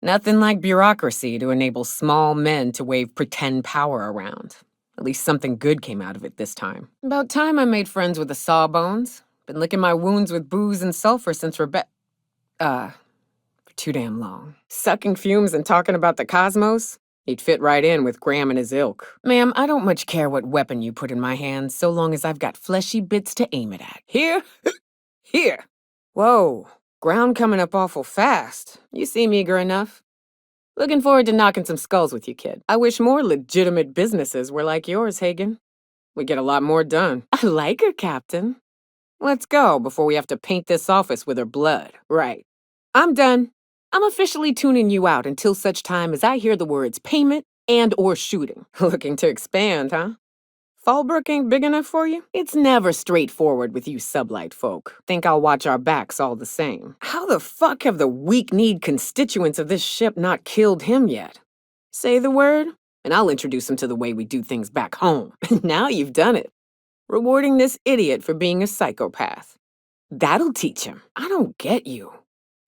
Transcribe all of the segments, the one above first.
Nothing like bureaucracy to enable small men to wave pretend power around. At least something good came out of it this time. About time I made friends with the Sawbones. Been licking my wounds with booze and sulfur since for too damn long. Sucking fumes and talking about the cosmos? He'd fit right in with Graham and his ilk. Ma'am, I don't much care what weapon you put in my hands, so long as I've got fleshy bits to aim it at. Here? Here. Whoa, ground coming up awful fast. You seem eager enough. Looking forward to knocking some skulls with you, kid. I wish more legitimate businesses were like yours, Hagen. We get a lot more done. I like her, Captain. Let's go before we have to paint this office with her blood. Right. I'm done. I'm officially tuning you out until such time as I hear the words payment and or shooting. Looking to expand, huh? Fallbrook ain't big enough for you? It's never straightforward with you sublight folk. Think I'll watch our backs all the same. How the fuck have the weak-kneed constituents of this ship not killed him yet? Say the word, and I'll introduce him to the way we do things back home. Now you've done it. Rewarding this idiot for being a psychopath. That'll teach him. I don't get you.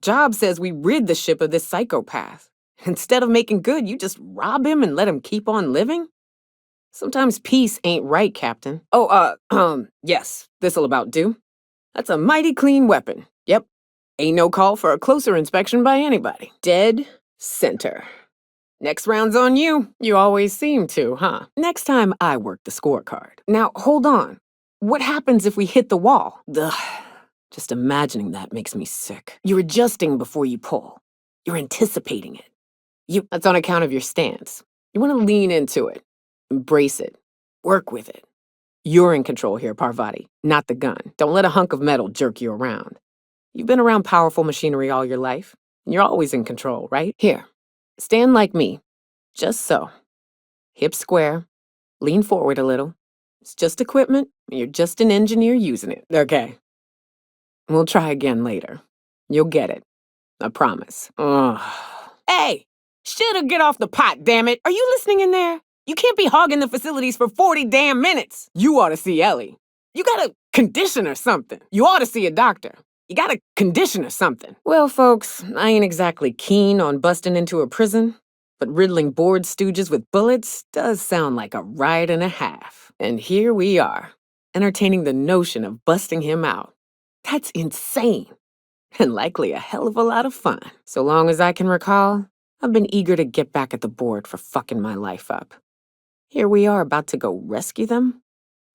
Job says we rid the ship of this psychopath. Instead of making good, you just rob him and let him keep on living? Sometimes peace ain't right, Captain. Yes, this'll about do. That's a mighty clean weapon. Yep. Ain't no call for a closer inspection by anybody. Dead center. Next round's on you. You always seem to, huh? Next time I work the scorecard. Now, hold on. What happens if we hit the wall? Ugh. Just imagining that makes me sick. You're adjusting before you pull. You're anticipating it. That's on account of your stance. You want to lean into it. Embrace it. Work with it. You're in control here, Parvati, not the gun. Don't let a hunk of metal jerk you around. You've been around powerful machinery all your life, and you're always in control, right? Here, stand like me. Just so. Hips square. Lean forward a little. It's just equipment, and you're just an engineer using it. Okay. We'll try again later. You'll get it. I promise. Ugh. Hey! Shit'll get off the pot, damn it! Are you listening in there? You can't be hogging the facilities for 40 damn minutes. You ought to see Ellie. You got a condition or something. You ought to see a doctor. You got a condition or something. Well, folks, I ain't exactly keen on busting into a prison, but riddling board stooges with bullets does sound like a ride and a half. And here we are, entertaining the notion of busting him out. That's insane. And likely a hell of a lot of fun. So long as I can recall, I've been eager to get back at the board for fucking my life up. Here we are about to go rescue them?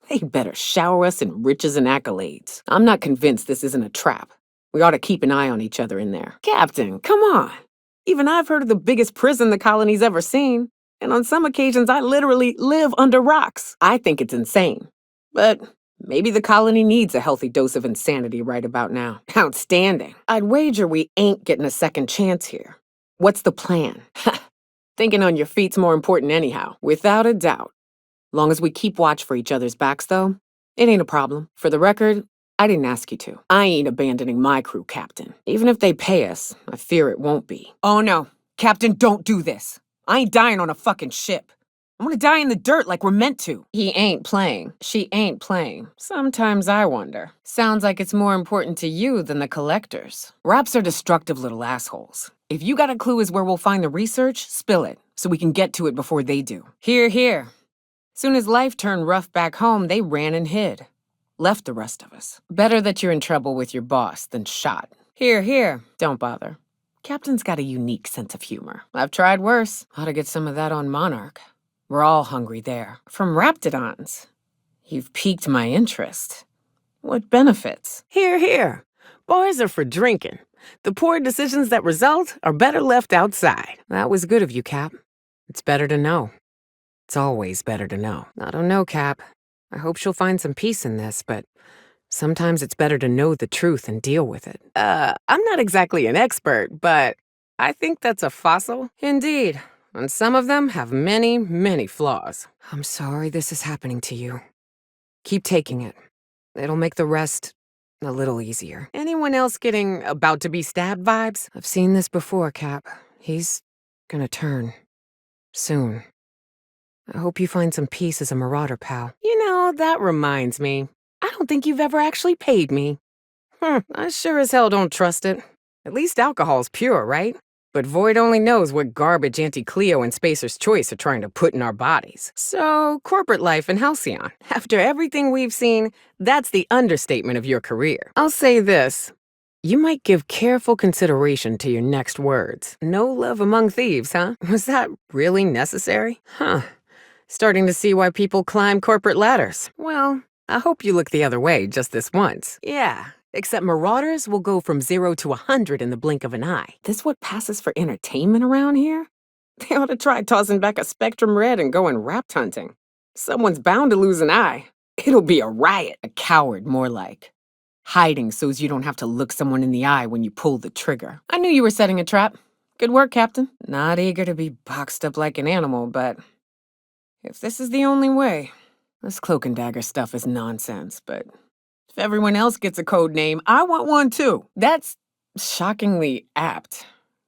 They'd better shower us in riches and accolades. I'm not convinced this isn't a trap. We ought to keep an eye on each other in there. Captain, come on. Even I've heard of the biggest prison the colony's ever seen. And on some occasions, I literally live under rocks. I think it's insane. But maybe the colony needs a healthy dose of insanity right about now. Outstanding. I'd wager we ain't getting a second chance here. What's the plan? Thinking on your feet's more important anyhow, without a doubt. Long as we keep watch for each other's backs, though, it ain't a problem. For the record, I didn't ask you to. I ain't abandoning my crew, Captain. Even if they pay us, I fear it won't be. Oh no, Captain, don't do this. I ain't dying on a fucking ship. I want to die in the dirt like we're meant to. He ain't playing. She ain't playing. Sometimes I wonder. Sounds like it's more important to you than the collectors. Raps are destructive little assholes. If you got a clue as where we'll find the research, spill it, so we can get to it before they do. Hear, hear. Soon as life turned rough back home, they ran and hid. Left the rest of us. Better that you're in trouble with your boss than shot. Hear, hear. Don't bother. Captain's got a unique sense of humor. I've tried worse. Ought to get some of that on Monarch. We're all hungry there. From Raptidons. You've piqued my interest. What benefits? Hear, hear. Bars are for drinking. The poor decisions that result are better left outside. That was good of you, Cap. It's better to know. It's always better to know. I don't know, Cap. I hope she'll find some peace in this, but sometimes it's better to know the truth and deal with it. I'm not exactly an expert, but I think that's a fossil. Indeed. And some of them have many, many flaws. I'm sorry this is happening to you. Keep taking it. It'll make the rest a little easier. Anyone else getting about to be stabbed vibes? I've seen this before, Cap. He's gonna turn. Soon. I hope you find some peace as a marauder, pal. You know, that reminds me. I don't think you've ever actually paid me. I sure as hell don't trust it. At least alcohol's pure, right? But Void only knows what garbage Auntie Cleo and Spacer's Choice are trying to put in our bodies. So, corporate life in Halcyon. After everything we've seen, that's the understatement of your career. I'll say this. You might give careful consideration to your next words. No love among thieves, huh? Was that really necessary? Huh. Starting to see why people climb corporate ladders. Well, I hope you look the other way just this once. Yeah, except marauders will go from 0 to 100 in the blink of an eye. This what passes for entertainment around here? They ought to try tossing back a Spectrum Red and going rapt hunting. Someone's bound to lose an eye. It'll be a riot. A coward, more like. Hiding so's you don't have to look someone in the eye when you pull the trigger. I knew you were setting a trap. Good work, Captain. Not eager to be boxed up like an animal, but if this is the only way, this cloak and dagger stuff is nonsense, but if everyone else gets a code name, I want one too. That's shockingly apt.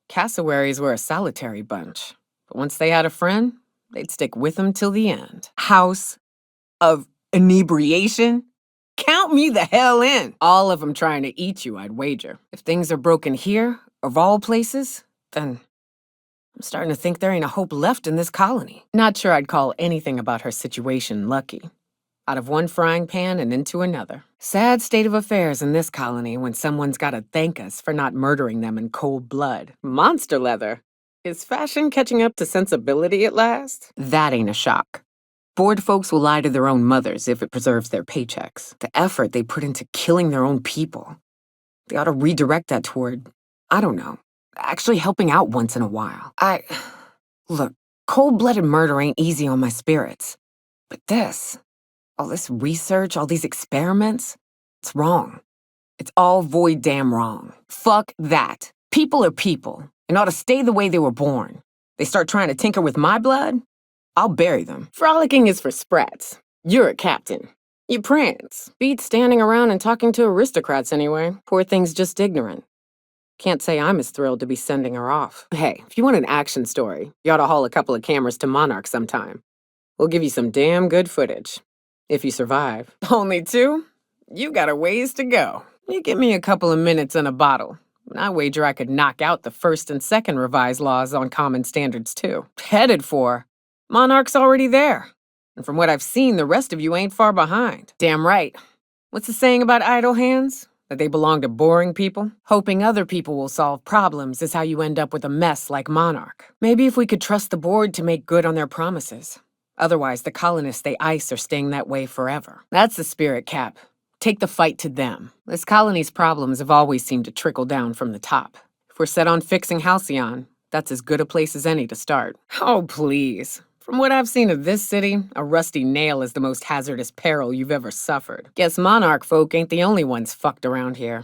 Cassowaries were a solitary bunch, but once they had a friend, they'd stick with them till the end. House of Inebriation? Count me the hell in. All of them trying to eat you, I'd wager. If things are broken here, of all places, then I'm starting to think there ain't a hope left in this colony. Not sure I'd call anything about her situation lucky. Out of one frying pan and into another. Sad state of affairs in this colony when someone's gotta thank us for not murdering them in cold blood. Monster leather. Is fashion catching up to sensibility at last? That ain't a shock. Bored folks will lie to their own mothers if it preserves their paychecks. The effort they put into killing their own people. They ought to redirect that toward, I don't know, actually helping out once in a while. Look, cold-blooded murder ain't easy on my spirits. But all this research, all these experiments, it's wrong. It's all void damn wrong. Fuck that. People are people and ought to stay the way they were born. They start trying to tinker with my blood, I'll bury them. Frolicking is for sprats. You're a captain. You prance. Beats standing around and talking to aristocrats anyway. Poor thing's just ignorant. Can't say I'm as thrilled to be sending her off. Hey, if you want an action story, you ought to haul a couple of cameras to Monarch sometime. We'll give you some damn good footage. If you survive. Only 2? You got a ways to go. You give me a couple of minutes and a bottle, and I wager I could knock out the first and second revised laws on common standards too. Headed for. Monarch's already there. And from what I've seen, the rest of you ain't far behind. Damn right. What's the saying about idle hands? That they belong to boring people? Hoping other people will solve problems is how you end up with a mess like Monarch. Maybe if we could trust the board to make good on their promises. Otherwise, the colonists they ice are staying that way forever. That's the spirit, Cap. Take the fight to them. This colony's problems have always seemed to trickle down from the top. If we're set on fixing Halcyon, that's as good a place as any to start. Oh, please. From what I've seen of this city, a rusty nail is the most hazardous peril you've ever suffered. Guess Monarch folk ain't the only ones fucked around here.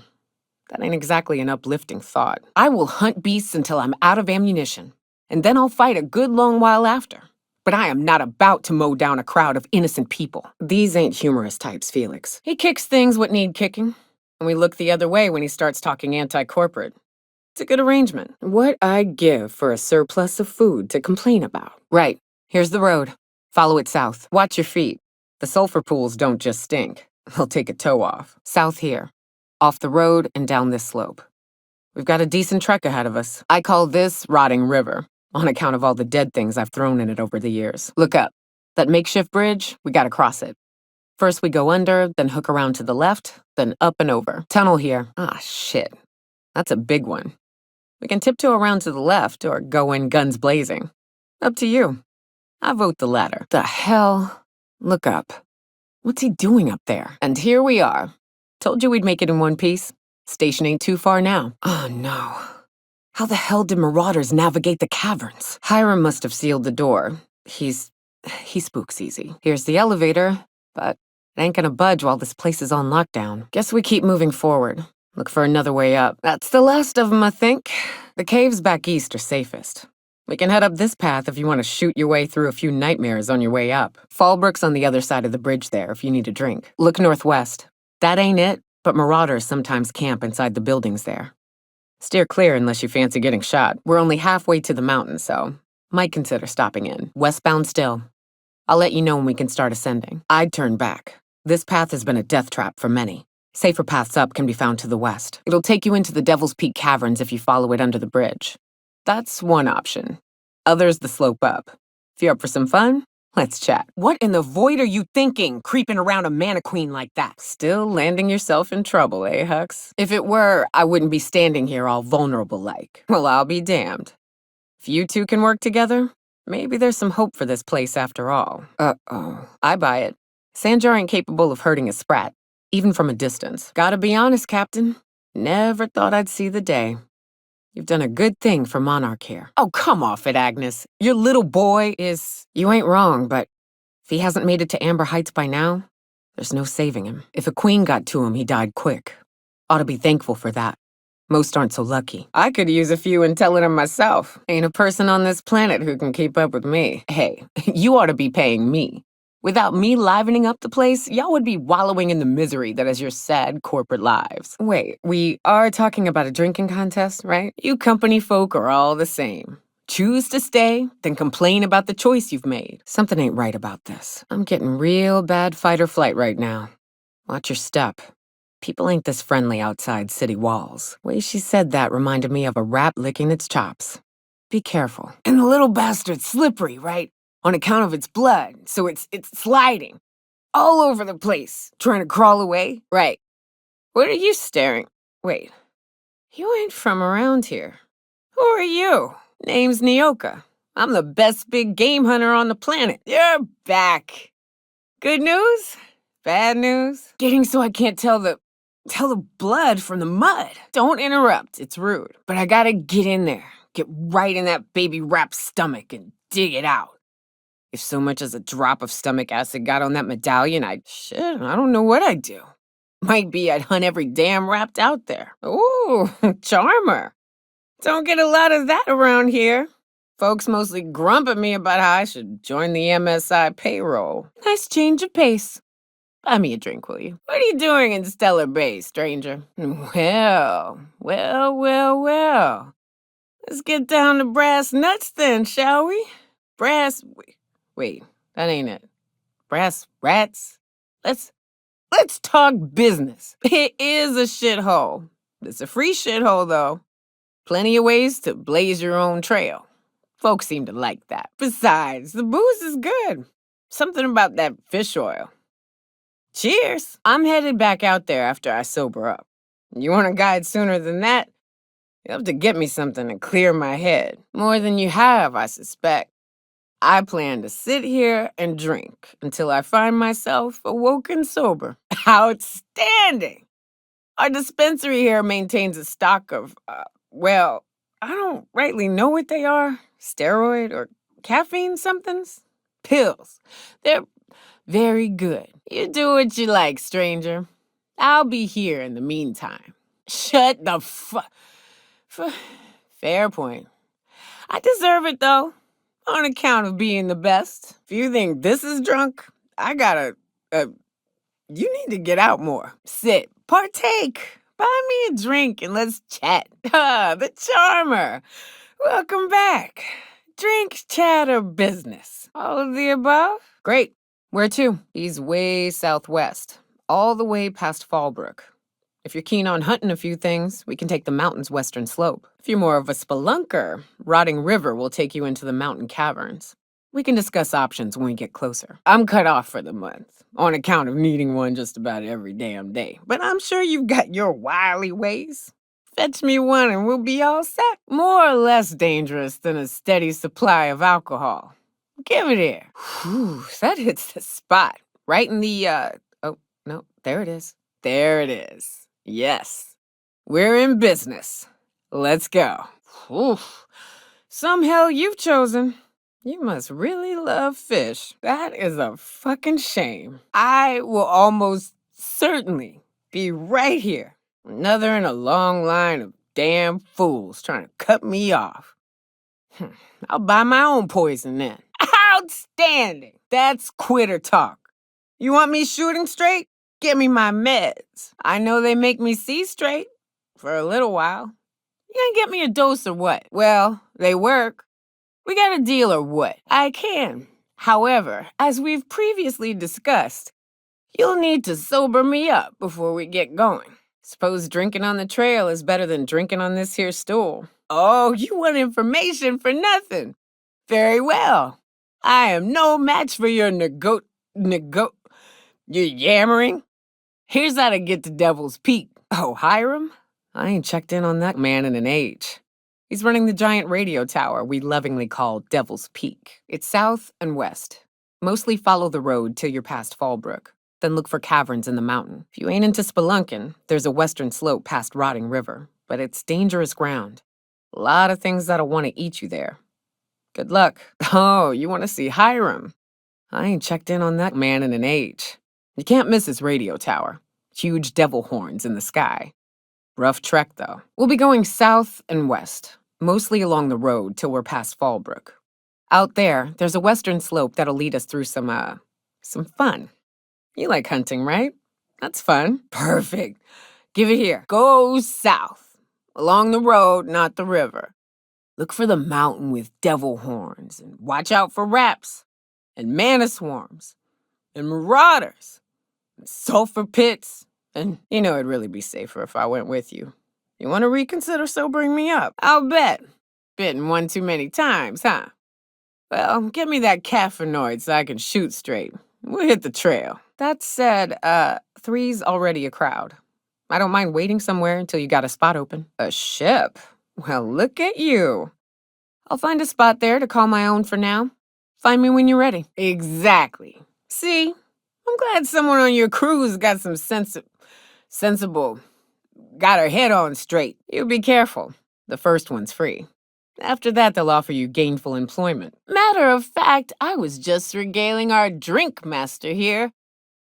That ain't exactly an uplifting thought. I will hunt beasts until I'm out of ammunition, and then I'll fight a good long while after. But I am not about to mow down a crowd of innocent people. These ain't humorous types, Felix. He kicks things what need kicking, and we look the other way when he starts talking anti-corporate. It's a good arrangement. What I'd give for a surplus of food to complain about. Right. Here's the road. Follow it south. Watch your feet. The sulfur pools don't just stink. They'll take a toe off. South here. Off the road and down this slope. We've got a decent trek ahead of us. I call this Rotting River, on account of all the dead things I've thrown in it over the years. Look up. That makeshift bridge, we gotta cross it. First we go under, then hook around to the left, then up and over. Tunnel here. Ah, shit. That's a big one. We can tiptoe around to the left or go in guns blazing. Up to you. I vote the latter. The hell? Look up. What's he doing up there? And here we are. Told you we'd make it in one piece. Station ain't too far now. Oh no. How the hell did marauders navigate the caverns? Hiram must have sealed the door. He spooks easy. Here's the elevator, but it ain't gonna budge while this place is on lockdown. Guess we keep moving forward. Look for another way up. That's the last of them, I think. The caves back east are safest. We can head up this path if you want to shoot your way through a few nightmares on your way up. Fallbrook's on the other side of the bridge there if you need a drink. Look northwest. That ain't it, but marauders sometimes camp inside the buildings there. Steer clear unless you fancy getting shot. We're only halfway to the mountain, so might consider stopping in. Westbound still. I'll let you know when we can start ascending. I'd turn back. This path has been a death trap for many. Safer paths up can be found to the west. It'll take you into the Devil's Peak Caverns if you follow it under the bridge. That's one option. Other's the slope up. If you're up for some fun, let's chat. What in the void are you thinking, creeping around a mannequin like that? Still landing yourself in trouble, eh, Hux? If it were, I wouldn't be standing here all vulnerable like. Well, I'll be damned. If you two can work together, maybe there's some hope for this place after all. Uh-oh. I buy it. Sanjar ain't capable of hurting a sprat, even from a distance. Gotta be honest, Captain. Never thought I'd see the day. You've done a good thing for Monarch here. Oh, come off it, Agnes. Your little boy is... You ain't wrong, but if he hasn't made it to Amber Heights by now, there's no saving him. If a queen got to him, he died quick. Ought to be thankful for that. Most aren't so lucky. I could use a few and tell it myself. Ain't a person on this planet who can keep up with me. Hey, you ought to be paying me. Without me livening up the place, y'all would be wallowing in the misery that is your sad corporate lives. Wait, we are talking about a drinking contest, right? You company folk are all the same. Choose to stay, then complain about the choice you've made. Something ain't right about this. I'm getting real bad fight or flight right now. Watch your step. People ain't this friendly outside city walls. Way she said that reminded me of a rat licking its chops. Be careful. And the little bastard's slippery, right? On account of its blood, so it's sliding. All over the place, trying to crawl away. Right. What are you staring? Wait. You ain't from around here. Who are you? Name's Nyoka. I'm the best big game hunter on the planet. You're back. Good news? Bad news? Getting so I can't tell the blood from the mud. Don't interrupt, it's rude. But I gotta get in there, get right in that baby rap's stomach and dig it out. If so much as a drop of stomach acid got on that medallion, I don't know what I'd do. Might be I'd hunt every damn rapt out there. Ooh, charmer. Don't get a lot of that around here. Folks mostly grump at me about how I should join the MSI payroll. Nice change of pace. Buy me a drink, will you? What are you doing in Stellar Bay, stranger? Well. Let's get down to brass nuts then, shall we? Wait, that ain't it. Brass rats? Let's talk business. It is a shithole. It's a free shithole, though. Plenty of ways to blaze your own trail. Folks seem to like that. Besides, the booze is good. Something about that fish oil. Cheers! I'm headed back out there after I sober up. You want a guide sooner than that? You'll have to get me something to clear my head. More than you have, I suspect. I plan to sit here and drink until I find myself awoken sober. Outstanding! Our dispensary here maintains a stock of, well, I don't rightly know what they are. Steroid or caffeine somethings? Pills. They're very good. You do what you like, stranger. I'll be here in the meantime. Shut the Fair point. I deserve it, though, on account of being the best. If you think this is drunk, I gotta, you need to get out more. Sit, partake, buy me a drink and let's chat. The charmer. Welcome back. Drink, chat, or business? All of the above? Great. Where to? He's way southwest, all the way past Fallbrook. If you're keen on hunting a few things, we can take the mountain's western slope. If you're more of a spelunker, Rotting River will take you into the mountain caverns. We can discuss options when we get closer. I'm cut off for the month, on account of needing one just about every damn day. But I'm sure you've got your wily ways. Fetch me one and we'll be all set. More or less dangerous than a steady supply of alcohol. Give it here. Whew, that hits the spot. Right in the, oh, no, there it is. There it is. Yes, we're in business. Let's go. Oof. Some hell you've chosen. You must really love fish. That is a fucking shame. I will almost certainly be right here. Another in a long line of damn fools trying to cut me off. I'll buy my own poison then. Outstanding. That's quitter talk. You want me shooting straight? Give me my meds. I know they make me see straight for a little while. You gonna get me a dose or what? Well, they work. We got a deal or what? I can. However, as we've previously discussed, you'll need to sober me up before we get going. Suppose drinking on the trail is better than drinking on this here stool. Oh, you want information for nothing. Very well. I am no match for your your yammering. Here's how to get to Devil's Peak. Oh, Hiram? I ain't checked in on that man in an age. He's running the giant radio tower we lovingly call Devil's Peak. It's south and west. Mostly follow the road till you're past Fallbrook. Then look for caverns in the mountain. If you ain't into spelunking, there's a western slope past Rotting River, but it's dangerous ground. A lot of things that'll want to eat you there. Good luck. Oh, you want to see Hiram? I ain't checked in on that man in an age. You can't miss his radio tower. Huge devil horns in the sky. Rough trek, though. We'll be going south and west, mostly along the road till we're past Fallbrook. Out there's a western slope that'll lead us through some fun. You like hunting, right? That's fun. Perfect. Give it here. Go south. Along the road, not the river. Look for the mountain with devil horns, and watch out for raps, and mana swarms, and marauders, and sulfur pits, and it'd really be safer if I went with you. You want to reconsider sobering me up? I'll bet. Bitten one too many times, huh? Well, get me that caffeinoid so I can shoot straight. We'll hit the trail. That said, 3's already a crowd. I don't mind waiting somewhere until you got a spot open. A ship? Well, look at you. I'll find a spot there to call my own for now. Find me when you're ready. Exactly. See? I'm glad someone on your crew's got some sensible, got her head on straight. You be careful. The first one's free. After that, they'll offer you gainful employment. Matter of fact, I was just regaling our drink master here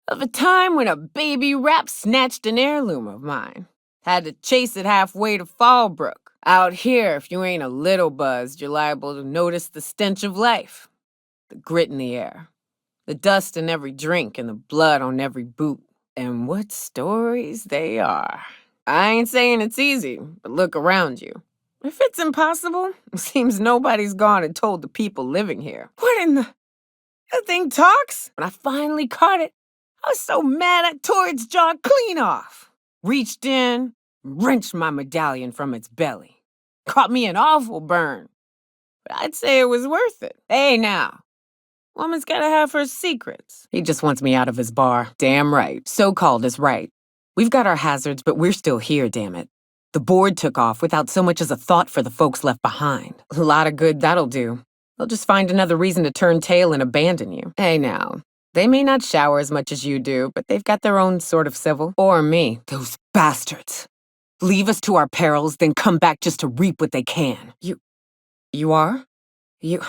of a time when a baby rap snatched an heirloom of mine. Had to chase it halfway to Fallbrook. Out here, if you ain't a little buzzed, you're liable to notice the stench of life. The grit in the air. The dust in every drink and the blood on every boot. And what stories they are. I ain't saying it's easy, but look around you. If it's impossible, it seems nobody's gone and told the people living here. What in the... That thing talks? When I finally caught it, I was so mad I tore its jaw clean off. Reached in, wrenched my medallion from its belly. Caught me an awful burn. But I'd say it was worth it. Hey now, woman's gotta have her secrets. He just wants me out of his bar. Damn right. So-called is right. We've got our hazards, but we're still here, damn it. The board took off without so much as a thought for the folks left behind. A lot of good that'll do. They'll just find another reason to turn tail and abandon you. Hey now, they may not shower as much as you do, but they've got their own sort of civil. Or me. Those bastards. Leave us to our perils, then come back just to reap what they can. You are? You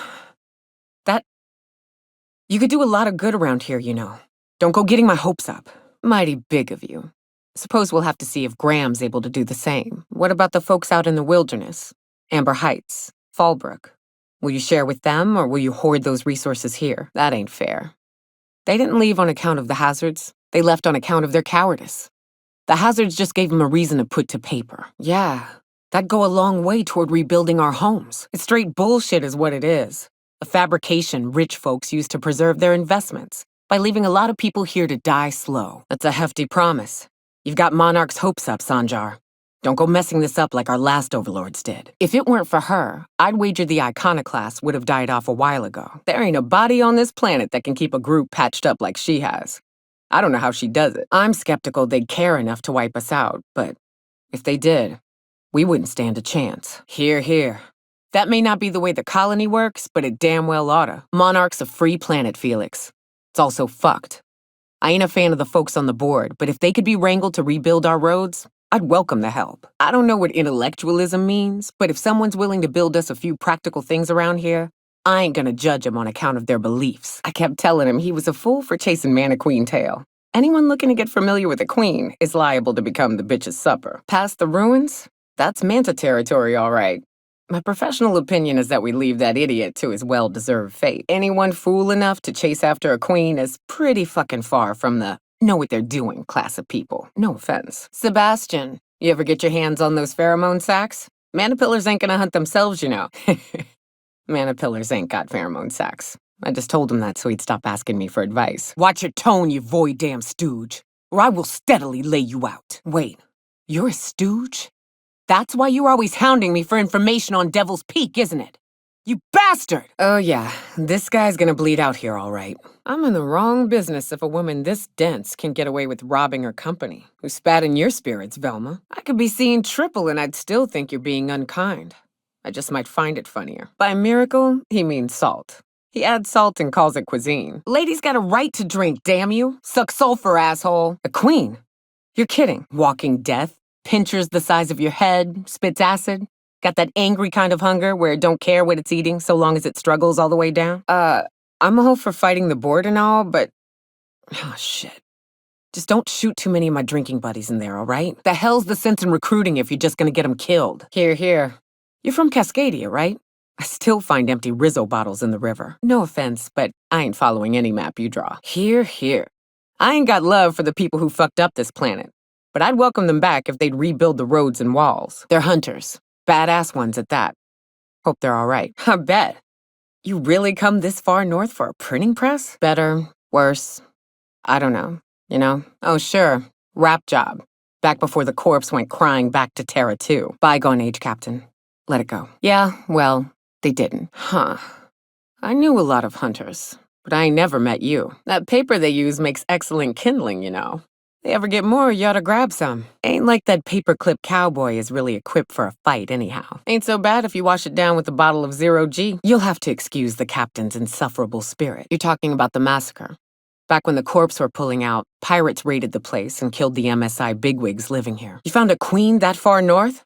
could do a lot of good around here, you know. Don't go getting my hopes up. Mighty big of you. Suppose we'll have to see if Graham's able to do the same. What about the folks out in the wilderness? Amber Heights, Fallbrook. Will you share with them, or will you hoard those resources here? That ain't fair. They didn't leave on account of the hazards. They left on account of their cowardice. The hazards just gave them a reason to put to paper. Yeah, that'd go a long way toward rebuilding our homes. It's straight bullshit is what it is. A fabrication rich folks use to preserve their investments by leaving a lot of people here to die slow. That's a hefty promise. You've got Monarch's hopes up, Sanjar. Don't go messing this up like our last overlords did. If it weren't for her, I'd wager the Iconoclast would have died off a while ago. There ain't a body on this planet that can keep a group patched up like she has. I don't know how she does it. I'm skeptical they'd care enough to wipe us out, but if they did, we wouldn't stand a chance. Hear, hear. That may not be the way the colony works, but it damn well oughta. Monarch's a free planet, Felix. It's also fucked. I ain't a fan of the folks on the board, but if they could be wrangled to rebuild our roads, I'd welcome the help. I don't know what intellectualism means, but if someone's willing to build us a few practical things around here, I ain't gonna judge him on account of their beliefs. I kept telling him he was a fool for chasing Man a Queen tail. Anyone looking to get familiar with a queen is liable to become the bitch's supper. Past the ruins? That's Manta territory, all right. My professional opinion is that we leave that idiot to his well-deserved fate. Anyone fool enough to chase after a queen is pretty fucking far from the know what they're doing class of people. No offense. Sebastian, you ever get your hands on those pheromone sacs? Manipillars ain't gonna hunt themselves, you know. Manipillars ain't got pheromone sacs. I just told him that so he'd stop asking me for advice. Watch your tone, you void-damn stooge, or I will steadily lay you out. Wait, you're a stooge? That's why you're always hounding me for information on Devil's Peak, isn't it? You bastard! Oh yeah, this guy's gonna bleed out here all right. I'm in the wrong business if a woman this dense can get away with robbing her company. Who spat in your spirits, Velma? I could be seeing triple and I'd still think you're being unkind. I just might find it funnier. By miracle, he means salt. He adds salt and calls it cuisine. Lady's got a right to drink, damn you. Suck sulfur, asshole. A queen? You're kidding. Walking death, pinchers the size of your head, spits acid. Got that angry kind of hunger where it don't care what it's eating so long as it struggles all the way down? I'm all for fighting the board and all, but... Oh, shit. Just don't shoot too many of my drinking buddies in there, all right? The hell's the sense in recruiting if you're just gonna get them killed? Here, here. You're from Cascadia, right? I still find empty Rizzo bottles in the river. No offense, but I ain't following any map you draw. Here, here. I ain't got love for the people who fucked up this planet, but I'd welcome them back if they'd rebuild the roads and walls. They're hunters. Badass ones at that. Hope they're all right. I bet. You really come this far north for a printing press? Better, worse, I don't know. You know? Oh, sure. Rap job. Back before the corpse went crying back to Terra 2. Bygone age, Captain. Let it go. Yeah, well, they didn't. Huh. I knew a lot of hunters, but I ain't never met you. That paper they use makes excellent kindling, you know. They ever get more, you ought to grab some. Ain't like that paperclip cowboy is really equipped for a fight anyhow. Ain't so bad if you wash it down with a bottle of 0G. You'll have to excuse the captain's insufferable spirit. You're talking about the massacre. Back when the corps were pulling out, pirates raided the place and killed the MSI bigwigs living here. You found a queen that far north?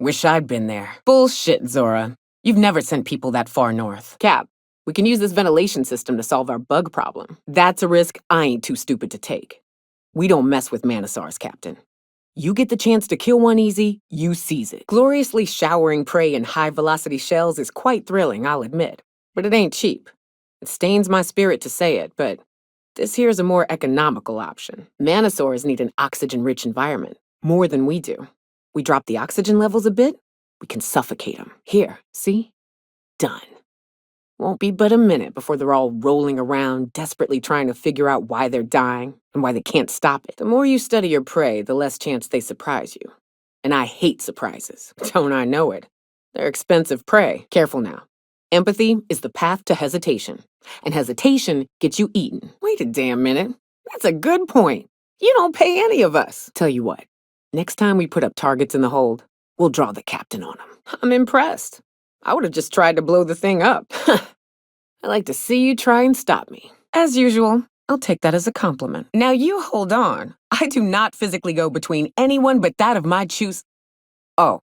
Wish I'd been there. Bullshit, Zora. You've never sent people that far north. Cap, we can use this ventilation system to solve our bug problem. That's a risk I ain't too stupid to take. We don't mess with Manosaurs, Captain. You get the chance to kill one easy, you seize it. Gloriously showering prey in high-velocity shells is quite thrilling, I'll admit. But it ain't cheap. It stains my spirit to say it, but this here's a more economical option. Manosaurs need an oxygen-rich environment, more than we do. We drop the oxygen levels a bit, we can suffocate them. Here, see? Done. Won't be but a minute before they're all rolling around, desperately trying to figure out why they're dying and why they can't stop it. The more you study your prey, the less chance they surprise you. And I hate surprises. Don't I know it? They're expensive prey. Careful now. Empathy is the path to hesitation, and hesitation gets you eaten. Wait a damn minute. That's a good point. You don't pay any of us. Tell you what, next time we put up targets in the hold, we'll draw the captain on them. I'm impressed. I would have just tried to blow the thing up. I like to see you try and stop me. As usual, I'll take that as a compliment. Now you hold on. I do not physically go between anyone but that of my choose. Oh,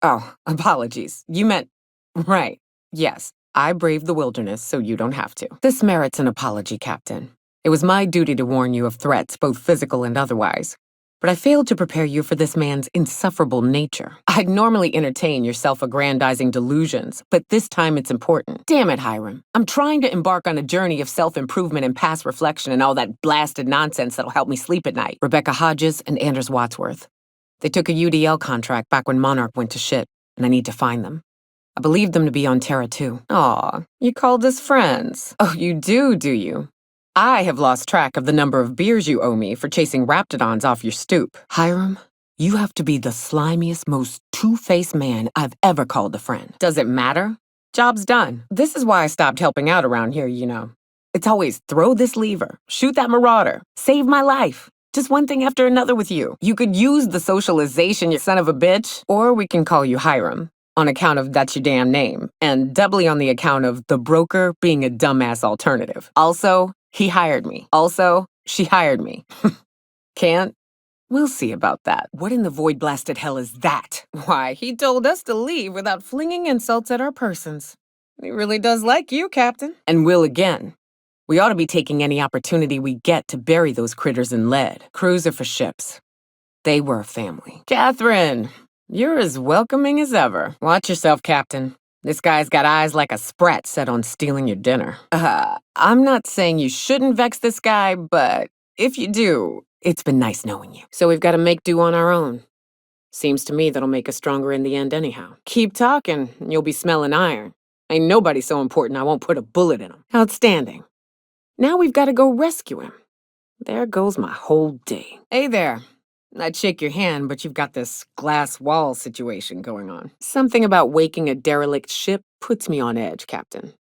apologies. You meant, right. Yes, I braved the wilderness so you don't have to. This merits an apology, Captain. It was my duty to warn you of threats, both physical and otherwise. But I failed to prepare you for this man's insufferable nature. I'd normally entertain your self-aggrandizing delusions, but this time it's important. Damn it, Hiram. I'm trying to embark on a journey of self-improvement and past reflection and all that blasted nonsense that'll help me sleep at night. Rebecca Hodges and Anders Wadsworth. They took a UDL contract back when Monarch went to shit, and I need to find them. I believed them to be on Terra 2. Aw, you called us friends. Oh, you do you? I have lost track of the number of beers you owe me for chasing raptidons off your stoop. Hiram, you have to be the slimiest, most two-faced man I've ever called a friend. Does it matter? Job's done. This is why I stopped helping out around here, you know. It's always throw this lever, shoot that marauder, save my life. Just one thing after another with you. You could use the socialization, you son of a bitch, or we can call you Hiram, on account of that's your damn name, and doubly on the account of the broker being a dumbass alternative. Also, he hired me. Also, she hired me. Can't? We'll see about that. What in the void-blasted hell is that? Why, he told us to leave without flinging insults at our persons. He really does like you, Captain. And will again. We ought to be taking any opportunity we get to bury those critters in lead. Crews are for ships. They were a family. Catherine, you're as welcoming as ever. Watch yourself, Captain. This guy's got eyes like a sprat set on stealing your dinner. I'm not saying you shouldn't vex this guy, but if you do, it's been nice knowing you. So we've got to make do on our own. Seems to me that'll make us stronger in the end anyhow. Keep talking, and you'll be smelling iron. Ain't nobody so important I won't put a bullet in him. Outstanding. Now we've got to go rescue him. There goes my whole day. Hey there. I'd shake your hand, but you've got this glass wall situation going on. Something about waking a derelict ship puts me on edge, Captain.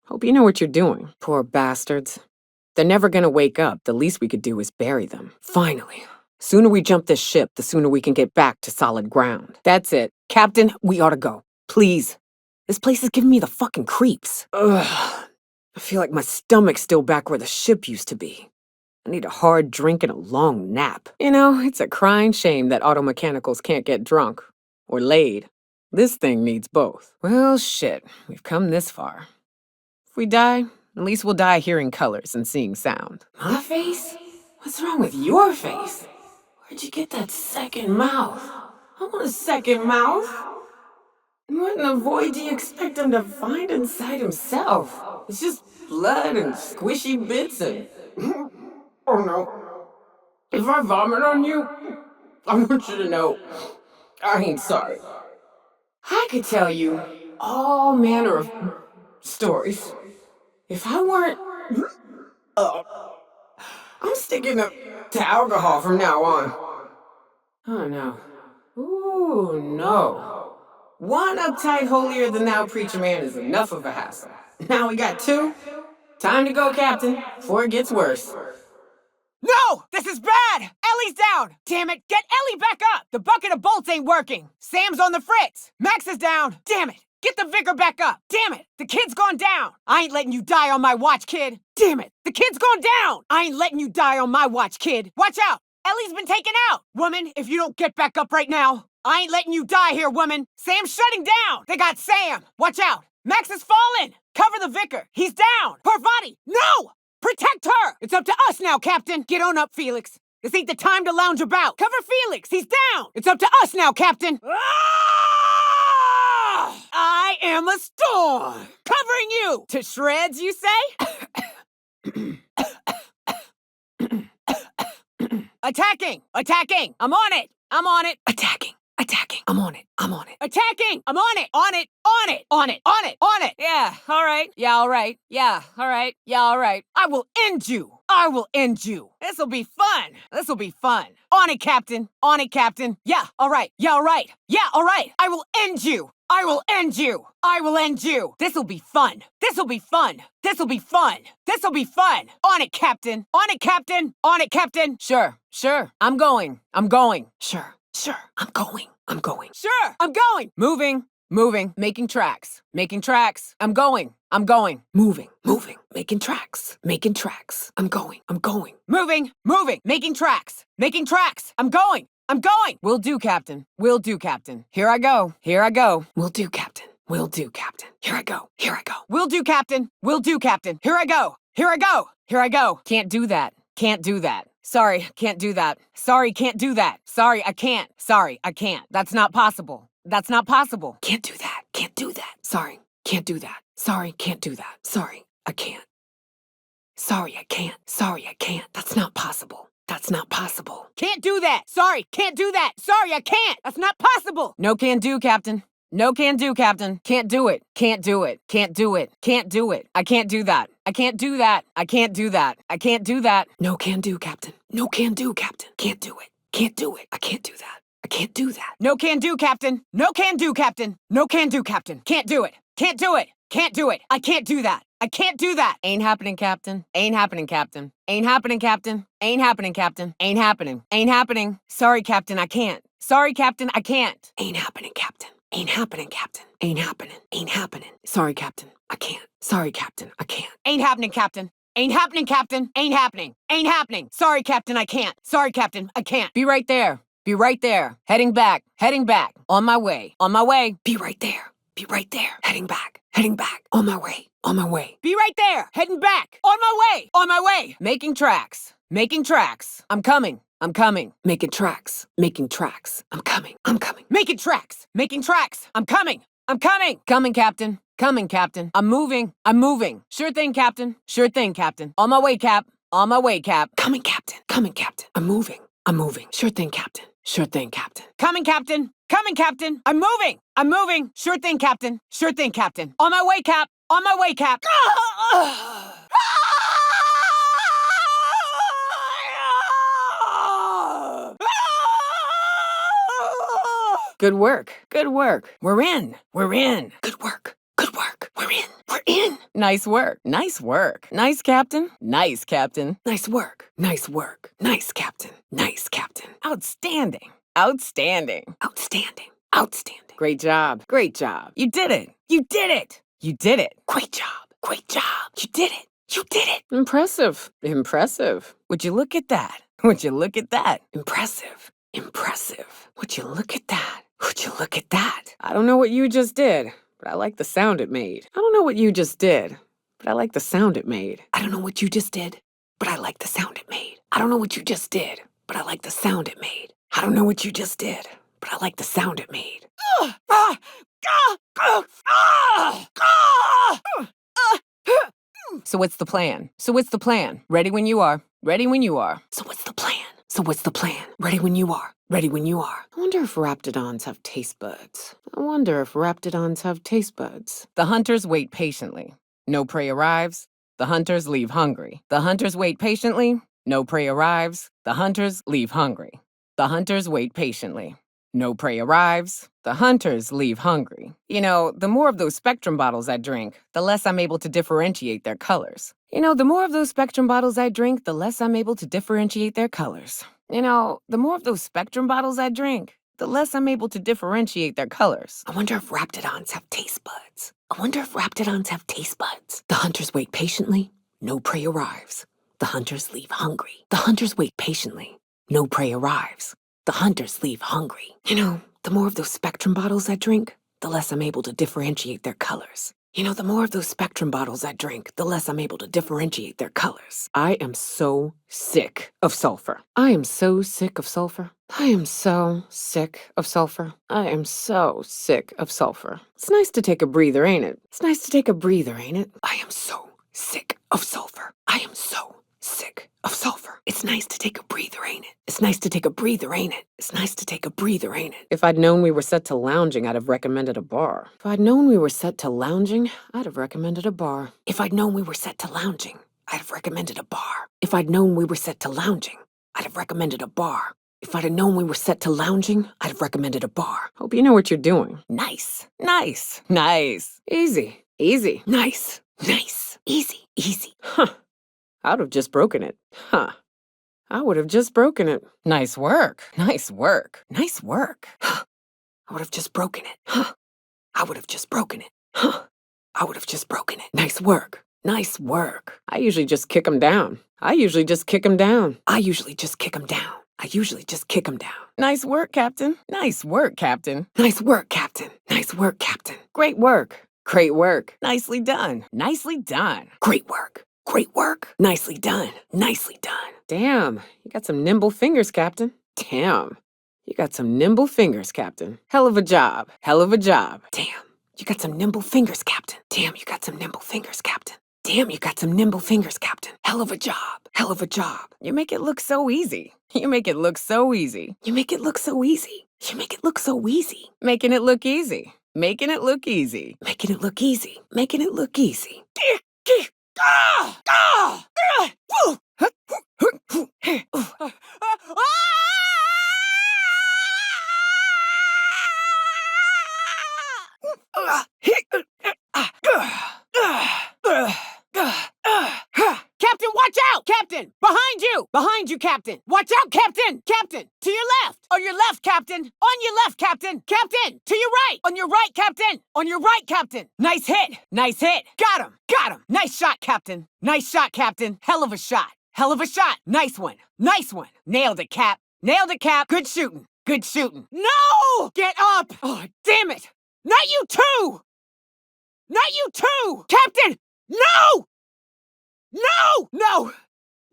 Hope you know what you're doing. Poor bastards. They're never gonna wake up. The least we could do is bury them. Finally. Sooner we jump this ship, the sooner we can get back to solid ground. That's it. Captain, we ought to go. Please. This place is giving me the fucking creeps. Ugh. I feel like my stomach's still back where the ship used to be. I need a hard drink and a long nap. You know, it's a crying shame that auto mechanicals can't get drunk. Or laid. This thing needs both. Well, shit. We've come this far. If we die, at least we'll die hearing colors and seeing sound. My face? What's wrong with your face? Where'd you get that second mouth? I want a second mouth. What in the void do you expect him to find inside himself? It's just blood and squishy bits and... Oh no. If I vomit on you, I want you to know I ain't sorry. I could tell you all manner of stories. If I weren't... I'm sticking to alcohol from now on. Oh no. Ooh, no. One uptight holier-than-thou preacher man is enough of a hassle. Now we got two. Time to go, Captain, before it gets worse. No! This is bad! Ellie's down! Damn it, get Ellie back up! The bucket of bolts ain't working! Sam's on the fritz! Max is down! Damn it! Get the vicar back up! Damn it! The kid's gone down! I ain't letting you die on my watch, kid! Damn it! The kid's gone down! I ain't letting you die on my watch, kid! Watch out! Ellie's been taken out! Woman, if you don't get back up right now, I ain't letting you die here, woman! Sam's shutting down! They got Sam! Watch out! Max has fallen! Cover the vicar! He's down! Parvati! No! Protect her! It's up to us now, Captain! Get on up, Felix! This ain't the time to lounge about! Cover Felix! He's down! It's up to us now, Captain! Ah! I am a storm! Covering you! To shreds, you say? Attacking! Attacking! I'm on it! I'm on it! Attacking! Attacking! I'm on it! I'm on it! Attacking! I'm on it! On it! On it! On it! On it! On it! Yeah, alright. Yeah, alright. Yeah, alright. Yeah, alright. I will end you! I will end you! This'll be fun! This'll be fun! On it, Captain! On it, Captain! Yeah, alright! Yeah, alright! Yeah, alright! I will end you! I will end you! I will end you! This'll be fun! This'll be fun! This'll be fun! This'll be fun! On it, Captain! On it, Captain! On it, Captain! Sure, sure. I'm going. I'm going. Sure, sure. I'm going. I'm going. Sure, I'm going! Moving. Moving. Making tracks. Making tracks. I'm going. I'm going. Moving, moving, making tracks, making tracks. I'm going, I'm going. Moving. Moving. Making tracks. Making tracks. I'm going. I'm going! Will do, Captain. Will do, Captain. Here I go. Here I go. Will do, Captain. Will do, Captain. Here I go. Here I go. Will do, Captain. Will do, Captain. Here I go. Here I go. Here I go. Can't do that. Can't do that. Sorry, can't do that. Sorry, can't do that. Sorry, I can't. Sorry, I can't. That's not possible. That's not possible. Can't do that. Can't do that. Sorry, can't do that. Sorry, can't do that. Sorry, I can't. Sorry, I can't. Sorry, I can't. That's not possible. That's not possible. Can't do that. Sorry, can't do that. Sorry, I can't. That's not possible. No can do, Captain. No can do, Captain. Can't do it. Can't do it. Can't do it. Can't do it. I can't do that. I can't do that. I can't do that. I can't do that. No can do, Captain. No can do, Captain. Can't do it. Can't do it. I can't do that. I can't do that. No can do, Captain. No can do, Captain. No can do, Captain. Can't do it. Can't do it. Can't do it. I can't do that. I can't do that. Ain't happening, Captain. Ain't happening, Captain. Ain't happening, Captain. Ain't happening, Captain. Ain't happening. Ain't happening. Sorry, Captain, I can't. Sorry, Captain, I can't. Ain't happening, Captain. Ain't happening, Captain. Ain't happening. Ain't happening. Sorry, Captain, I can't. Sorry, Captain, I can't. Ain't happening, Captain. Ain't happening, Captain. Ain't happening. Ain't happening. Sorry, Captain, I can't. Sorry, Captain, I can't. Be right there. Be right there. Heading back. Heading back. On my way. On my way. Be right there. Be right there. Heading back. Heading back. On my way. On my way. Be right there. Heading back. On my way. On my way. Making tracks. Making tracks. I'm coming. I'm coming. Making tracks. Making tracks. I'm coming. I'm coming. Making tracks. Making tracks. I'm coming. I'm coming. Coming, Captain. Coming, Captain. I'm moving. I'm moving. Sure thing, Captain. Sure thing, Captain. On my way, Cap. On my way, Cap. Coming, Captain. Coming, Captain. I'm moving. I'm moving. Sure thing, Captain. Sure thing, Captain. Coming, Captain. Coming, Captain. I'm moving. I'm moving. Sure thing, Captain. Sure thing, Captain. On my way, Cap. On my way, Cap. Good work. Good work. We're in. We're in. Good work. Good work. We're in. We're in. Nice work. Nice work. Nice, Captain. Nice, Captain. Nice work. Nice work. Nice, Captain. Nice, Captain. Outstanding. Outstanding. Outstanding. Outstanding. Great job. Great job. You did it. You did it. You did it. Great job. Great job. You did it. You did it. Impressive. Impressive. Would you look at that? Would you look at that? Impressive. Impressive. Would you look at that? Would you look at that? I don't know what you just did, but I like the sound it made. I don't know what you just did, but I like the sound it made. I don't know what you just did, but I like the sound it made. I don't know what you just did, but I like the sound it made. I don't know what you just did, but I like the sound it made. So what's the plan? So what's the plan? Ready when you are. Ready when you are. So what's the plan? So what's the plan? Ready when you are. Ready when you are. I wonder if raptidons have taste buds. I wonder if raptidons have taste buds. The hunters wait patiently. No prey arrives. The hunters leave hungry. The hunters wait patiently. No prey arrives. The hunters leave hungry. The hunters wait patiently. No prey arrives. The hunters leave hungry. You know, the more of those Spectrum bottles I drink, the less I'm able to differentiate their colors. You know, the more of those Spectrum bottles I drink, the less I'm able to differentiate their colors. You know, the more of those Spectrum bottles I drink, the less I'm able to differentiate their colors. I wonder if raptidons have taste buds. I wonder if raptidons have taste buds. The hunters wait patiently. No prey arrives. The hunters leave hungry. The hunters wait patiently. No prey arrives. The hunters leave hungry. You know, the more of those Spectrum bottles I drink, the less I'm able to differentiate their colors. You know, the more of those Spectrum bottles I drink, the less I'm able to differentiate their colors. I am so sick of sulfur. I am so sick of sulfur. I am so sick of sulfur. I am so sick of sulfur. It's nice to take a breather, ain't it? It's nice to take a breather, ain't it? I am so sick of sulfur. I am so sick of sulfur. It's nice to take a breather, ain't it? It's nice to take a breather, ain't it? It's nice to take a breather, ain't it? If I'd known we were set to lounging, I'd have recommended a bar. If I'd known we were set to lounging, I'd have recommended a bar. If I'd known we were set to lounging, I'd have recommended a bar. If I'd known we were set to lounging, I'd have recommended a bar. If I'd have known we were set to lounging, I'd have recommended a bar. Hope you know what you're doing. Nice. Nice. Nice. Easy. Easy. Nice. Nice. Easy. Easy. Huh. I'd have just broken it. Huh. I would have just broken it. Nice work. Nice work. Nice work. Huh. I would have just broken it. Huh. I would have just broken it. Huh. I would have just broken it. Nice work. Nice work. I usually just kick 'em down. I usually just kick 'em down. I usually just kick 'em down. I usually just kick 'em down. Nice work, Captain. Nice work, Captain. Nice work, Captain. Nice work, Captain. Great work. Great work. Nicely done. Nicely done. Great work. Great work. Nicely done. Nicely done. Damn, you got some nimble fingers, Captain. Damn, you got some nimble fingers, Captain. Hell of a job. Hell of a job. Damn, you got some nimble fingers, Captain. Damn, you got some nimble fingers, Captain. Damn, you got some nimble fingers, Captain. Hell of a job. Hell of a job. You make it look so easy. You make it look so easy. You make it look so easy. You make it look so easy. Making it look easy. Making it look easy. Making it look easy. Making it look easy. Captain, watch out! Captain! Behind you! Behind you, Captain! Watch out, Captain! Captain! To your left! On your left, Captain! On your left, Captain! Captain! To your right! On your right, Captain! On your right, Captain! Nice hit! Nice hit! Got him! Got him! Nice shot, Captain! Nice shot, Captain! Hell of a shot! Hell of a shot! Nice one! Nice one! Nailed it, Cap! Nailed it, Cap! Good shooting! Good shooting! No! Get up! Oh, damn it! Not you too! Not you too! Captain! No! No! No!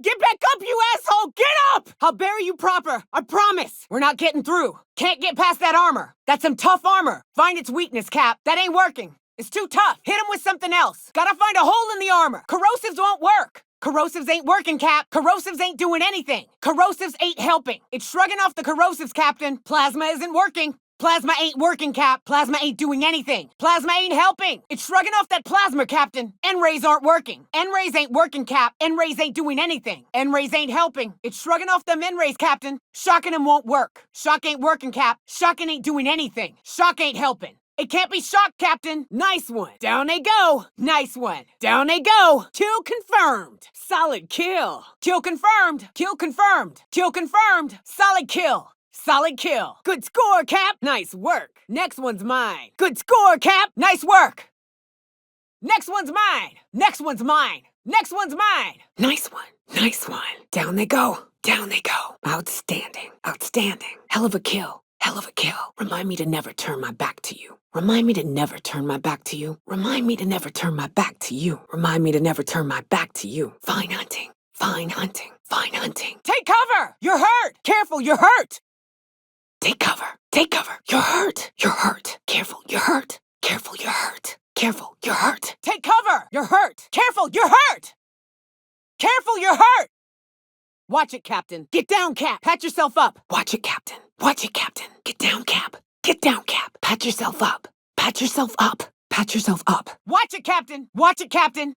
Get back up, you asshole! Get up! I'll bury you proper. I promise. We're not getting through. Can't get past that armor. That's some tough armor. Find its weakness, Cap. That ain't working. It's too tough. Hit him with something else. Gotta find a hole in the armor. Corrosives won't work. Corrosives ain't working, Cap. Corrosives ain't doing anything. Corrosives ain't helping. It's shrugging off the corrosives, Captain. Plasma isn't working. Plasma ain't working, Cap. Plasma ain't doing anything. Plasma ain't helping. It's shrugging off that plasma, Captain. N-rays aren't working. N-rays ain't working, Cap. N-rays ain't doing anything. N-rays ain't helping. It's shrugging off them N-rays, Captain. Shocking them won't work. Shock ain't working, Cap. Shocking ain't doing anything. Shock ain't helping. It can't be shocked, Captain. Nice one. Down they go. Nice one. Down they go. Kill confirmed. Solid kill. Kill confirmed. Kill confirmed. Kill confirmed. Solid kill. Solid kill. Good score, Cap. Nice work. Next one's mine. Good score, Cap. Nice work. Next one's mine. Next one's mine. Next one's mine. Nice one. Nice one. Down they go. Down they go. Outstanding. Outstanding. Hell of a kill. Hell of a kill. Remind me to never turn my back to you. Remind me to never turn my back to you. Remind me to never turn my back to you. Remind me to never turn my back to you. Fine hunting. Fine hunting. Fine hunting. Take cover. You're hurt. Careful, you're hurt. Take cover. Take cover. You're hurt. You're hurt. Careful. You're hurt. Careful. You're hurt. Careful. You're hurt. Take cover. You're hurt. Careful, you're hurt. Careful, you're hurt. Watch it, Captain. Get down, Cap. Pat yourself up. Watch it, Captain. Watch it, Captain. Get down, Cap. Get down, Cap. Pat yourself up. Pat yourself up. Pat yourself up. Watch it, Captain. Watch it, Captain.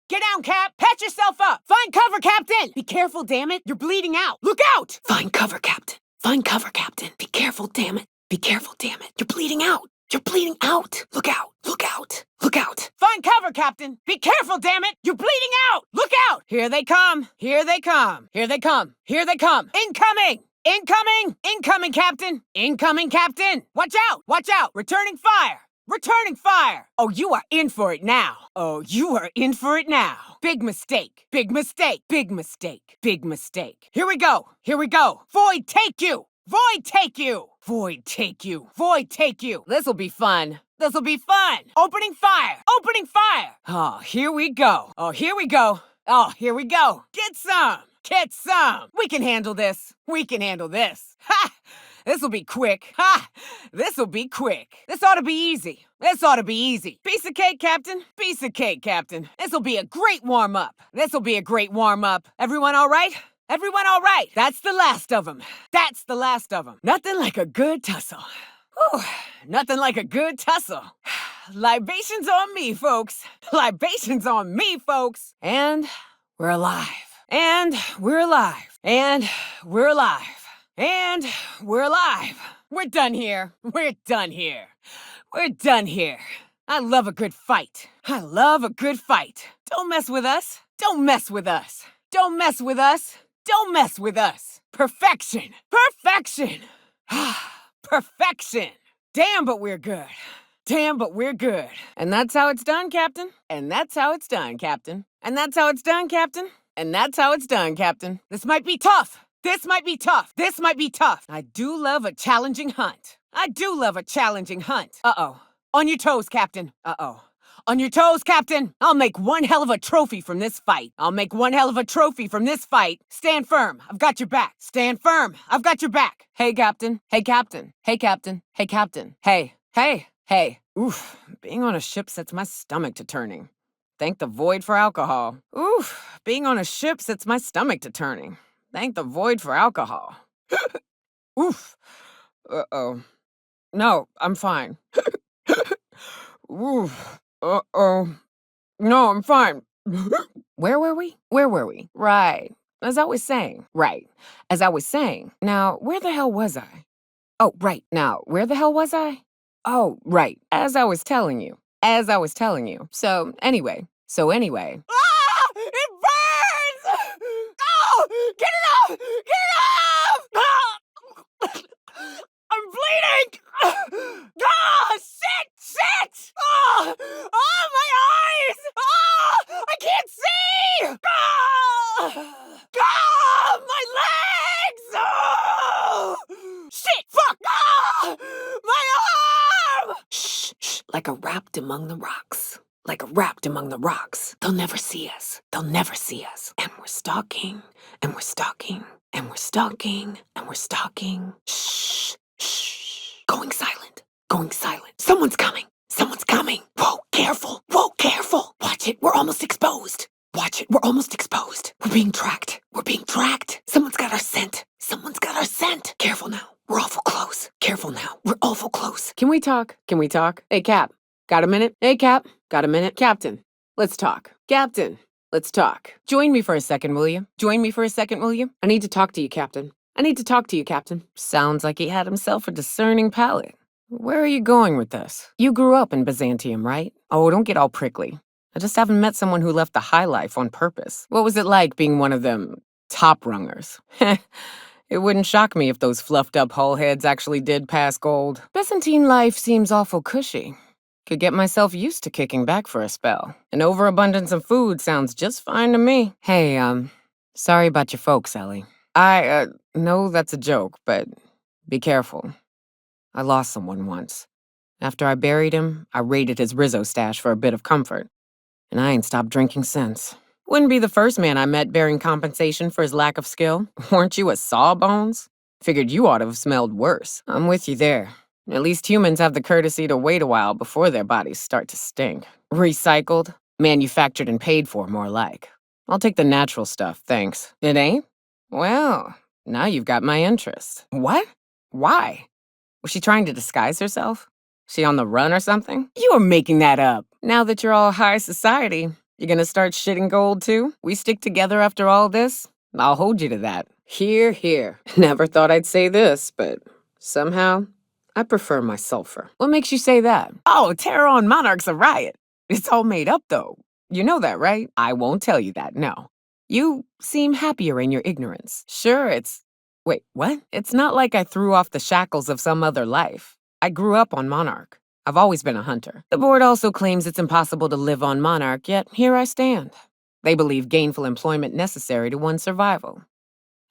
Get down, Cap. Pat yourself up. Find cover, Captain. Be careful, damn it. You're bleeding out. Look out. Find cover, Captain. Find cover, Captain. Be careful, damn it. Be careful, damn it. You're bleeding out. You're bleeding out. Look out. Look out. Look out. Find cover, Captain. Be careful, damn it. You're bleeding out. Look out. Here they come. Here they come. Here they come. Here they come. Incoming. Incoming. Incoming, Captain. Incoming, Captain. Watch out. Watch out. Returning fire. Returning fire. Oh, you are in for it now. Oh, you are in for it now. Big mistake. Big mistake. Big mistake. Big mistake. Here we go. Here we go. Void, take you. Void, take you. Void, take you. Void, take you. This'll be fun. This'll be fun. Opening fire. Opening fire. Oh, here we go. Oh, here we go. Oh, here we go. Get some. Get some. We can handle this. We can handle this. Ha! This'll be quick. Ha! This'll be quick. This ought to be easy. This ought to be easy. Piece of cake, Captain. Piece of cake, Captain. This'll be a great warm-up. This'll be a great warm-up. Everyone all right? Everyone all right? That's the last of them. That's the last of them. Nothing like a good tussle. Whew. Nothing like a good tussle. Libations on me, folks. Libations on me, folks. And we're alive. And we're alive. And we're alive. And we're alive. We're done here. We're done here. We're done here. I love a good fight. I love a good fight. Don't mess with us. Don't mess with us. Don't mess with us. Don't mess with us. Perfection. Perfection. Perfection. Damn, but we're good. Damn, but we're good. And that's how it's done, Captain. And that's how it's done, Captain. And that's how it's done, Captain. And that's how it's done, Captain. This might be tough. This might be tough. This might be tough. I do love a challenging hunt. I do love a challenging hunt. Uh-oh. On your toes, Captain. Uh-oh. On your toes, Captain. I'll make one hell of a trophy from this fight. I'll make one hell of a trophy from this fight. Stand firm. I've got your back. Stand firm. I've got your back. Hey, Captain. Hey, Captain. Hey, Captain. Hey, Captain. Hey. Hey. Hey. Oof. Being on a ship sets my stomach to turning. Thank the void for alcohol. Oof. Being on a ship sets my stomach to turning. Thank the void for alcohol. Oof. Uh-oh. No, I'm fine. Oof. Uh-oh. No, I'm fine. Where were we? Where were we? Right. As I was saying. Right. As I was saying. Now, where the hell was I? Oh, right. Now, where the hell was I? Oh, right. As I was telling you. As I was telling you. So, anyway. Ah! It burns! Oh! Get it off! Get it off! Ah! I'm bleeding! Ah! Shit! Oh! Oh, my eyes! Oh! I can't see! Ah! Ah! My legs! Oh! Shit! Fuck! Ah! My arm! Shh, shh, like a wrapped among the rocks. Like a wrapped among the rocks. They'll never see us. They'll never see us. And we're stalking, and we're stalking, and we're stalking, and we're stalking. Shh, shh. Going silent. Going silent. Someone's coming. Someone's coming. Whoa, careful. Whoa, careful. Watch it. We're almost exposed. Watch it. We're almost exposed. We're being tracked. We're being tracked. Someone's got our scent. Someone's got our scent. Careful now. We're awful close. Careful now. We're awful close. Can we talk? Can we talk? Hey, Cap. Got a minute? Hey, Cap. Got a minute? Captain, let's talk. Captain, let's talk. Join me for a second, will you? Join me for a second, will you? I need to talk to you, Captain. I need to talk to you, Captain. Sounds like he had himself a discerning palate. Where are you going with this? You grew up in Byzantium, right? Oh, don't get all prickly. I just haven't met someone who left the high life on purpose. What was it like being one of them top rungers? It wouldn't shock me if those fluffed up hull heads actually did pass gold. Byzantine life seems awful cushy. Could get myself used to kicking back for a spell. An overabundance of food sounds just fine to me. Hey, sorry about your folks, Ellie. I know that's a joke, but be careful. I lost someone once. After I buried him, I raided his Rizzo stash for a bit of comfort. And I ain't stopped drinking since. Wouldn't be the first man I met bearing compensation for his lack of skill. Weren't you a sawbones? Figured you ought to have smelled worse. I'm with you there. At least humans have the courtesy to wait a while before their bodies start to stink. Recycled, manufactured and paid for, more like. I'll take the natural stuff, thanks. It ain't? Well, now you've got my interest. What? Why? Was she trying to disguise herself? She on the run or something? You are making that up. Now that you're all high society, you gonna start shitting gold too? We stick together after all this? I'll hold you to that. Here, here. Never thought I'd say this, but somehow I prefer my sulfur. What makes you say that? Oh, Terror on Monarch's a riot. It's all made up though. You know that, right? I won't tell you that, no. You seem happier in your ignorance. Sure, it's... Wait, what? It's not like I threw off the shackles of some other life. I grew up on Monarch. I've always been a hunter. The board also claims it's impossible to live on Monarch, yet here I stand. They believe gainful employment necessary to one's survival.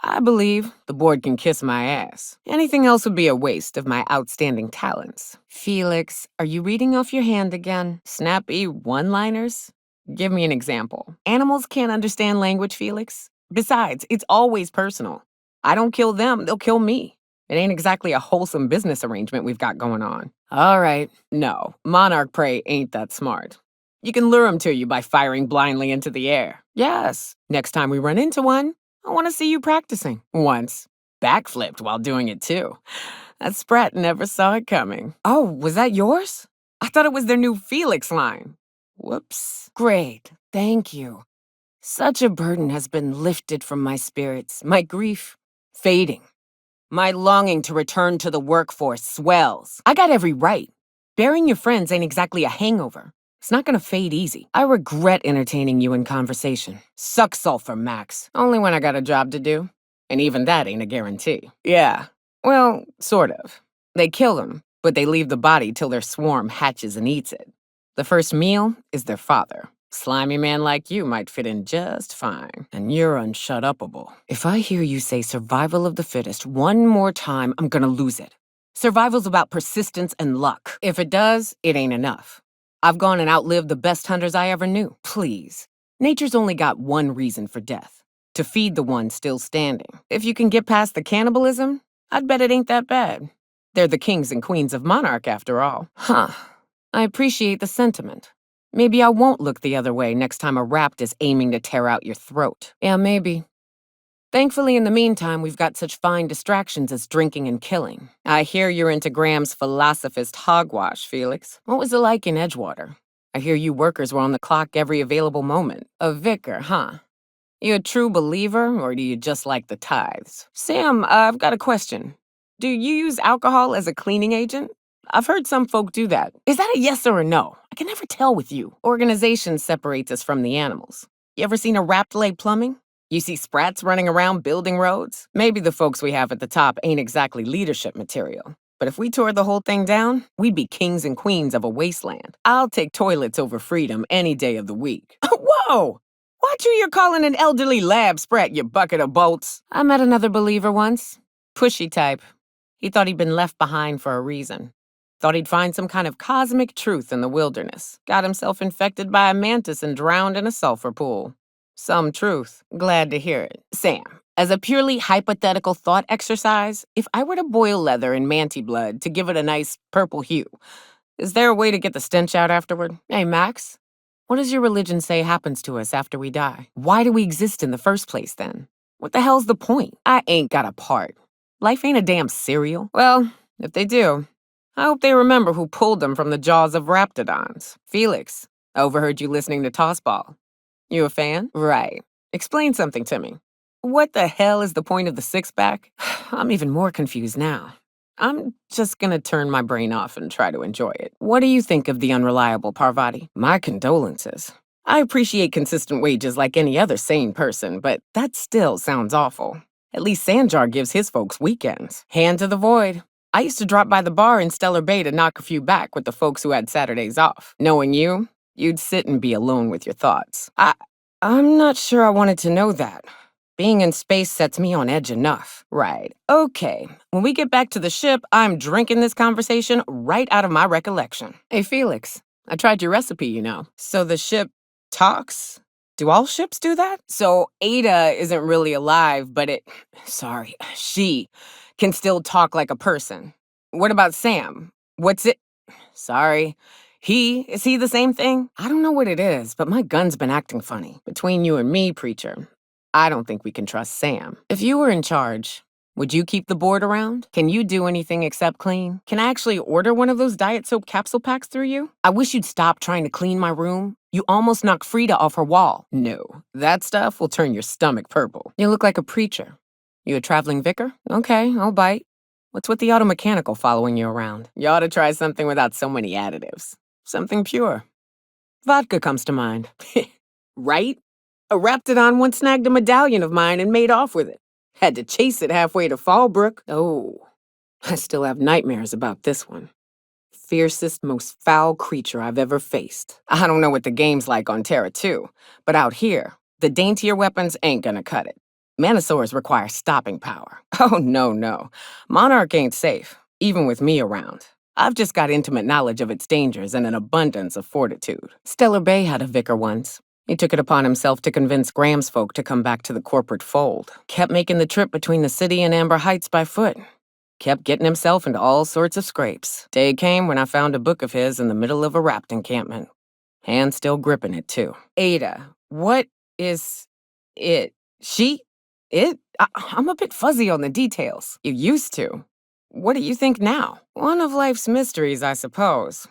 I believe the board can kiss my ass. Anything else would be a waste of my outstanding talents. Felix, are you reading off your hand again? Snappy one-liners? Give me an example. Animals can't understand language, Felix. Besides, it's always personal. I don't kill them, they'll kill me. It ain't exactly a wholesome business arrangement we've got going on. All right, no, monarch prey ain't that smart. You can lure them to you by firing blindly into the air. Yes, next time we run into one, I want to see you practicing. Once. Backflipped while doing it too. That sprat never saw it coming. Oh, was that yours? I thought it was their new Felix line. Whoops. Great, thank you. Such a burden has been lifted from my spirits, my grief fading. My longing to return to the workforce swells. I got every right. Burying your friends ain't exactly a hangover. It's not gonna fade easy. I regret entertaining you in conversation. Suck sulfur, Max. Only when I got a job to do. And even that ain't a guarantee. Yeah. Well, sort of. They kill them, but they leave the body till their swarm hatches and eats it. The first meal is their father. Slimy man like you might fit in just fine. And you're unshut-upable. If I hear you say survival of the fittest one more time, I'm gonna lose it. Survival's about persistence and luck. If it does, it ain't enough. I've gone and outlived the best hunters I ever knew. Please. Nature's only got one reason for death. To feed the one still standing. If you can get past the cannibalism, I'd bet it ain't that bad. They're the kings and queens of Monarch, after all. Huh. I appreciate the sentiment. Maybe I won't look the other way next time a rapt is aiming to tear out your throat. Yeah, maybe. Thankfully, in the meantime, we've got such fine distractions as drinking and killing. I hear you're into Graham's philosophist hogwash, Felix. What was it like in Edgewater? I hear you workers were on the clock every available moment. A vicar, huh? You a true believer, or do you just like the tithes? Sam, I've got a question. Do you use alcohol as a cleaning agent? I've heard some folk do that. Is that a yes or a no? I can never tell with you. Organization separates us from the animals. You ever seen a rapt lay plumbing? You see sprats running around building roads? Maybe the folks we have at the top ain't exactly leadership material. But if we tore the whole thing down, we'd be kings and queens of a wasteland. I'll take toilets over freedom any day of the week. Whoa! Watch who you're calling an elderly lab sprat, you bucket of bolts. I met another believer once. Pushy type. He thought he'd been left behind for a reason. Thought he'd find some kind of cosmic truth in the wilderness. Got himself infected by a mantis and drowned in a sulfur pool. Some truth. Glad to hear it. Sam, as a purely hypothetical thought exercise, if I were to boil leather in manti blood to give it a nice purple hue, is there a way to get the stench out afterward? Hey, Max, what does your religion say happens to us after we die? Why do we exist in the first place, then? What the hell's the point? I ain't got a part. Life ain't a damn cereal. Well, if they do, I hope they remember who pulled them from the jaws of raptidons. Felix, I overheard you listening to Tossball. You a fan? Right. Explain something to me. What the hell is the point of the six-pack? I'm even more confused now. I'm just gonna turn my brain off and try to enjoy it. What do you think of the unreliable Parvati? My condolences. I appreciate consistent wages like any other sane person, but that still sounds awful. At least Sanjar gives his folks weekends. Hand to the void. I used to drop by the bar in Stellar Bay to knock a few back with the folks who had Saturdays off. Knowing you, you'd sit and be alone with your thoughts. I'm not sure I wanted to know that. Being in space sets me on edge enough. Right. Okay. When we get back to the ship, I'm drinking this conversation right out of my recollection. Hey, Felix, I tried your recipe, you know. So the ship talks? Do all ships do that? So Ada isn't really alive, but she can still talk like a person. What about Sam? What's it? Sorry. Is he the same thing? I don't know what it is, but my gun's been acting funny. Between you and me, preacher, I don't think we can trust Sam. If you were in charge, would you keep the board around? Can you do anything except clean? Can I actually order one of those diet soap capsule packs through you? I wish you'd stop trying to clean my room. You almost knocked Frida off her wall. No, that stuff will turn your stomach purple. You look like a preacher. You a traveling vicar? Okay, I'll bite. What's with the auto mechanical following you around? You ought to try something without so many additives. Something pure. Vodka comes to mind. Right? A Raptidon once snagged a medallion of mine and made off with it. Had to chase it halfway to Fallbrook. Oh, I still have nightmares about this one. Fiercest, most foul creature I've ever faced. I don't know what the game's like on Terra 2, but out here, the daintier weapons ain't gonna cut it. Manosaurs require stopping power. Oh, no. Monarch ain't safe, even with me around. I've just got intimate knowledge of its dangers and an abundance of fortitude. Stellar Bay had a vicar once. He took it upon himself to convince Graham's folk to come back to the corporate fold. Kept making the trip between the city and Amber Heights by foot. Kept getting himself into all sorts of scrapes. Day came when I found a book of his in the middle of a rapt encampment. Hand still gripping it, too. Ada, what is it? I'm a bit fuzzy on the details. You used to. What do you think now? One of life's mysteries, I suppose.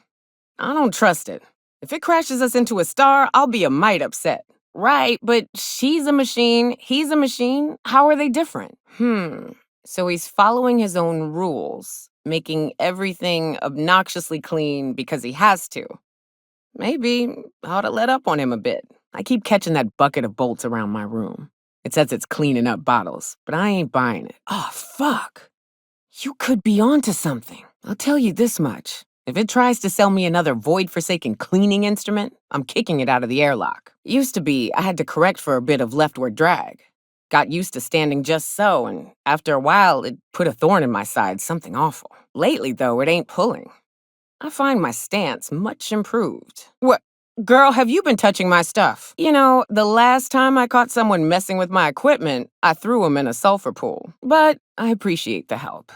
I don't trust it. If it crashes us into a star, I'll be a mite upset. Right, but she's a machine, he's a machine. How are they different? So he's following his own rules, making everything obnoxiously clean because he has to. Maybe I ought to let up on him a bit. I keep catching that bucket of bolts around my room. It says it's cleaning up bottles, but I ain't buying it. Oh, fuck. You could be onto something. I'll tell you this much. If it tries to sell me another void-forsaken cleaning instrument, I'm kicking it out of the airlock. Used to be, I had to correct for a bit of leftward drag. Got used to standing just so, and after a while, it put a thorn in my side, something awful. Lately, though, it ain't pulling. I find my stance much improved. What? Girl, have you been touching my stuff? You know, the last time I caught someone messing with my equipment, I threw him in a sulfur pool. But I appreciate the help.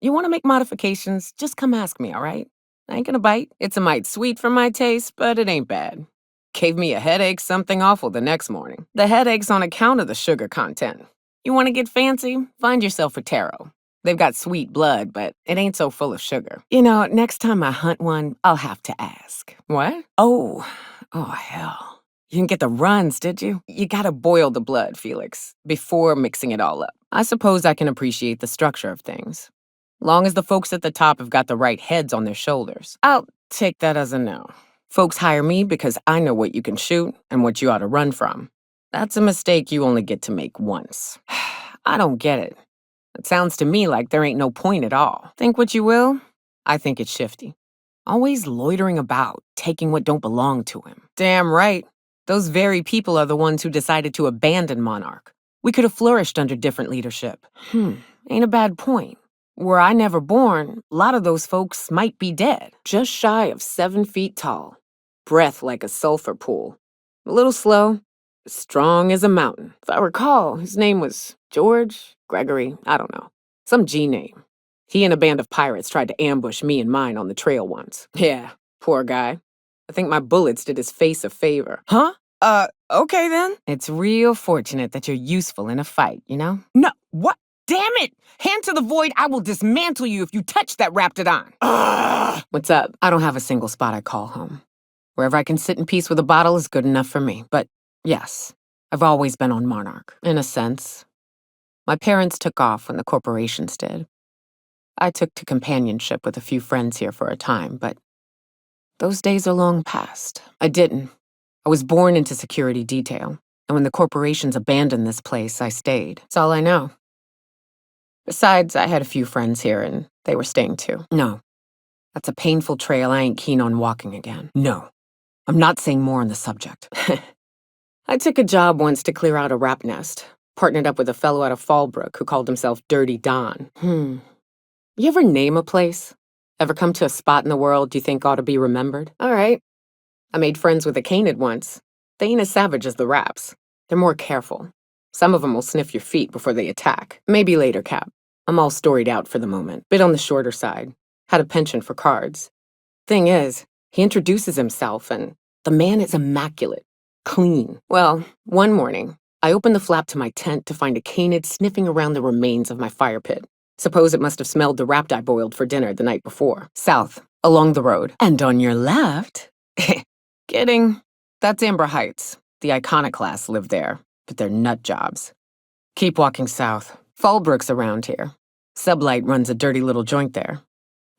You want to make modifications, just come ask me, all right? I ain't gonna bite. It's a mite sweet for my taste, but it ain't bad. Gave me a headache, something awful the next morning. The headache's on account of the sugar content. You want to get fancy? Find yourself a taro. They've got sweet blood, but it ain't so full of sugar. You know, next time I hunt one, I'll have to ask. What? Oh, hell. You didn't get the runs, did you? You gotta boil the blood, Felix, before mixing it all up. I suppose I can appreciate the structure of things. Long as the folks at the top have got the right heads on their shoulders. I'll take that as a no. Folks hire me because I know what you can shoot and what you ought to run from. That's a mistake you only get to make once. I don't get it. It sounds to me like there ain't no point at all. Think what you will, I think it's shifty. Always loitering about, taking what don't belong to him. Damn right. Those very people are the ones who decided to abandon Monarch. We could have flourished under different leadership. Ain't a bad point. Were I never born, a lot of those folks might be dead. Just shy of 7 feet tall. Breath like a sulfur pool. A little slow, strong as a mountain. If I recall, his name was George, Gregory, I don't know. Some G name. He and a band of pirates tried to ambush me and mine on the trail once. Yeah, poor guy. I think my bullets did his face a favor. Huh? Okay then. It's real fortunate that you're useful in a fight, you know? No, what? damn it! Hand to the void, I will dismantle you if you touch that Raptidon. Ugh. What's up? I don't have a single spot I call home. Wherever I can sit in peace with a bottle is good enough for me. But yes, I've always been on Monarch, in a sense. My parents took off when the corporations did. I took to companionship with a few friends here for a time, but those days are long past. I didn't. I was born into security detail, and when the corporations abandoned this place, I stayed. It's all I know. Besides, I had a few friends here, and they were staying too. No, that's a painful trail I ain't keen on walking again. No, I'm not saying more on the subject. I took a job once to clear out a rap nest. Partnered up with a fellow out of Fallbrook who called himself Dirty Don. You ever name a place? Ever come to a spot in the world you think ought to be remembered? All right. I made friends with a canid once. They ain't as savage as the raps. They're more careful. Some of them will sniff your feet before they attack. Maybe later, Cap. I'm all storied out for the moment. Bit on the shorter side. Had a penchant for cards. Thing is, he introduces himself and the man is immaculate. Clean. Well, one morning, I opened the flap to my tent to find a canid sniffing around the remains of my fire pit. Suppose it must have smelled the wrapped I boiled for dinner the night before. South, along the road. And on your left... Kidding. That's Amber Heights. The iconoclasts live there, but they're nut jobs. Keep walking south. Fallbrook's around here. Sublight runs a dirty little joint there.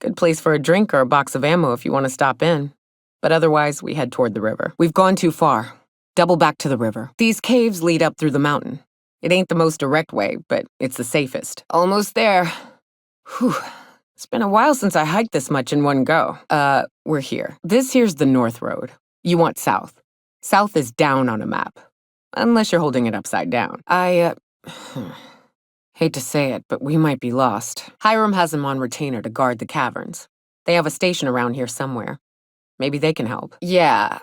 Good place for a drink or a box of ammo if you want to stop in. But otherwise, we head toward the river. We've gone too far. Double back to the river. These caves lead up through the mountain. It ain't the most direct way, but it's the safest. Almost there. Whew. It's been a while since I hiked this much in one go. We're here. This here's the North Road. You want south. South is down on a map. Unless you're holding it upside down. Hate to say it, but we might be lost. Hiram has them on retainer to guard the caverns. They have a station around here somewhere. Maybe they can help. Yeah,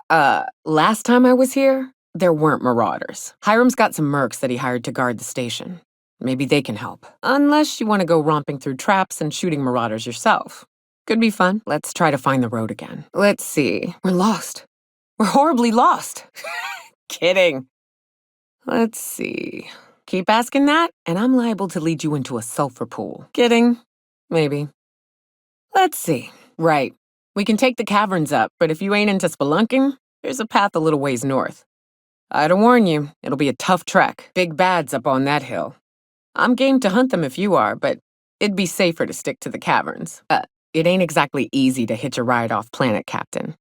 last time I was here, there weren't marauders. Hiram's got some mercs that he hired to guard the station. Maybe they can help. Unless you want to go romping through traps and shooting marauders yourself. Could be fun. Let's try to find the road again. Let's see. We're lost. We're horribly lost. Kidding. Let's see. Keep asking that, and I'm liable to lead you into a sulfur pool. Kidding. Maybe. Let's see. Right. We can take the caverns up, but if you ain't into spelunking, there's a path a little ways north. I'd warn you, it'll be a tough trek. Big bads up on that hill. I'm game to hunt them if you are, but it'd be safer to stick to the caverns. It ain't exactly easy to hitch a ride off planet, Captain.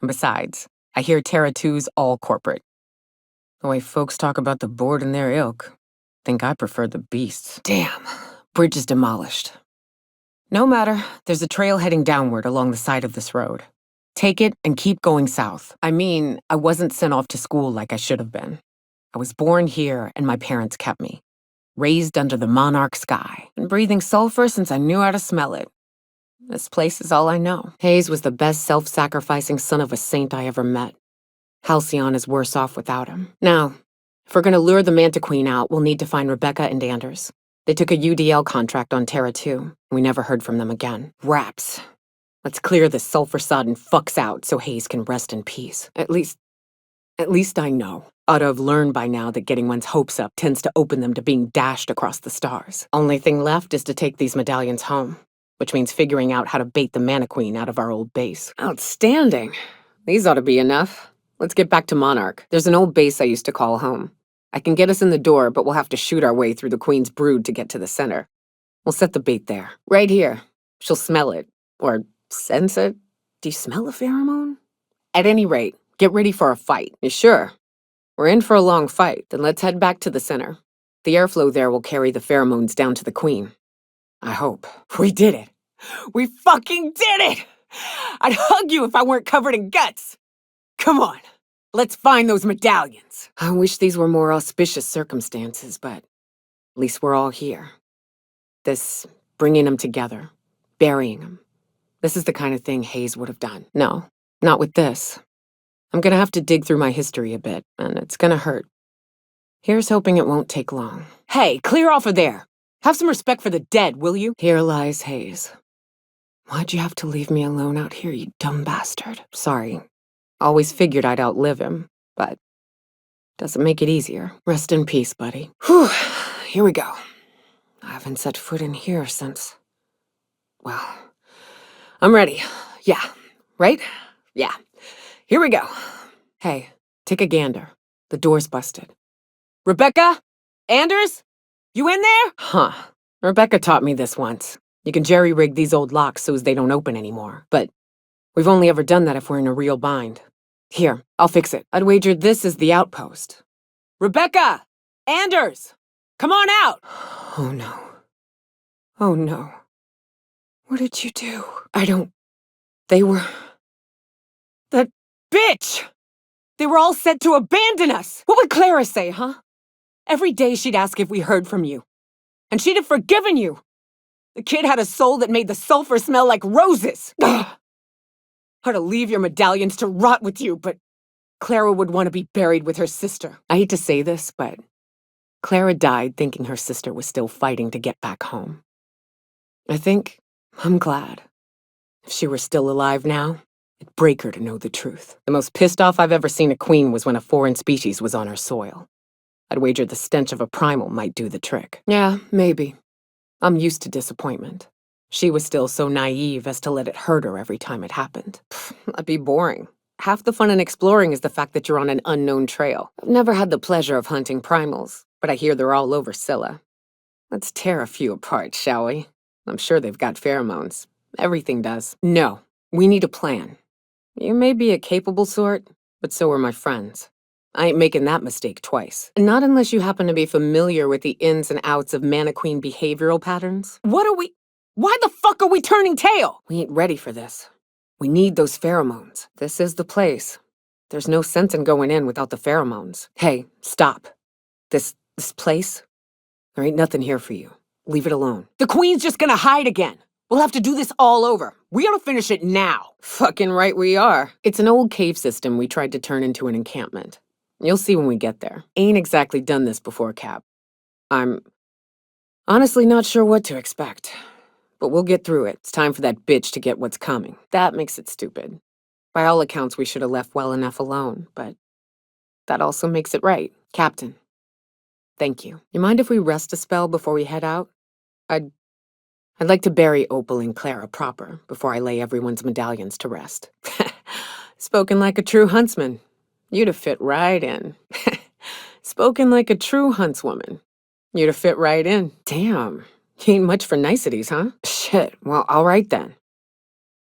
And besides, I hear Terra 2's all corporate. The way folks talk about the board and their ilk, think I prefer the beasts. Damn, bridge is demolished. No matter, there's a trail heading downward along the side of this road. Take it and keep going south. I mean, I wasn't sent off to school like I should have been. I was born here and my parents kept me. Raised under the monarch sky. Been breathing sulfur since I knew how to smell it. This place is all I know. Hayes was the best self-sacrificing son of a saint I ever met. Halcyon is worse off without him. Now, if we're gonna lure the Manta Queen out, we'll need to find Rebecca and Anders. They took a UDL contract on Terra 2. We never heard from them again. Raps. Let's clear this sulfur-sodden fucks out so Hayes can rest in peace. At least I know. Ought to have learned by now that getting one's hopes up tends to open them to being dashed across the stars. Only thing left is to take these medallions home, which means figuring out how to bait the Mana Queen out of our old base. Outstanding. These ought to be enough. Let's get back to Monarch. There's an old base I used to call home. I can get us in the door, but we'll have to shoot our way through the Queen's brood to get to the center. We'll set the bait there. Right here. She'll smell it. Or sense it. Do you smell a pheromone? At any rate, get ready for a fight. You sure? We're in for a long fight. Then let's head back to the center. The airflow there will carry the pheromones down to the Queen. I hope. We did it. We fucking did it! I'd hug you if I weren't covered in guts. Come on. Let's find those medallions. I wish these were more auspicious circumstances, but at least we're all here. This bringing them together, burying them. This is the kind of thing Hayes would have done. No, not with this. I'm gonna have to dig through my history a bit, and it's gonna hurt. Here's hoping it won't take long. Hey, clear off of there! Have some respect for the dead, will you? Here lies Hayes. Why'd you have to leave me alone out here, you dumb bastard? Sorry. Always figured I'd outlive him, but doesn't make it easier. Rest in peace, buddy. Whew, here we go. I haven't set foot in here since... Well, I'm ready. Yeah. Right? Yeah. Here we go. Hey, take a gander. The door's busted. Rebecca? Anders? You in there? Huh. Rebecca taught me this once. You can jerry-rig these old locks so as they don't open anymore. But we've only ever done that if we're in a real bind. Here, I'll fix it. I'd wager this is the outpost. Rebecca! Anders! Come on out! Oh no. Oh no. What did you do? They were... That bitch! They were all set to abandon us! What would Clara say, huh? Every day she'd ask if we heard from you. And she'd have forgiven you. The kid had a soul that made the sulfur smell like roses. Ugh. Or to leave your medallions to rot with you, but Clara would want to be buried with her sister. I hate to say this, but Clara died thinking her sister was still fighting to get back home. I'm glad. If she were still alive now, it'd break her to know the truth. The most pissed off I've ever seen a queen was when a foreign species was on her soil. I'd wager the stench of a primal might do the trick. Yeah, maybe. I'm used to disappointment. She was still so naive as to let it hurt her every time it happened. That'd be boring. Half the fun in exploring is the fact that you're on an unknown trail. I've never had the pleasure of hunting primals, but I hear they're all over Scylla. Let's tear a few apart, shall we? I'm sure they've got pheromones. Everything does. No, we need a plan. You may be a capable sort, but so are my friends. I ain't making that mistake twice. Not unless you happen to be familiar with the ins and outs of Mannequin behavioral patterns. Why the fuck are we turning tail? We ain't ready for this. We need those pheromones. This is the place. There's no sense in going in without the pheromones. Hey, stop. This place? There ain't nothing here for you. Leave it alone. The Queen's just gonna hide again. We'll have to do this all over. We gotta finish it now. Fucking right we are. It's an old cave system we tried to turn into an encampment. You'll see when we get there. Ain't exactly done this before, Cap. I'm honestly not sure what to expect. But we'll get through it. It's time for that bitch to get what's coming. That makes it stupid. By all accounts, we should have left well enough alone, but that also makes it right. Captain, thank you. You mind if we rest a spell before we head out? I'd like to bury Opal and Clara proper before I lay everyone's medallions to rest. Spoken like a true huntsman. You'd have fit right in. Spoken like a true huntswoman. You'd have fit right in. Damn. You ain't much for niceties, huh? Shit, well, all right then.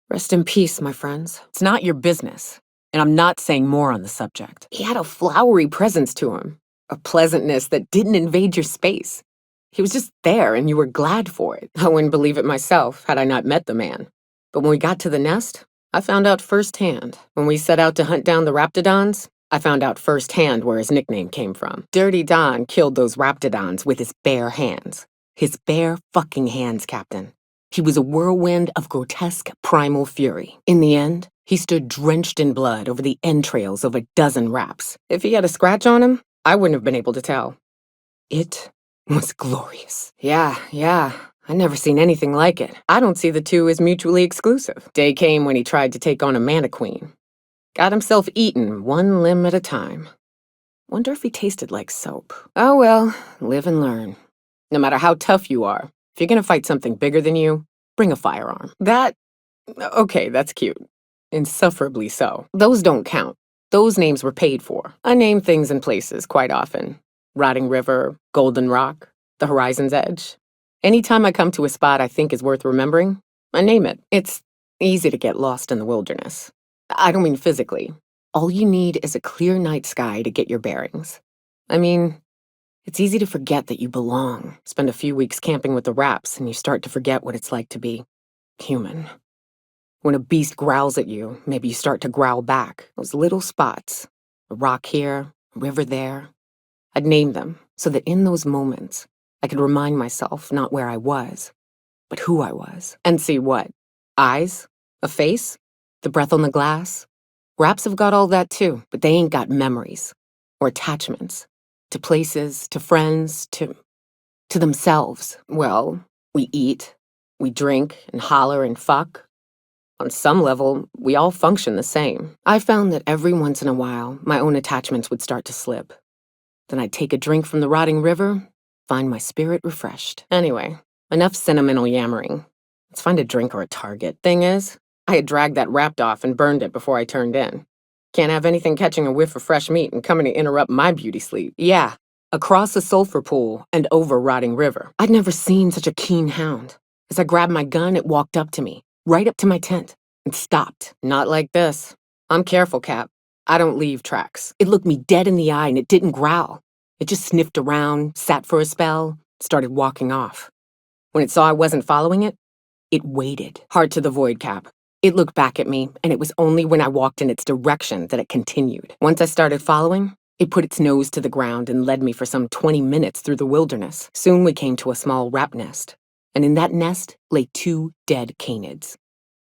Rest in peace, my friends. It's not your business, and I'm not saying more on the subject. He had a flowery presence to him, a pleasantness that didn't invade your space. He was just there, and you were glad for it. I wouldn't believe it myself had I not met the man. But when we got to the nest, I found out firsthand. When we set out to hunt down the Raptidons, I found out firsthand where his nickname came from. Dirty Don killed those Raptidons with his bare hands. His bare fucking hands, Captain. He was a whirlwind of grotesque primal fury. In the end, he stood drenched in blood over the entrails of a dozen raps. If he had a scratch on him, I wouldn't have been able to tell. It was glorious. Yeah. I never seen anything like it. I don't see the two as mutually exclusive. Day came when he tried to take on a Mannequin. Got himself eaten one limb at a time. Wonder if he tasted like soap. Oh well, live and learn. No matter how tough you are, if you're gonna fight something bigger than you, bring a firearm. Okay, that's cute. Insufferably so. Those don't count. Those names were paid for. I name things and places quite often. Rotting River, Golden Rock, the Horizon's Edge. Anytime I come to a spot I think is worth remembering, I name it. It's easy to get lost in the wilderness. I don't mean physically. All you need is a clear night sky to get your bearings. I mean, it's easy to forget that you belong. Spend a few weeks camping with the Raps, and you start to forget what it's like to be human. When a beast growls at you, maybe you start to growl back. Those little spots, a rock here, a river there. I'd name them so that in those moments, I could remind myself not where I was, but who I was. And see what? Eyes? A face? The breath on the glass? Raps have got all that too, but they ain't got memories or attachments. To places, to friends, to themselves. Well, we eat, we drink, and holler and fuck. On some level, we all function the same. I found that every once in a while, my own attachments would start to slip. Then I'd take a drink from the rotting river, find my spirit refreshed. Anyway, enough sentimental yammering. Let's find a drink or a target. Thing is, I had dragged that wrapped off and burned it before I turned in. Can't have anything catching a whiff of fresh meat and coming to interrupt my beauty sleep. Yeah, across a sulfur pool and over rotting river. I'd never seen such a keen hound. As I grabbed my gun, it walked up to me, right up to my tent, and stopped. Not like this. I'm careful, Cap. I don't leave tracks. It looked me dead in the eye and it didn't growl. It just sniffed around, sat for a spell, started walking off. When it saw I wasn't following it waited. Hard to the void, Cap. It looked back at me, and it was only when I walked in its direction that it continued. Once I started following, it put its nose to the ground and led me for some 20 minutes through the wilderness. Soon we came to a small rap nest, and in that nest lay 2 dead canids.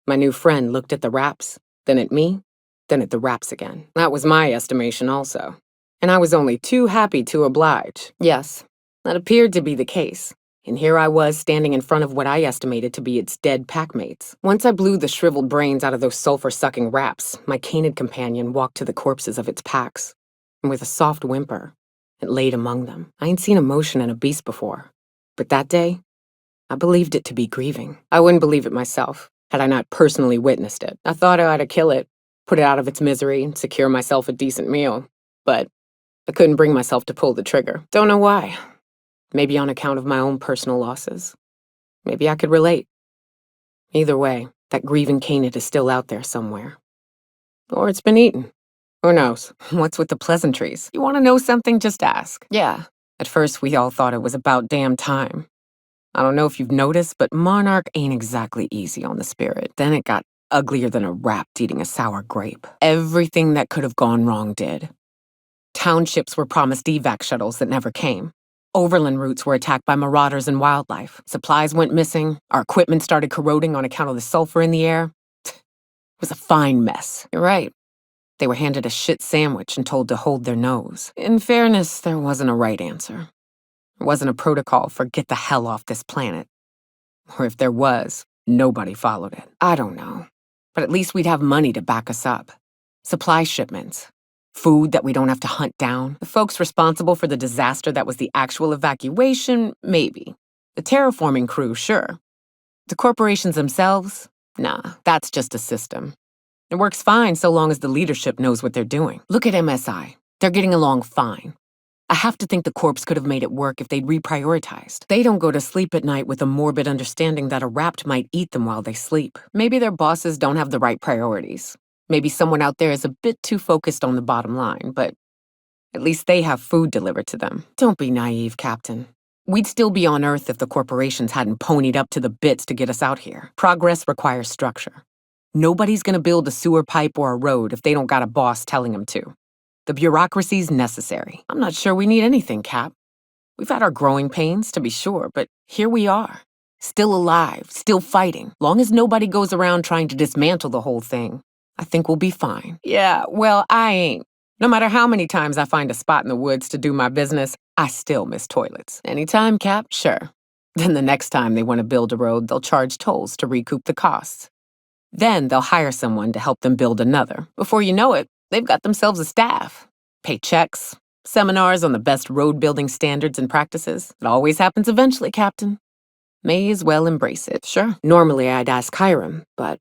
My new friend looked at the raps, then at me, then at the raps again. That was my estimation also. And I was only too happy to oblige. Yes, that appeared to be the case. And here I was standing in front of what I estimated to be its dead packmates. Once I blew the shriveled brains out of those sulfur-sucking raps, my canid companion walked to the corpses of its packs. And with a soft whimper, it laid among them. I ain't seen emotion in a beast before. But that day, I believed it to be grieving. I wouldn't believe it myself, had I not personally witnessed it. I thought I ought to kill it, put it out of its misery, and secure myself a decent meal. But I couldn't bring myself to pull the trigger. Don't know why. Maybe on account of my own personal losses. Maybe I could relate. Either way, that grieving canid is still out there somewhere. Or it's been eaten. Who knows? What's with the pleasantries? You want to know something? Just ask. Yeah. At first, we all thought it was about damn time. I don't know if you've noticed, but Monarch ain't exactly easy on the spirit. Then it got uglier than a rat eating a sour grape. Everything that could have gone wrong did. Townships were promised evac shuttles that never came. Overland routes were attacked by marauders and wildlife. Supplies went missing. Our equipment started corroding on account of the sulfur in the air. It was a fine mess. You're right. They were handed a shit sandwich and told to hold their nose. In fairness, there wasn't a right answer. There wasn't a protocol for get the hell off this planet. Or if there was, nobody followed it. I don't know. But at least we'd have money to back us up. Supply shipments. Food that we don't have to hunt down. The folks responsible for the disaster that was the actual evacuation, maybe. The terraforming crew, sure. The corporations themselves? Nah, that's just a system. It works fine so long as the leadership knows what they're doing. Look at MSI. They're getting along fine. I have to think the corps could have made it work if they'd reprioritized. They don't go to sleep at night with a morbid understanding that a rapt might eat them while they sleep. Maybe their bosses don't have the right priorities. Maybe someone out there is a bit too focused on the bottom line, but at least they have food delivered to them. Don't be naive, Captain. We'd still be on Earth if the corporations hadn't ponied up to the bits to get us out here. Progress requires structure. Nobody's gonna build a sewer pipe or a road if they don't got a boss telling them to. The bureaucracy's necessary. I'm not sure we need anything, Cap. We've had our growing pains, to be sure, but here we are. Still alive, still fighting. Long as nobody goes around trying to dismantle the whole thing, I think we'll be fine. Yeah, well, I ain't. No matter how many times I find a spot in the woods to do my business, I still miss toilets. Anytime, Cap? Sure. Then the next time they want to build a road, they'll charge tolls to recoup the costs. Then they'll hire someone to help them build another. Before you know it, they've got themselves a staff. Pay checks, seminars on the best road building standards and practices. It always happens eventually, Captain. May as well embrace it. Sure. Normally I'd ask Hiram, but,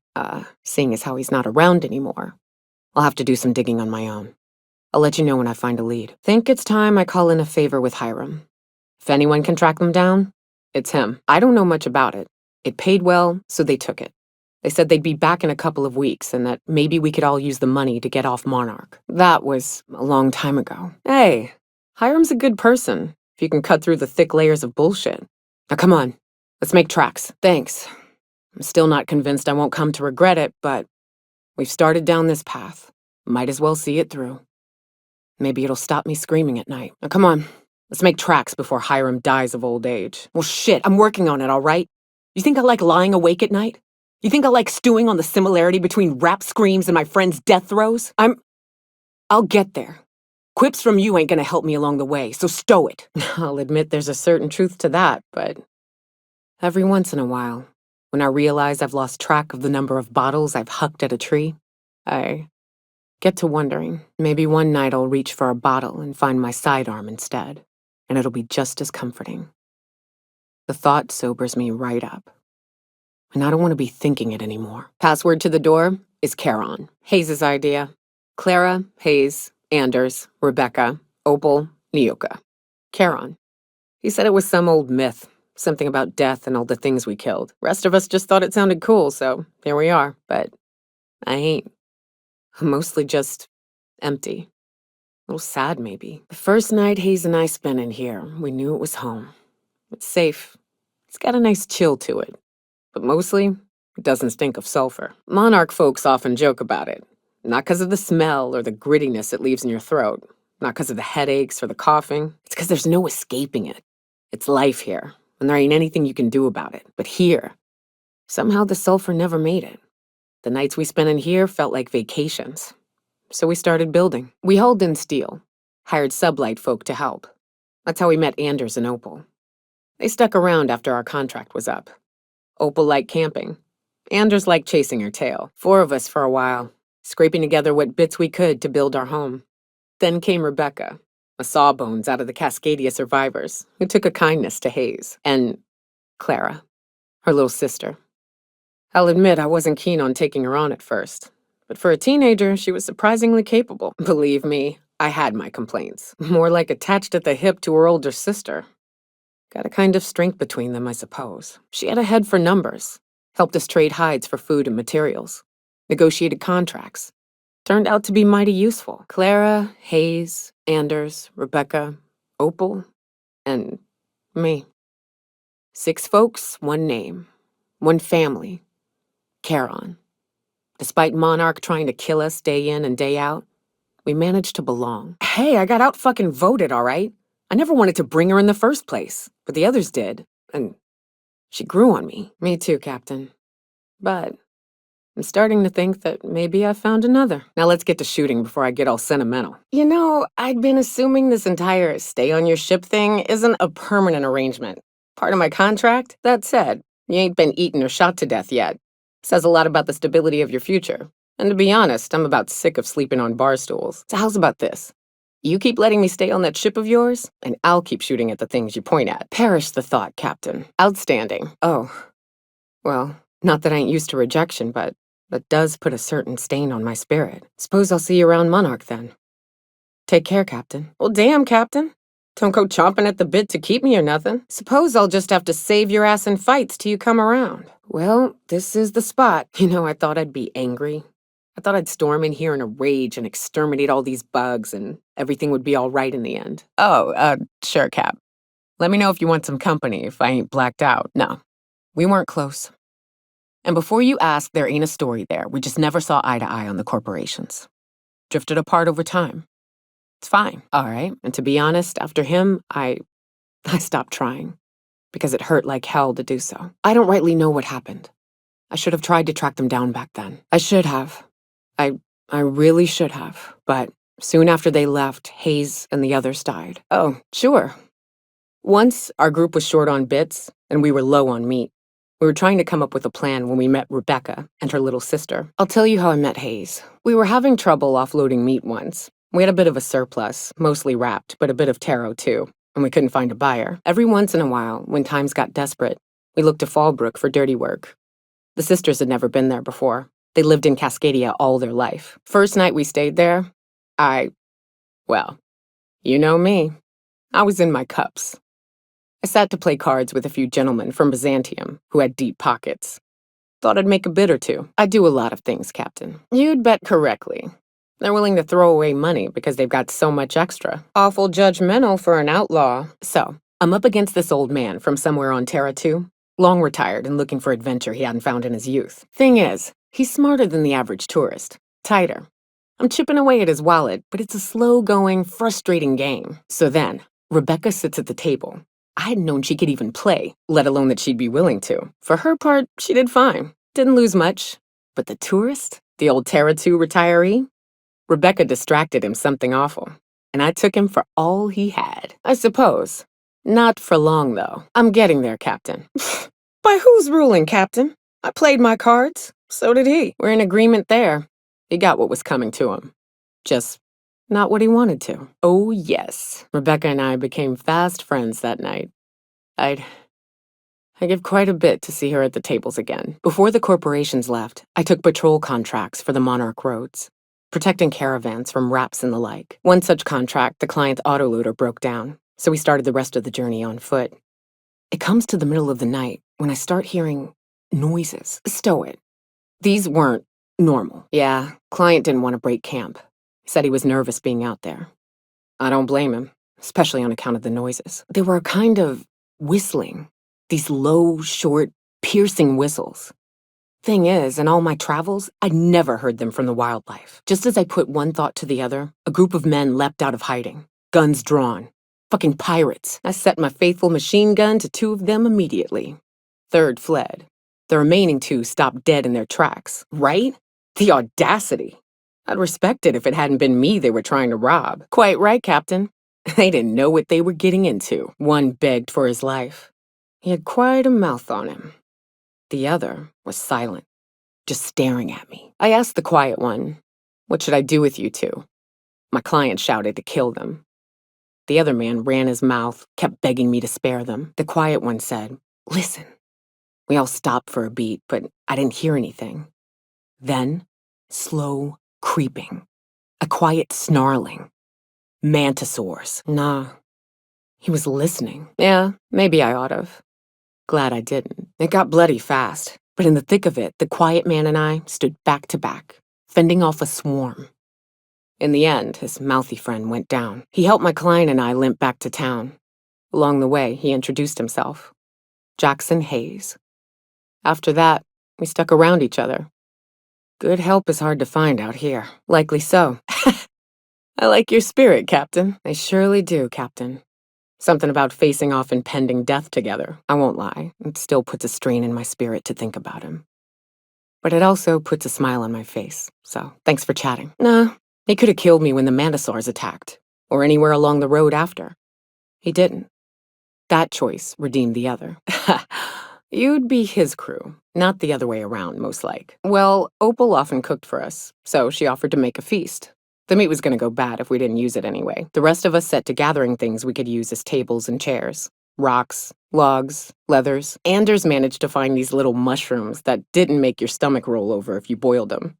seeing as how he's not around anymore, I'll have to do some digging on my own. I'll let you know when I find a lead. Think it's time I call in a favor with Hiram. If anyone can track them down, it's him. I don't know much about it. It paid well, so they took it. They said they'd be back in a couple of weeks and that maybe we could all use the money to get off Monarch. That was a long time ago. Hey, Hiram's a good person, if you can cut through the thick layers of bullshit. Now come on, let's make tracks. Thanks. I'm still not convinced I won't come to regret it, but we've started down this path. Might as well see it through. Maybe it'll stop me screaming at night. Now come on, let's make tracks before Hiram dies of old age. Well shit, I'm working on it, all right? You think I like lying awake at night? You think I like stewing on the similarity between rap screams and my friend's death throes? I'll get there. Quips from you ain't gonna help me along the way, so stow it. I'll admit there's a certain truth to that, but every once in a while, when I realize I've lost track of the number of bottles I've hucked at a tree, I get to wondering, maybe one night I'll reach for a bottle and find my sidearm instead. and it'll be just as comforting. The thought sobers me right up, and I don't want to be thinking it anymore. Password to the door is Charon, Hayes' idea. Clara, Hayes, Anders, Rebecca, Opal, Nyoka. Charon. He said it was some old myth, something about death and all the things we killed. Rest of us just thought it sounded cool, so here we are. But I ain't. I'm mostly just empty. A little sad, maybe. The first night Hayes and I spent in here, we knew it was home. It's safe. It's got a nice chill to it. But mostly, it doesn't stink of sulfur. Monarch folks often joke about it. Not because of the smell or the grittiness it leaves in your throat. Not because of the headaches or the coughing. It's because there's no escaping it. It's life here, and there ain't anything you can do about it. But here, somehow the sulfur never made it. The nights we spent in here felt like vacations. So we started building. We hauled in steel, hired sublight folk to help. That's how we met Anders and Opal. They stuck around after our contract was up. Opal liked camping. Anders liked chasing her tail. 4 of us for a while, scraping together what bits we could to build our home. Then came Rebecca, a sawbones out of the Cascadia survivors, who took a kindness to Hayes. And Clara, her little sister. I'll admit I wasn't keen on taking her on at first. But for a teenager, she was surprisingly capable. Believe me, I had my complaints. More like attached at the hip to her older sister. Got a kind of strength between them, I suppose. She had a head for numbers. Helped us trade hides for food and materials. Negotiated contracts. Turned out to be mighty useful. Clara, Hayes, Anders, Rebecca, Opal, and me. 6 folks, 1 name. 1 family. Charon. Despite Monarch trying to kill us day in and day out, we managed to belong. Hey, I got out-fucking-voted, all right? I never wanted to bring her in the first place, but the others did, and she grew on me. Me too, Captain. But I'm starting to think that maybe I found another. Now let's get to shooting before I get all sentimental. You know, I'd been assuming this entire stay-on-your-ship thing isn't a permanent arrangement. Part of my contract? That said, you ain't been eaten or shot to death yet. Says a lot about the stability of your future. And to be honest, I'm about sick of sleeping on bar stools. So how's about this? You keep letting me stay on that ship of yours, and I'll keep shooting at the things you point at. Perish the thought, Captain. Outstanding. Oh, well, not that I ain't used to rejection, but that does put a certain stain on my spirit. Suppose I'll see you around Monarch then. Take care, Captain. Well, damn, Captain. Don't go chomping at the bit to keep me or nothing. Suppose I'll just have to save your ass in fights till you come around. Well, this is the spot. You know, I thought I'd be angry. I thought I'd storm in here in a rage and exterminate all these bugs and everything would be all right in the end. Oh, sure, Cap. Let me know if you want some company if I ain't blacked out. No, we weren't close. And before you ask, there ain't a story there. We just never saw eye to eye on the corporations. Drifted apart over time. It's fine, all right? And to be honest, after him, I stopped trying. Because it hurt like hell to do so. I don't rightly know what happened. I should have tried to track them down back then. I should have. I really should have. But soon after they left, Hayes and the others died. Oh, sure. Once, our group was short on bits, and we were low on meat. We were trying to come up with a plan when we met Rebecca and her little sister. I'll tell you how I met Hayes. We were having trouble offloading meat once. We had a bit of a surplus, mostly wrapped, but a bit of taro too, and we couldn't find a buyer. Every once in a while, when times got desperate, we looked to Fallbrook for dirty work. The sisters had never been there before. They lived in Cascadia all their life. First night we stayed there, well, you know me. I was in my cups. I sat to play cards with a few gentlemen from Byzantium who had deep pockets. Thought I'd make a bid or two. I do a lot of things, Captain. You'd bet correctly. They're willing to throw away money because they've got so much extra. Awful judgmental for an outlaw. So, I'm up against this old man from somewhere on Terra 2, long retired and looking for adventure he hadn't found in his youth. Thing is, he's smarter than the average tourist. Tighter. I'm chipping away at his wallet, but it's a slow-going, frustrating game. So then, Rebecca sits at the table. I hadn't known she could even play, let alone that she'd be willing to. For her part, she did fine. Didn't lose much. But the tourist, the old Terra 2 retiree, Rebecca distracted him something awful, and I took him for all he had, I suppose. Not for long, though. I'm getting there, Captain. By whose ruling, Captain? I played my cards. So did he. We're in agreement there. He got what was coming to him. Just not what he wanted to. Oh, yes. Rebecca and I became fast friends that night. I give quite a bit to see her at the tables again. Before the corporations left, I took patrol contracts for the Monarch roads, protecting caravans from raps and the like. One such contract, the client's autoloader broke down, so we started the rest of the journey on foot. It comes to the middle of the night when I start hearing noises. Stow it. These weren't normal. Yeah, client didn't want to break camp. He said he was nervous being out there. I don't blame him, especially on account of the noises. They were a kind of whistling. These low, short, piercing whistles. Thing is, in all my travels, I'd never heard them from the wildlife. Just as I put one thought to the other, a group of men leapt out of hiding, guns drawn. Fucking pirates. I set my faithful machine gun to two of them immediately. Third fled. The remaining two stopped dead in their tracks. Right? The audacity. I'd respect it if it hadn't been me they were trying to rob. Quite right, Captain. They didn't know what they were getting into. One begged for his life. He had quite a mouth on him. The other was silent, just staring at me. I asked the quiet one, "What should I do with you two?" My client shouted to kill them. The other man ran his mouth, kept begging me to spare them. The quiet one said, "Listen." We all stopped for a beat, but I didn't hear anything. Then, slow creeping. A quiet snarling. Mantisaurs. Nah, he was listening. Yeah, maybe I oughto've. Glad I didn't. It got bloody fast, but in the thick of it, the quiet man and I stood back to back, fending off a swarm. In the end, his mouthy friend went down. He helped my client and I limp back to town. Along the way, he introduced himself. Jackson Hayes. After that, we stuck around each other. Good help is hard to find out here. Likely so. I like your spirit, Captain. I surely do, Captain. Something about facing off impending death together. I won't lie. It still puts a strain in my spirit to think about him. But it also puts a smile on my face, so thanks for chatting. Nah, he could have killed me when the Mantisaurs attacked, or anywhere along the road after. He didn't. That choice redeemed the other. You'd be his crew, not the other way around, most like. Well, Opal often cooked for us, so she offered to make a feast. The meat was gonna go bad if we didn't use it anyway. The rest of us set to gathering things we could use as tables and chairs. Rocks, logs, leathers. Anders managed to find these little mushrooms that didn't make your stomach roll over if you boiled them.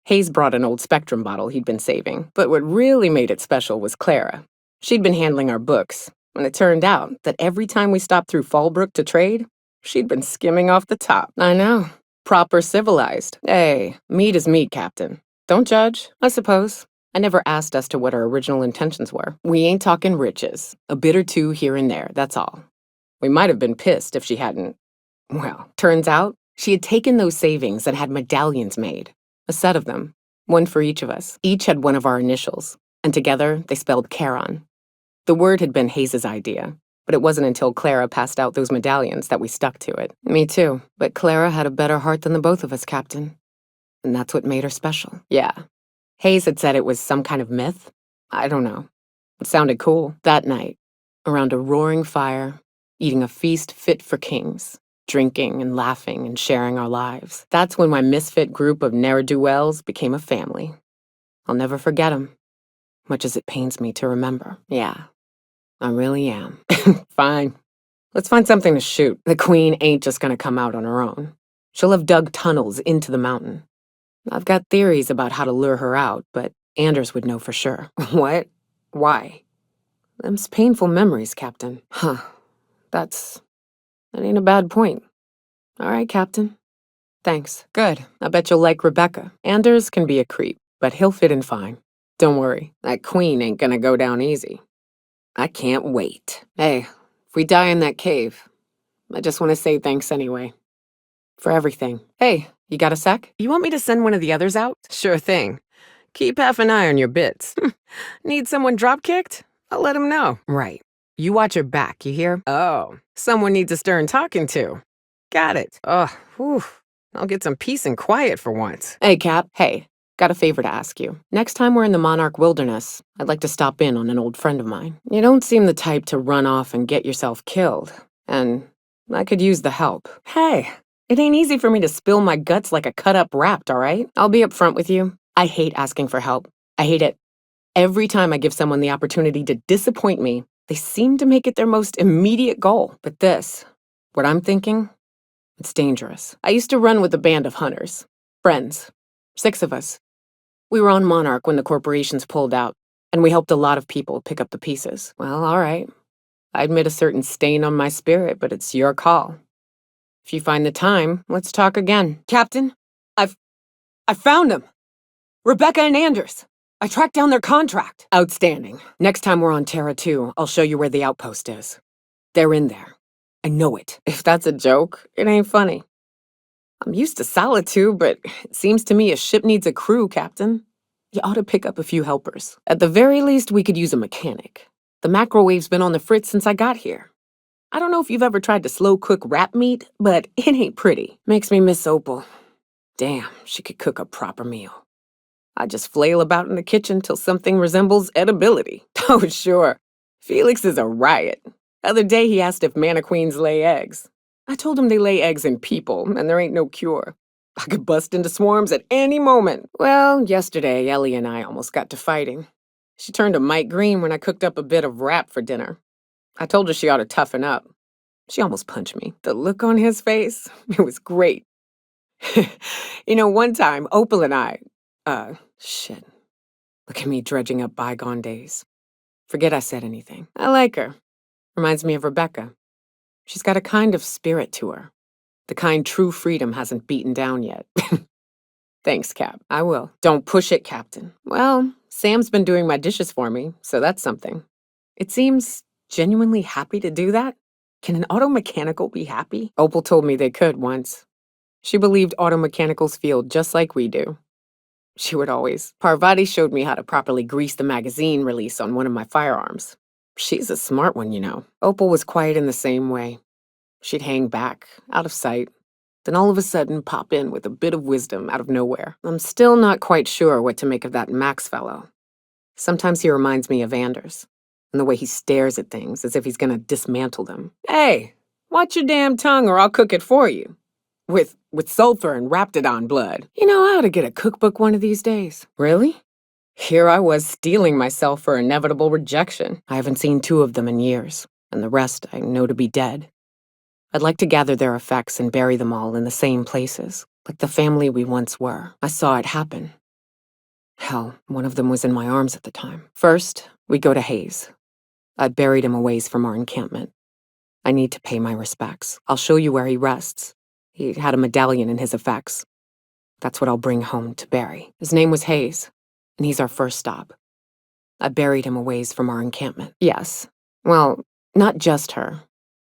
Hayes brought an old Spectrum bottle he'd been saving, but what really made it special was Clara. She'd been handling our books, and it turned out that every time we stopped through Fallbrook to trade, she'd been skimming off the top. I know. Proper civilized. Hey, meat is meat, Captain. Don't judge, I suppose. I never asked as to what our original intentions were. We ain't talking riches. A bit or two here and there, that's all. We might have been pissed if she hadn't. Well, turns out, she had taken those savings and had medallions made. A set of them. One for each of us. Each had one of our initials. And together, they spelled Charon. The word had been Hayes's idea, but it wasn't until Clara passed out those medallions that we stuck to it. Me too, but Clara had a better heart than the both of us, Captain. And that's what made her special. Yeah. Hayes had said it was some kind of myth. I don't know. It sounded cool. That night, around a roaring fire, eating a feast fit for kings, drinking and laughing and sharing our lives. That's when my misfit group of ne'er-do-wells became a family. I'll never forget 'em, much as it pains me to remember. Yeah, I really am. Fine. Let's find something to shoot. The queen ain't just gonna come out on her own. She'll have dug tunnels into the mountain. I've got theories about how to lure her out, but Anders would know for sure. What? Why? Them's painful memories, Captain. Huh. That ain't a bad point. All right, Captain. Thanks. Good. I bet you'll like Rebecca. Anders can be a creep, but he'll fit in fine. Don't worry, that queen ain't gonna go down easy. I can't wait. Hey, if we die in that cave, I just want to say thanks anyway. For everything. Hey, you got a sec? You want me to send one of the others out? Sure thing. Keep half an eye on your bits. Need someone drop-kicked? I'll let him know. Right. You watch your back, you hear? Oh, someone needs a stern talking to. Got it. Ugh, whew. I'll get some peace and quiet for once. Hey, Cap. Hey, got a favor to ask you. Next time we're in the Monarch Wilderness, I'd like to stop in on an old friend of mine. You don't seem the type to run off and get yourself killed, and I could use the help. Hey, it ain't easy for me to spill my guts like a cut-up rapt, all right? I'll be upfront with you. I hate asking for help. I hate it Every time I give someone the opportunity to disappoint me, they seem to make it their most immediate goal. But this, what I'm thinking, it's dangerous. I used to run with a band of hunters. Friends. 6 of us. We were on Monarch when the corporations pulled out, and we helped a lot of people pick up the pieces. Well, all right. I admit a certain stain on my spirit, but it's your call. If you find the time, let's talk again. Captain, I found them. Rebecca and Anders. I tracked down their contract. Outstanding. Next time we're on Terra 2, I'll show you where the outpost is. They're in there. I know it. If that's a joke, it ain't funny. I'm used to solitude, but it seems to me a ship needs a crew, Captain. You ought to pick up a few helpers. At the very least, we could use a mechanic. The macrowave's been on the fritz since I got here. I don't know if you've ever tried to slow cook rat meat, but it ain't pretty. Makes me miss Opal. Damn, she could cook a proper meal. I just flail about in the kitchen till something resembles edibility. Oh, sure. Felix is a riot. The other day he asked if mannequins lay eggs. I told him they lay eggs in people, and there ain't no cure. I could bust into swarms at any moment. Well, yesterday, Ellie and I almost got to fighting. She turned a mite green when I cooked up a bit of wrap for dinner. I told her she ought to toughen up. She almost punched me. The look on his face, it was great. One time, Opal and I, shit. Look at me dredging up bygone days. Forget I said anything. I like her. Reminds me of Rebecca. She's got a kind of spirit to her. The kind true freedom hasn't beaten down yet. Thanks, Cap. I will. Don't push it, Captain. Well, Sam's been doing my dishes for me, so that's something. It seems genuinely happy to do that. Can an auto mechanical be happy? Opal told me they could once. She believed auto mechanicals feel just like we do. She would always. Parvati showed me how to properly grease the magazine release on one of my firearms. She's a smart one, you know. Opal was quiet in the same way. She'd hang back, out of sight, then all of a sudden pop in with a bit of wisdom out of nowhere. I'm still not quite sure what to make of that Max fellow. Sometimes he reminds me of Anders, and the way he stares at things as if he's gonna dismantle them. Hey, watch your damn tongue or I'll cook it for you. With sulfur and Raptidon blood. I ought to get a cookbook one of these days. Really? Here I was steeling myself for inevitable rejection. I haven't seen 2 of them in years, and the rest I know to be dead. I'd like to gather their effects and bury them all in the same places, like the family we once were. I saw it happen. Hell, one of them was in my arms at the time. First, we go to Hayes. I buried him a ways from our encampment. I need to pay my respects. I'll show you where he rests. He had a medallion in his effects. That's what I'll bring home to Barry. His name was Hayes, and he's our first stop. I buried him a ways from our encampment. Yes. Well, not just her.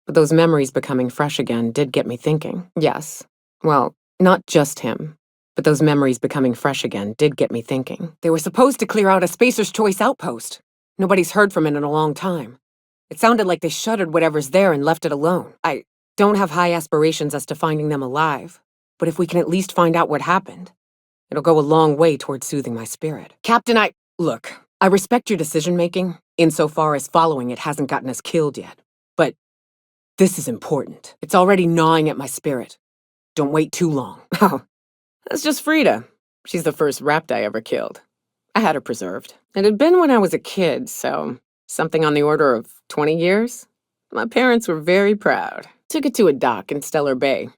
But those memories becoming fresh again did get me thinking. Yes. Well, not just him. But those memories becoming fresh again did get me thinking. They were supposed to clear out a Spacer's Choice outpost. Nobody's heard from it in a long time. It sounded like they shuttered whatever's there and left it alone. I don't have high aspirations as to finding them alive, but if we can at least find out what happened, it'll go a long way towards soothing my spirit. Captain, Look, I respect your decision-making, insofar as following it hasn't gotten us killed yet. But this is important. It's already gnawing at my spirit. Don't wait too long. Oh, that's just Frida. She's the first rapt I ever killed. I had her preserved. It had been when I was a kid, so something on the order of 20 years. My parents were very proud. Took it to a dock in Stellar Bay.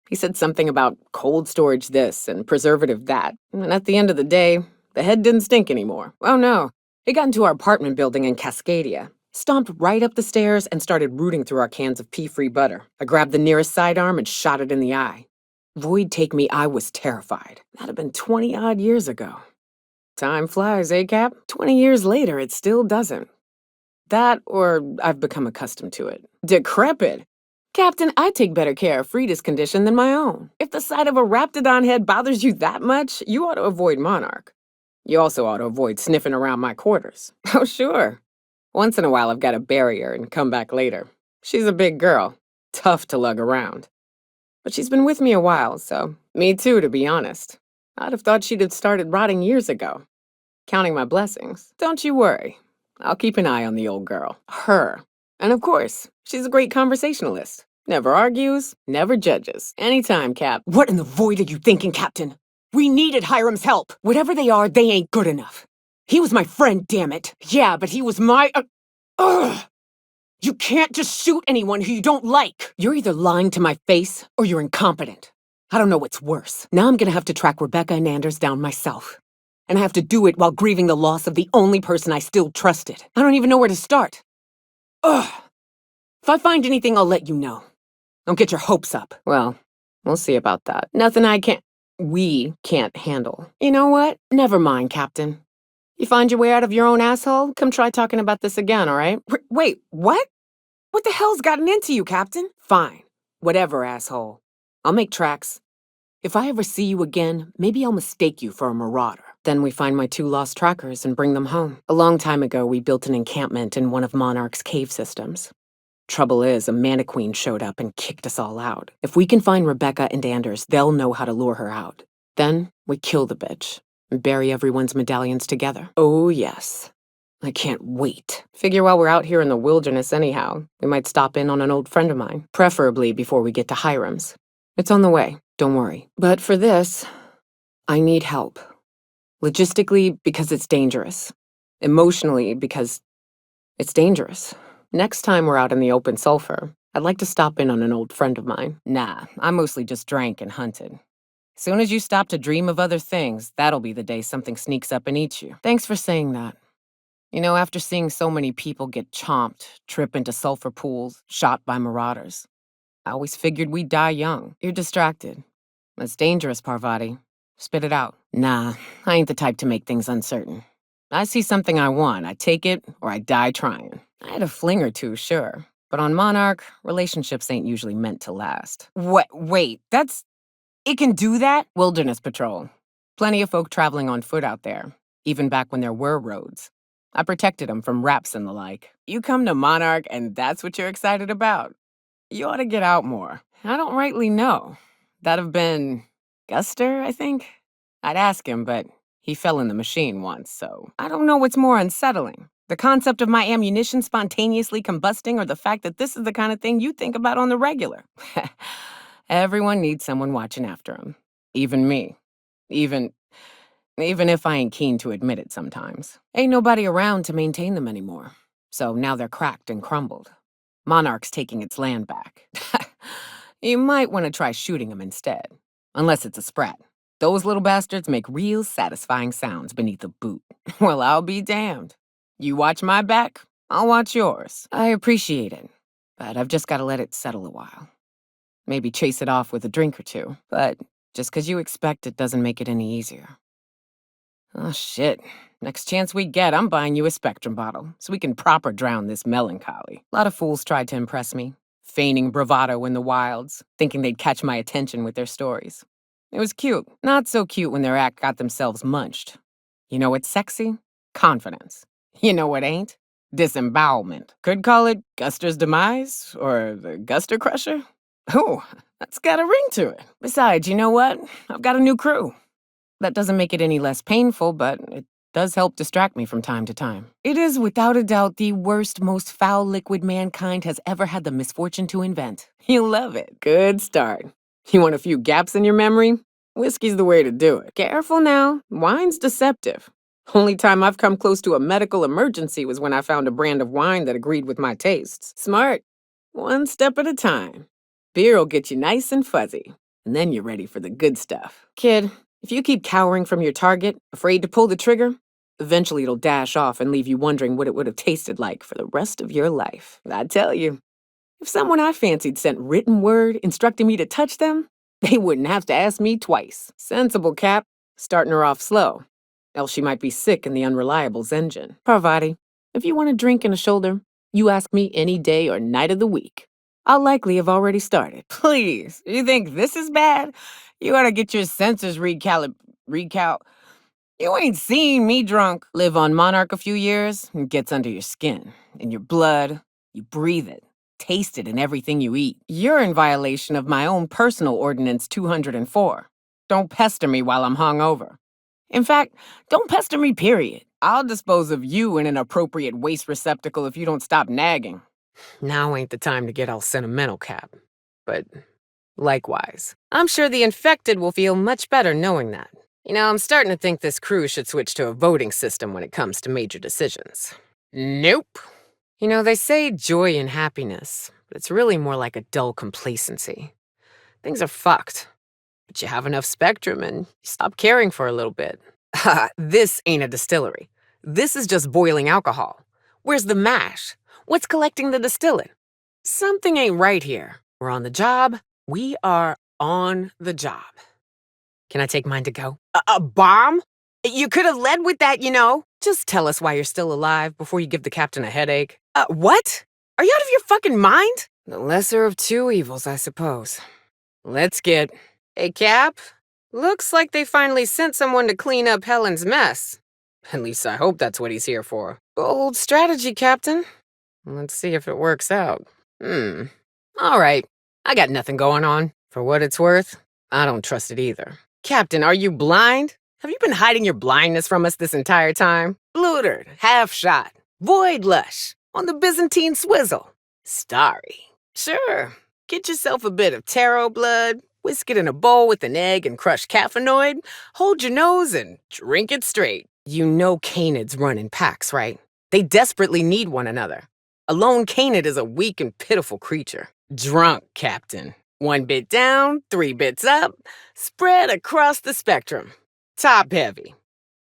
He said something about cold storage this and preservative that, and at the end of the day, the head didn't stink anymore. Oh no, he got into our apartment building in Cascadia, stomped right up the stairs and started rooting through our cans of pea-free butter. I grabbed the nearest sidearm and shot it in the eye. Void take me, I was terrified. That'd have been 20-odd years ago. Time flies, eh, Cap? 20 years later, it still doesn't. That, or I've become accustomed to it. Decrepit! Captain, I take better care of Frida's condition than my own. If the sight of a Raptidon head bothers you that much, you ought to avoid Monarch. You also ought to avoid sniffing around my quarters. Oh, sure. Once in a while I've got to bury her and come back later. She's a big girl. Tough to lug around. But she's been with me a while, so me too, to be honest. I'd have thought she'd have started rotting years ago. Counting my blessings. Don't you worry. I'll keep an eye on the old girl. Her. And of course, she's a great conversationalist. Never argues, never judges. Anytime, Cap. What in the void are you thinking, Captain? We needed Hiram's help. Whatever they are, they ain't good enough. He was my friend, damn it. Yeah, but he was my... Ugh! You can't just shoot anyone who you don't like. You're either lying to my face or you're incompetent. I don't know what's worse. Now I'm gonna have to track Rebecca and Anders down myself. And I have to do it while grieving the loss of the only person I still trusted. I don't even know where to start. Ugh. If I find anything, I'll let you know. Don't get your hopes up. Well, we'll see about that. Nothing we can't handle. You know what? Never mind, Captain. You find your way out of your own asshole? Come try talking about this again, all right? Wait, what? What the hell's gotten into you, Captain? Fine. Whatever, asshole. I'll make tracks. If I ever see you again, maybe I'll mistake you for a marauder. Then we find my 2 lost trackers and bring them home. A long time ago, we built an encampment in one of Monarch's cave systems. Trouble is, a Mantiqueen showed up and kicked us all out. If we can find Rebecca and Anders, they'll know how to lure her out. Then we kill the bitch and bury everyone's medallions together. Oh, yes. I can't wait. Figure while we're out here in the wilderness anyhow, we might stop in on an old friend of mine, preferably before we get to Hiram's. It's on the way, don't worry. But for this, I need help. Logistically, because it's dangerous. Emotionally, because it's dangerous. Next time we're out in the open sulfur, I'd like to stop in on an old friend of mine. Nah, I mostly just drank and hunted. Soon as you stop to dream of other things, that'll be the day something sneaks up and eats you. Thanks for saying that. You know, after seeing so many people get chomped, trip into sulfur pools, shot by marauders, I always figured we'd die young. You're distracted. That's dangerous, Parvati. Spit it out. Nah, I ain't the type to make things uncertain. I see something I want, I take it, or I die trying. I had a fling or two, sure. But on Monarch, relationships ain't usually meant to last. Wait, that's... It can do that? Wilderness patrol. Plenty of folk traveling on foot out there, even back when there were roads. I protected them from raps and the like. You come to Monarch and that's what you're excited about. You ought to get out more. I don't rightly know. That'd have been Guster, I think? I'd ask him, but he fell in the machine once, so I don't know what's more unsettling. The concept of my ammunition spontaneously combusting or the fact that this is the kind of thing you think about on the regular. Everyone needs someone watching after him. Even me. Even if I ain't keen to admit it sometimes. Ain't nobody around to maintain them anymore. So now they're cracked and crumbled. Monarch's taking its land back. You might want to try shooting them instead. Unless it's a sprat. Those little bastards make real satisfying sounds beneath the boot. Well, I'll be damned. You watch my back, I'll watch yours. I appreciate it, but I've just got to let it settle a while. Maybe chase it off with a drink or two, but just 'cause you expect it doesn't make it any easier. Oh, shit. Next chance we get, I'm buying you a Spectrum bottle, so we can proper drown this melancholy. A lot of fools tried to impress me, feigning bravado in the wilds, thinking they'd catch my attention with their stories. It was cute. Not so cute when their act got themselves munched. You know what's sexy? Confidence. You know what ain't? Disembowelment. Could call it Guster's demise, or the Guster Crusher. Ooh, that's got a ring to it. Besides, you know what? I've got a new crew. That doesn't make it any less painful, but it does help distract me from time to time. It is without a doubt the worst, most foul liquid mankind has ever had the misfortune to invent. You'll love it. Good start. You want a few gaps in your memory? Whiskey's the way to do it. Careful now, wine's deceptive. Only time I've come close to a medical emergency was when I found a brand of wine that agreed with my tastes. Smart. One step at a time. Beer'll get you nice and fuzzy, and then you're ready for the good stuff. Kid, if you keep cowering from your target, afraid to pull the trigger, eventually it'll dash off and leave you wondering what it would have tasted like for the rest of your life. I tell you, if someone I fancied sent written word instructing me to touch them, they wouldn't have to ask me twice. Sensible, Cap. Starting her off slow. Else she might be sick in the Unreliable's engine. Parvati, if you want a drink and a shoulder, you ask me any day or night of the week. I'll likely have already started. Please, you think this is bad? You ought to get your senses recal... You ain't seen me drunk. Live on Monarch a few years, it gets under your skin, in your blood, you breathe it, taste it in everything you eat. You're in violation of my own personal ordinance 204. Don't pester me while I'm hungover. In fact, don't pester me, period. I'll dispose of you in an appropriate waste receptacle if you don't stop nagging. Now ain't the time to get all sentimental, Cap. But likewise, I'm sure the infected will feel much better knowing that. I'm starting to think this crew should switch to a voting system when it comes to major decisions. Nope. They say joy and happiness, but it's really more like a dull complacency. Things are fucked, but you have enough spectrum and you stop caring for a little bit. This ain't a distillery. This is just boiling alcohol. Where's the mash? What's collecting the distillate? Something ain't right here. We're on the job. We are on the job. Can I take mine to go? A bomb? You could have led with that. Just tell us why you're still alive before you give the captain a headache. What? Are you out of your fucking mind? The lesser of two evils, I suppose. Let's get... Hey, Cap? Looks like they finally sent someone to clean up Helen's mess. At least I hope that's what he's here for. Bold strategy, Captain. Let's see if it works out. All right. I got nothing going on. For what it's worth, I don't trust it either. Captain, are you blind? Have you been hiding your blindness from us this entire time? Blutered, half-shot, void lush, on the Byzantine swizzle. Starry. Sure, get yourself a bit of taro blood, whisk it in a bowl with an egg and crushed caffeinoid, hold your nose and drink it straight. You know canids run in packs, right? They desperately need one another. A lone canid is a weak and pitiful creature. Drunk, Captain. 1 bit down, 3 bits up, spread across the spectrum. Top heavy.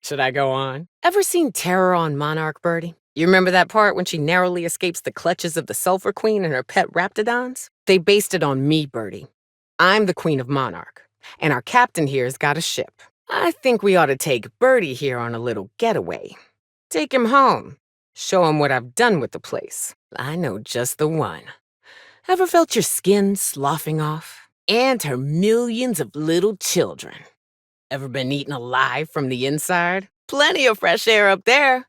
Should I go on? Ever seen Terror on Monarch, Birdie? You remember that part when she narrowly escapes the clutches of the Sulphur Queen and her pet raptidons? They based it on me, Birdie. I'm the Queen of Monarch, and our captain here's got a ship. I think we ought to take Birdie here on a little getaway. Take him home. Show him what I've done with the place. I know just the one. Ever felt your skin sloughing off? And her millions of little children. Ever been eaten alive from the inside? Plenty of fresh air up there.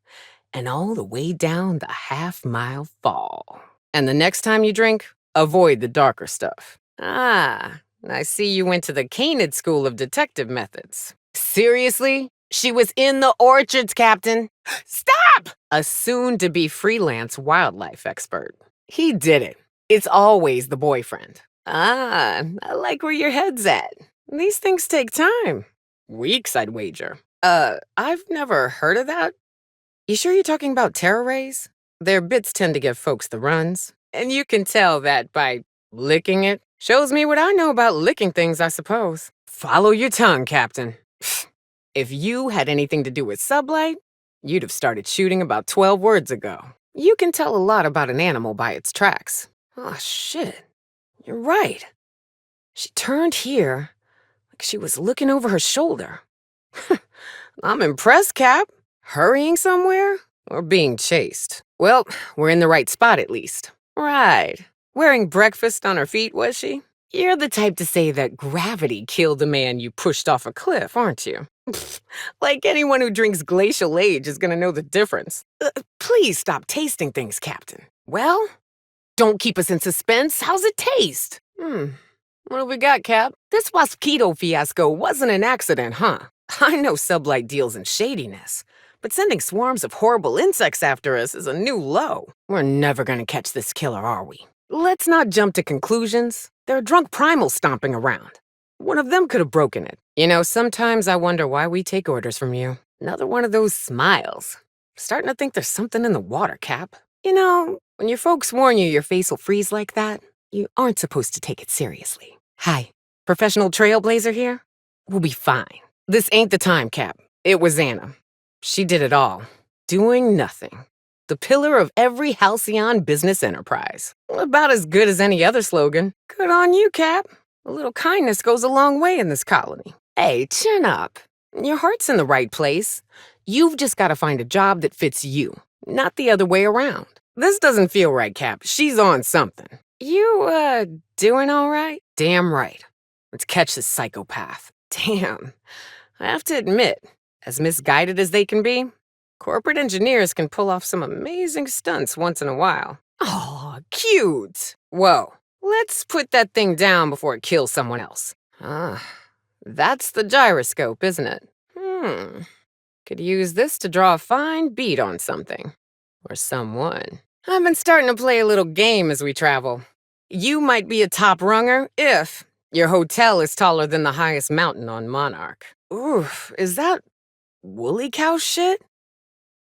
And all the way down the half-mile fall. And the next time you drink, avoid the darker stuff. Ah, I see you went to the Canid School of Detective Methods. Seriously? She was in the orchards, Captain. Stop! A soon-to-be freelance wildlife expert. He did it. It's always the boyfriend. Ah, I like where your head's at. These things take time. Weeks, I'd wager. I've never heard of that. You sure you're talking about terror rays? Their bits tend to give folks the runs. And you can tell that by licking it. Shows me what I know about licking things, I suppose. Follow your tongue, Captain. If you had anything to do with sublight, you'd have started shooting about 12 words ago. You can tell a lot about an animal by its tracks. Oh, shit. You're right. She turned here like she was looking over her shoulder. I'm impressed, Cap. Hurrying somewhere or being chased? Well, we're in the right spot at least. Right. Wearing breakfast on her feet, was she? You're the type to say that gravity killed the man you pushed off a cliff, aren't you? Like anyone who drinks glacial age is gonna know the difference. Please stop tasting things, Captain. Well, don't keep us in suspense. How's it taste? What have we got, Cap? This Wasquito fiasco wasn't an accident, huh? I know sublight deals in shadiness, but sending swarms of horrible insects after us is a new low. We're never gonna catch this killer, are we? Let's not jump to conclusions. There are drunk primals stomping around. One of them could have broken it. Sometimes I wonder why we take orders from you. Another one of those smiles. Starting to think there's something in the water, Cap. When your folks warn you your face will freeze like that, you aren't supposed to take it seriously. Hi, professional trailblazer here? We'll be fine. This ain't the time, Cap. It was Anna. She did it all. Doing nothing. The pillar of every halcyon business enterprise. About as good as any other slogan. Good on you, Cap. A little kindness goes a long way in this colony. Hey, chin up. Your heart's in the right place. You've just got to find a job that fits you, not the other way around. This doesn't feel right, Cap. She's on something. You, doing all right? Damn right. Let's catch this psychopath. Damn. I have to admit, as misguided as they can be, corporate engineers can pull off some amazing stunts once in a while. Oh, cute. Whoa. Let's put that thing down before it kills someone else. That's the gyroscope, isn't it? Could use this to draw a fine bead on something. Or someone. I've been starting to play a little game as we travel. You might be a top runger if your hotel is taller than the highest mountain on Monarch. Oof, is that woolly cow shit?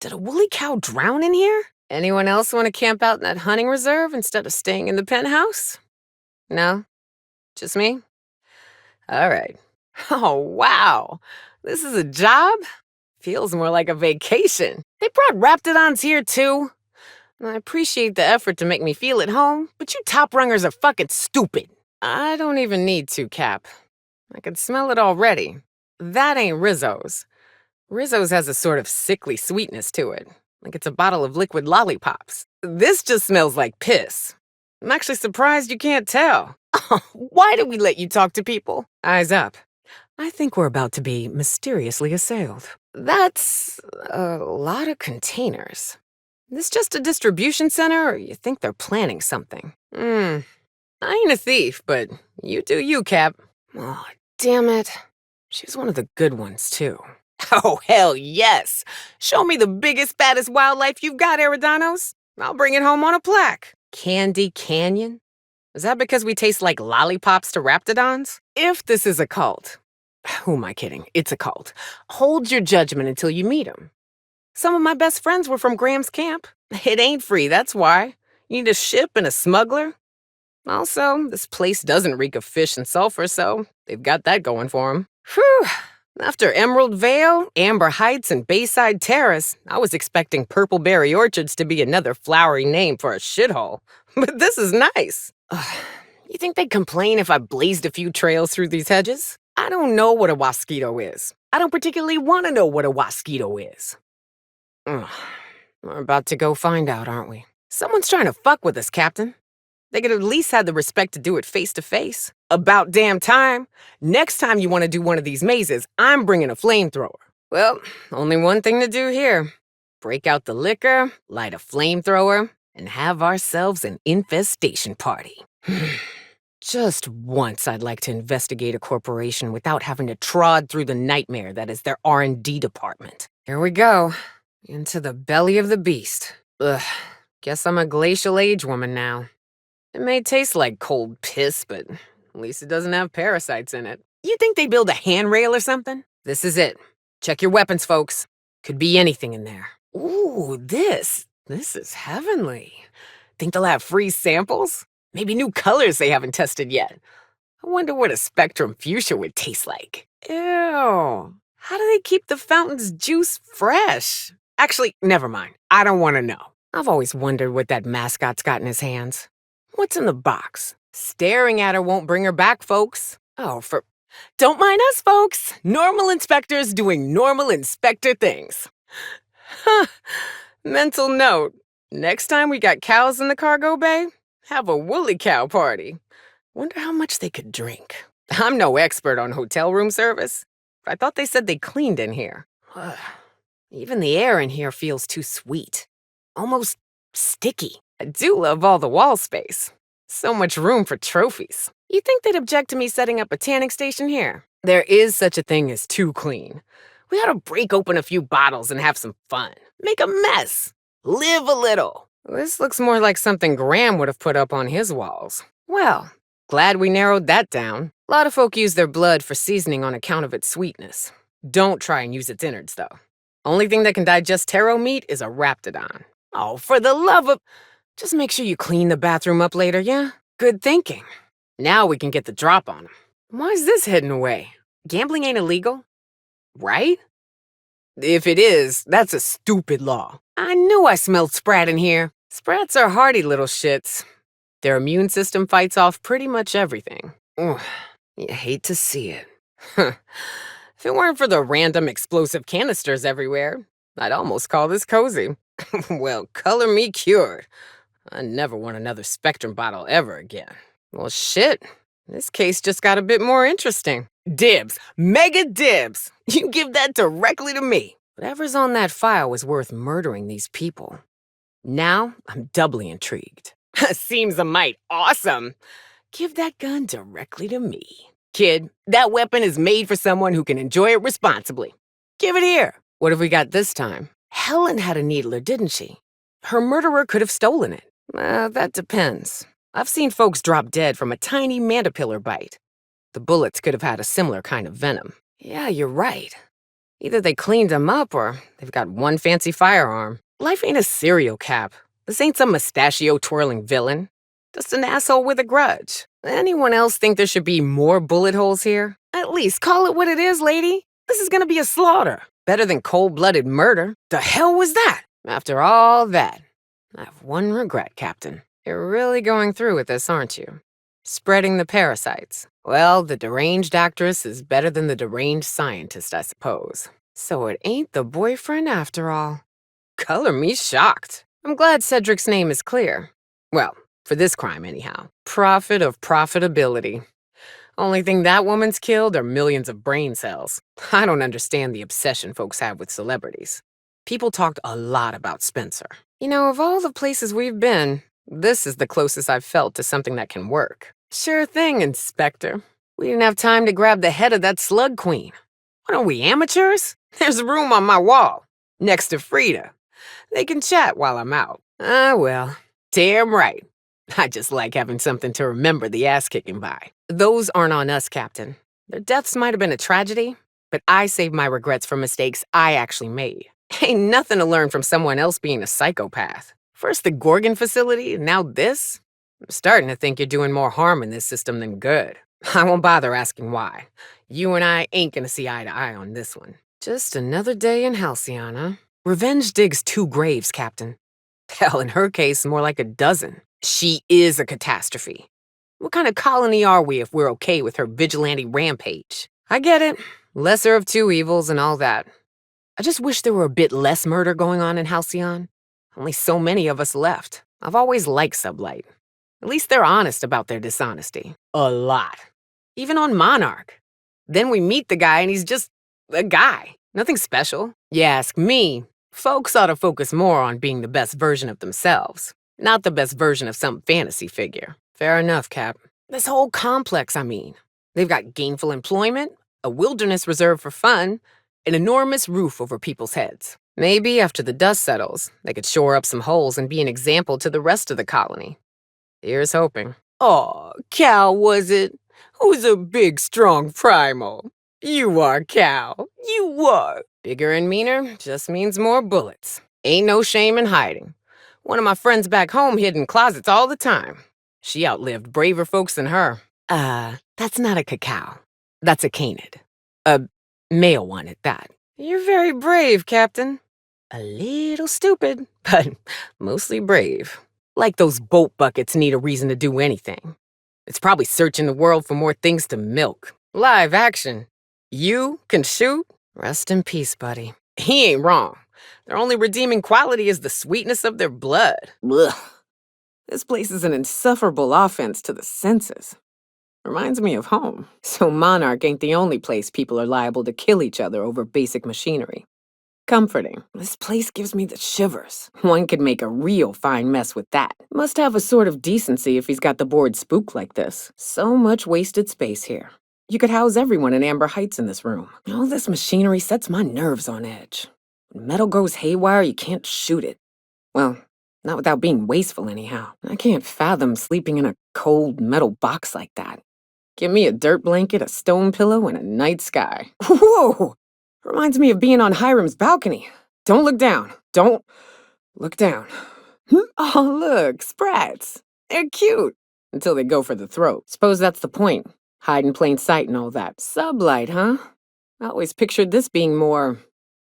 Did a woolly cow drown in here? Anyone else want to camp out in that hunting reserve instead of staying in the penthouse? No? Just me? All right. Oh, wow. This is a job? Feels more like a vacation. They brought Raptidons here, too. I appreciate the effort to make me feel at home, but you top rungers are fucking stupid. I don't even need to, Cap. I can smell it already. That ain't Rizzo's. Rizzo's has a sort of sickly sweetness to it, like it's a bottle of liquid lollipops. This just smells like piss. I'm actually surprised you can't tell. Why do we let you talk to people? Eyes up. I think we're about to be mysteriously assailed. That's a lot of containers. This just a distribution center, or you think they're planning something? I ain't a thief, but you do you, Cap. Oh, damn it. She's one of the good ones, too. Oh, hell yes! Show me the biggest, baddest wildlife you've got, Eridanos. I'll bring it home on a plaque. Candy Canyon? Is that because we taste like lollipops to raptidons? If this is a cult, who am I kidding? It's a cult. Hold your judgment until you meet them. Some of my best friends were from Graham's camp. It ain't free, that's why. You need a ship and a smuggler. Also, this place doesn't reek of fish and sulfur, so they've got that going for them. Whew. After Emerald Vale, Amber Heights, and Bayside Terrace, I was expecting Purpleberry Orchards to be another flowery name for a shithole. But this is nice. You think they'd complain if I blazed a few trails through these hedges? I don't know what a wasquito is. I don't particularly want to know what a wasquito is. We're about to go find out, aren't we? Someone's trying to fuck with us, Captain. They could at least have the respect to do it face to face. About damn time. Next time you want to do one of these mazes, I'm bringing a flamethrower. Well, only one thing to do here. Break out the liquor, light a flamethrower, and have ourselves an infestation party. Just once I'd like to investigate a corporation without having to trod through the nightmare that is their R&D department. Here we go. Into the belly of the beast. Ugh. Guess I'm a glacial age woman now. It may taste like cold piss, but at least it doesn't have parasites in it. You think they build a handrail or something? This is it. Check your weapons, folks. Could be anything in there. Ooh, this is heavenly. Think they'll have free samples? Maybe new colors they haven't tested yet. I wonder what a Spectrum Fuchsia would taste like. Ew. How do they keep the fountain's juice fresh? Actually, never mind. I don't want to know. I've always wondered what that mascot's got in his hands. What's in the box? Staring at her won't bring her back, folks. Oh, don't mind us, folks. Normal inspectors doing normal inspector things. Huh. Mental note. Next time we got cows in the cargo bay, have a woolly cow party. Wonder how much they could drink. I'm no expert on hotel room service, but I thought they said they cleaned in here. Even the air in here feels too sweet. Almost sticky. I do love all the wall space. So much room for trophies. You think they'd object to me setting up a tanning station here? There is such a thing as too clean. We ought to break open a few bottles and have some fun. Make a mess. Live a little. This looks more like something Graham would have put up on his walls. Well, glad we narrowed that down. A lot of folk use their blood for seasoning on account of its sweetness. Don't try and use its innards, though. Only thing that can digest taro meat is a raptidon. Oh, for the love of... Just make sure you clean the bathroom up later, yeah? Good thinking. Now we can get the drop on him. Why is this hidden away? Gambling ain't illegal, right? If it is, that's a stupid law. I knew I smelled sprat in here. Sprats are hardy little shits. Their immune system fights off pretty much everything. Ugh, you hate to see it. If it weren't for the random explosive canisters everywhere, I'd almost call this cozy. Well, color me cured. I never want another Spectrum bottle ever again. Well, shit. This case just got a bit more interesting. Dibs. Mega dibs. You give that directly to me. Whatever's on that file was worth murdering these people. Now, I'm doubly intrigued. Seems a mite awesome. Give that gun directly to me. Kid, that weapon is made for someone who can enjoy it responsibly. Give it here. What have we got this time? Helen had a needler, didn't she? Her murderer could have stolen it. That depends. I've seen folks drop dead from a tiny mandipillar bite. The bullets could have had a similar kind of venom. Yeah, you're right. Either they cleaned him up or they've got one fancy firearm. Life ain't a cereal cap. This ain't some mustachio-twirling villain. Just an asshole with a grudge. Anyone else think there should be more bullet holes here? At least call it what it is, lady. This is gonna be a slaughter. Better than cold-blooded murder. The hell was that? After all that, I have one regret, Captain. You're really going through with this, aren't you? Spreading the parasites. Well, the deranged actress is better than the deranged scientist, I suppose. So it ain't the boyfriend after all. Color me shocked. I'm glad Cedric's name is clear. Well, for this crime anyhow. Profit of profitability. Only thing that woman's killed are millions of brain cells. I don't understand the obsession folks have with celebrities. People talked a lot about Spencer. You know, of all the places we've been, this is the closest I've felt to something that can work. Sure thing, Inspector. We didn't have time to grab the head of that slug queen. What are we, amateurs? There's room on my wall, next to Frida. They can chat while I'm out. Ah, well, damn right. I just like having something to remember the ass-kicking by. Those aren't on us, Captain. Their deaths might have been a tragedy, but I save my regrets for mistakes I actually made. Ain't nothing to learn from someone else being a psychopath. First the Gorgon facility, and now this? I'm starting to think you're doing more harm in this system than good. I won't bother asking why. You and I ain't gonna see eye to eye on this one. Just another day in Halcyon, huh? Revenge digs 2 graves, Captain. Hell, in her case, more like a dozen. She is a catastrophe. What kind of colony are we if we're okay with her vigilante rampage? I get it. Lesser of 2 evils and all that. I just wish there were a bit less murder going on in Halcyon. Only so many of us left. I've always liked Sublight. At least they're honest about their dishonesty. A lot. Even on Monarch. Then we meet the guy and he's just a guy. Nothing special. You ask me, folks ought to focus more on being the best version of themselves, not the best version of some fantasy figure. Fair enough, Cap. This whole complex, I mean. They've got gainful employment, a wilderness reserve for fun, an enormous roof over people's heads. Maybe after the dust settles, they could shore up some holes and be an example to the rest of the colony. Here's hoping. Aw, Cal, was it? Who's a big, strong primal? You are, Cal. You are. Bigger and meaner just means more bullets. Ain't no shame in hiding. One of my friends back home hid in closets all the time. She outlived braver folks than her. That's not a cacao. That's a canid. A male one at that. You're very brave, Captain. A little stupid, but mostly brave. Like those boat buckets need a reason to do anything. It's probably searching the world for more things to milk. Live action. You can shoot? Rest in peace, buddy. He ain't wrong. Their only redeeming quality is the sweetness of their blood. Ugh. This place is an insufferable offense to the senses. Reminds me of home. So Monarch ain't the only place people are liable to kill each other over basic machinery. Comforting. This place gives me the shivers. One could make a real fine mess with that. Must have a sort of decency if he's got the board spooked like this. So much wasted space here. You could house everyone in Amber Heights in this room. All this machinery sets my nerves on edge. When metal goes haywire, you can't shoot it. Well, not without being wasteful anyhow. I can't fathom sleeping in a cold metal box like that. Give me a dirt blanket, a stone pillow, and a night sky. Whoa! Reminds me of being on Hiram's balcony. Don't look down. Don't look down. Oh, look, sprats. They're cute. Until they go for the throat. Suppose that's the point. Hide in plain sight and all that. Sublight, huh? I always pictured this being more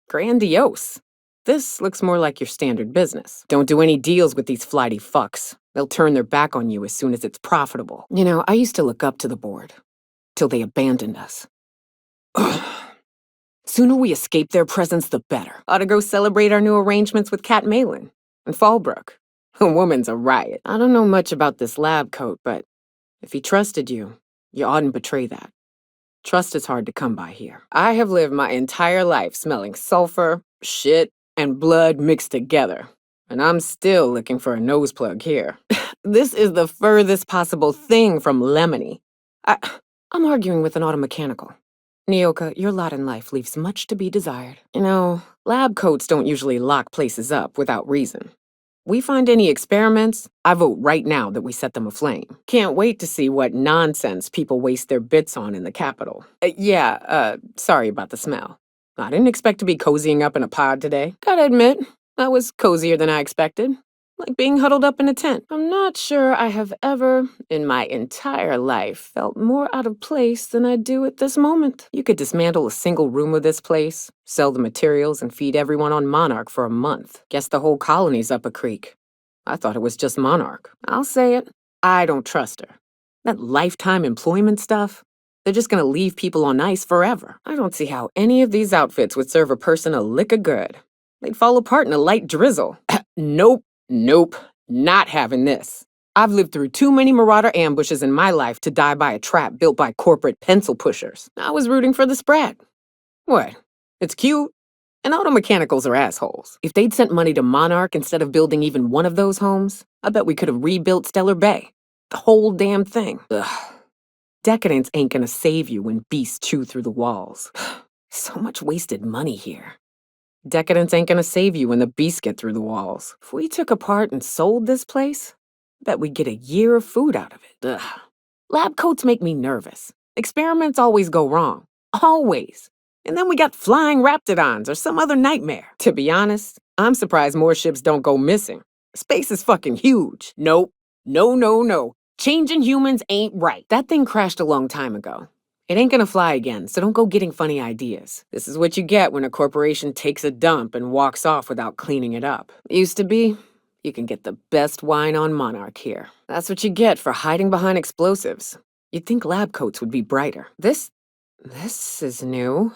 grandiose. This looks more like your standard business. Don't do any deals with these flighty fucks. They'll turn their back on you as soon as it's profitable. You know, I used to look up to the board. Till they abandoned us. Sooner we escape their presence, the better. Ought to go celebrate our new arrangements with Cat Malin and Fallbrook. A woman's a riot. I don't know much about this lab coat, but if he trusted you, you oughtn't betray that. Trust is hard to come by here. I have lived my entire life smelling sulfur, shit, and blood mixed together. And I'm still looking for a nose plug here. This is the furthest possible thing from lemony. I'm arguing with an automechanical. Nyoka, your lot in life leaves much to be desired. You know, lab coats don't usually lock places up without reason. We find any experiments, I vote right now that we set them aflame. Can't wait to see what nonsense people waste their bits on in the Capitol. Sorry about the smell. I didn't expect to be cozying up in a pod today. Gotta admit, that was cozier than I expected. Like being huddled up in a tent. I'm not sure I have ever, in my entire life, felt more out of place than I do at this moment. You could dismantle a single room of this place, sell the materials, and feed everyone on Monarch for a month. Guess the whole colony's up a creek. I thought it was just Monarch. I'll say it, I don't trust her. That lifetime employment stuff, they're just gonna leave people on ice forever. I don't see how any of these outfits would serve a person a lick of good. They'd fall apart in a light drizzle. Nope. Nope, not having this. I've lived through too many marauder ambushes in my life to die by a trap built by corporate pencil pushers. I was rooting for the spread. What? It's cute. And auto mechanicals are assholes. If they'd sent money to Monarch instead of building even one of those homes, I bet we could have rebuilt Stellar Bay. The whole damn thing. Ugh. Decadence ain't gonna save you when beasts chew through the walls. So much wasted money here. Decadence ain't gonna save you when the beasts get through the walls. If we took apart and sold this place, I bet we'd get a year of food out of it. Ugh. Lab coats make me nervous. Experiments always go wrong. Always. And then we got flying raptidons or some other nightmare. To be honest, I'm surprised more ships don't go missing. Space is fucking huge. Nope. No, no, no. Changing humans ain't right. That thing crashed a long time ago. It ain't gonna fly again, so don't go getting funny ideas. This is what you get when a corporation takes a dump and walks off without cleaning it up. Used to be, you can get the best wine on Monarch here. That's what you get for hiding behind explosives. You'd think lab coats would be brighter. This is new.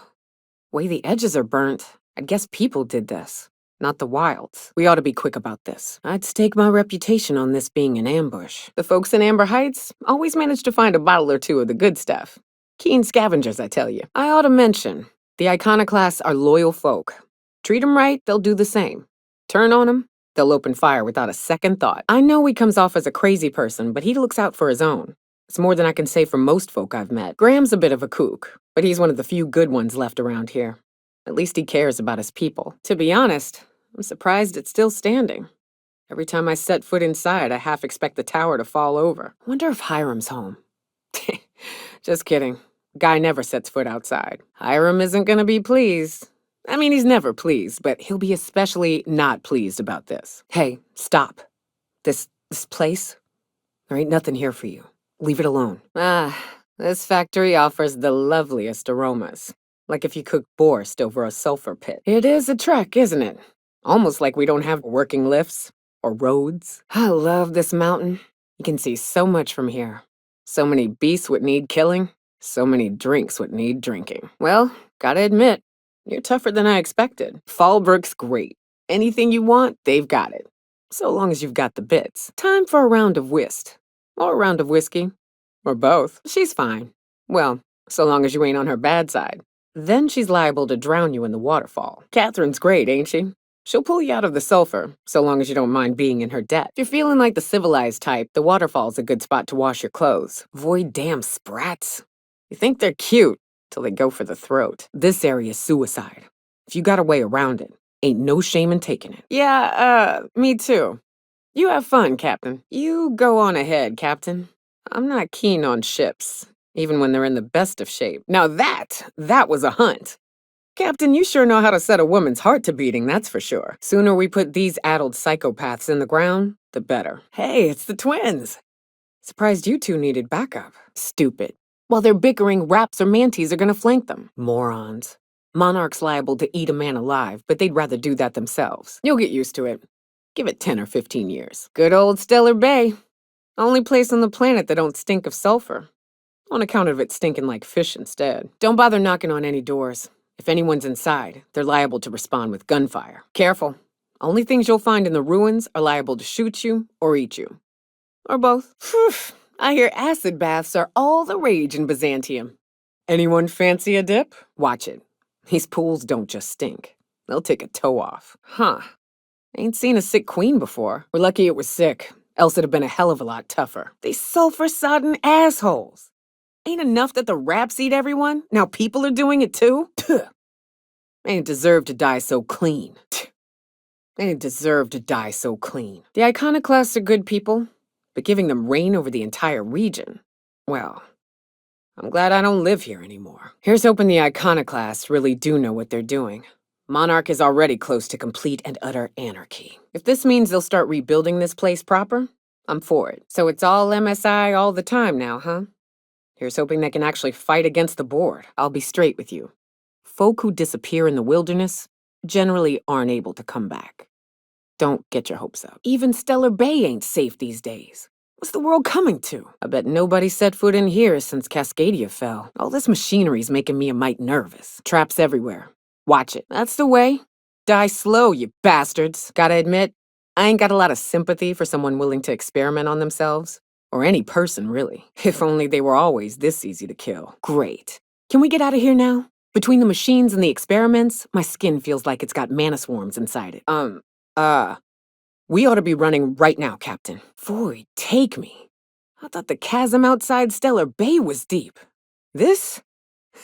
Way the edges are burnt. I guess people did this, not the wilds. We ought to be quick about this. I'd stake my reputation on this being an ambush. The folks in Amber Heights always manage to find a bottle or two of the good stuff. Keen scavengers, I tell you. I ought to mention, the Iconoclasts are loyal folk. Treat 'em right, they'll do the same. Turn on 'em, they'll open fire without a second thought. I know he comes off as a crazy person, but he looks out for his own. It's more than I can say for most folk I've met. Graham's a bit of a kook, but he's one of the few good ones left around here. At least he cares about his people. To be honest, I'm surprised it's still standing. Every time I set foot inside, I half expect the tower to fall over. Wonder if Hiram's home. Just kidding. Guy never sets foot outside. Hiram isn't gonna be pleased. I mean, he's never pleased, but he'll be especially not pleased about this. Hey, stop. This place? There ain't nothing here for you. Leave it alone. This factory offers the loveliest aromas. Like if you cook borscht over a sulfur pit. It is a trek, isn't it? Almost like we don't have working lifts or roads. I love this mountain. You can see so much from here. So many beasts would need killing. So many drinks would need drinking. Well, gotta admit, you're tougher than I expected. Fallbrook's great. Anything you want, they've got it. So long as you've got the bits. Time for a round of whist. Or a round of whiskey. Or both. She's fine. Well, so long as you ain't on her bad side. Then she's liable to drown you in the waterfall. Catherine's great, ain't she? She'll pull you out of the sulfur, so long as you don't mind being in her debt. If you're feeling like the civilized type, the waterfall's a good spot to wash your clothes. Avoid damn sprats. You think they're cute, till they go for the throat. This area's suicide. If you got a way around it, ain't no shame in taking it. Yeah, me too. You have fun, Captain. You go on ahead, Captain. I'm not keen on ships, even when they're in the best of shape. Now that was a hunt. Captain, you sure know how to set a woman's heart to beating, that's for sure. Sooner we put these addled psychopaths in the ground, the better. Hey, it's the twins. Surprised you two needed backup. Stupid. While they're bickering, raps or manties are gonna flank them. Morons. Monarch's liable to eat a man alive, but they'd rather do that themselves. You'll get used to it. Give it 10 or 15 years. Good old Stellar Bay. Only place on the planet that don't stink of sulfur. On account of it stinking like fish instead. Don't bother knocking on any doors. If anyone's inside, they're liable to respond with gunfire. Careful. Only things you'll find in the ruins are liable to shoot you or eat you. Or both. Phew. I hear acid baths are all the rage in Byzantium. Anyone fancy a dip? Watch it. These pools don't just stink. They'll take a toe off. Huh. Ain't seen a sick queen before. We're lucky it was sick. Else it'd have been a hell of a lot tougher. These sulfur-sodden assholes. Ain't enough that the raps eat everyone? Now people are doing it too? Tuh. Ain't deserve to die so clean. They didn't deserve to die so clean. The Iconoclasts are good people, but giving them reign over the entire region, well, I'm glad I don't live here anymore. Here's hoping the Iconoclasts really do know what they're doing. Monarch is already close to complete and utter anarchy. If this means they'll start rebuilding this place proper, I'm for it. So it's all MSI all the time now, huh? Here's hoping they can actually fight against the board. I'll be straight with you. Folk who disappear in the wilderness generally aren't able to come back. Don't get your hopes up. Even Stellar Bay ain't safe these days. What's the world coming to? I bet nobody set foot in here since Cascadia fell. All this machinery's making me a mite nervous. Traps everywhere. Watch it. That's the way. Die slow, you bastards. Gotta admit, I ain't got a lot of sympathy for someone willing to experiment on themselves. Or any person, really. If only they were always this easy to kill. Great. Can we get out of here now? Between the machines and the experiments, my skin feels like it's got mana swarms inside it. We ought to be running right now, Captain. Void, take me. I thought the chasm outside Stellar Bay was deep. This?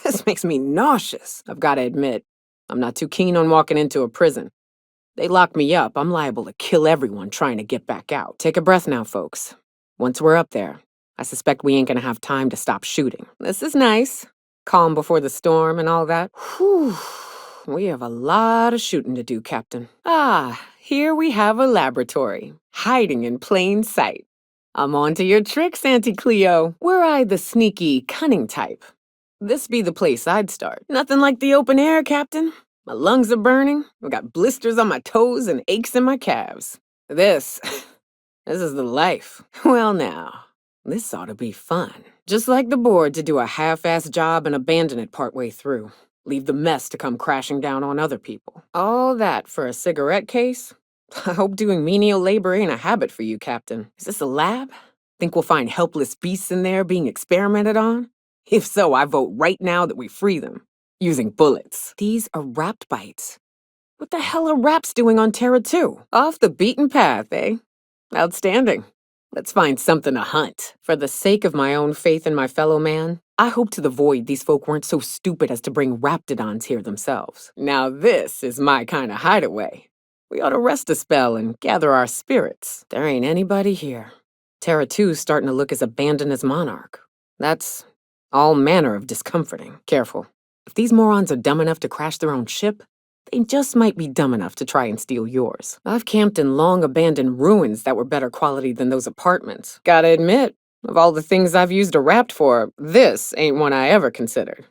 This makes me nauseous. I've got to admit, I'm not too keen on walking into a prison. They lock me up, I'm liable to kill everyone trying to get back out. Take a breath now, folks. Once we're up there, I suspect we ain't gonna have time to stop shooting. This is nice. Calm before the storm and all that. Whew. We have a lot of shooting to do, Captain. Ah, here we have a laboratory, hiding in plain sight. I'm on to your tricks, Auntie Cleo. Were I the sneaky, cunning type, this be the place I'd start. Nothing like the open air, Captain. My lungs are burning, I've got blisters on my toes and aches in my calves. This is the life. Well now, this ought to be fun. Just like the board to do a half-assed job and abandon it partway through. Leave the mess to come crashing down on other people. All that for a cigarette case? I hope doing menial labor ain't a habit for you, Captain. Is this a lab? Think we'll find helpless beasts in there being experimented on? If so, I vote right now that we free them. Using bullets. These are rapt bites. What the hell are raps doing on Terra 2? Off the beaten path, eh? Outstanding. Let's find something to hunt. For the sake of my own faith in my fellow man, I hope to the void these folk weren't so stupid as to bring raptidons here themselves. Now this is my kind of hideaway. We ought to rest a spell and gather our spirits. There ain't anybody here. Terra 2's starting to look as abandoned as Monarch. That's all manner of discomforting. Careful. If these morons are dumb enough to crash their own ship, they just might be dumb enough to try and steal yours. I've camped in long-abandoned ruins that were better quality than those apartments. Gotta admit, of all the things I've used a rapt for, this ain't one I ever considered.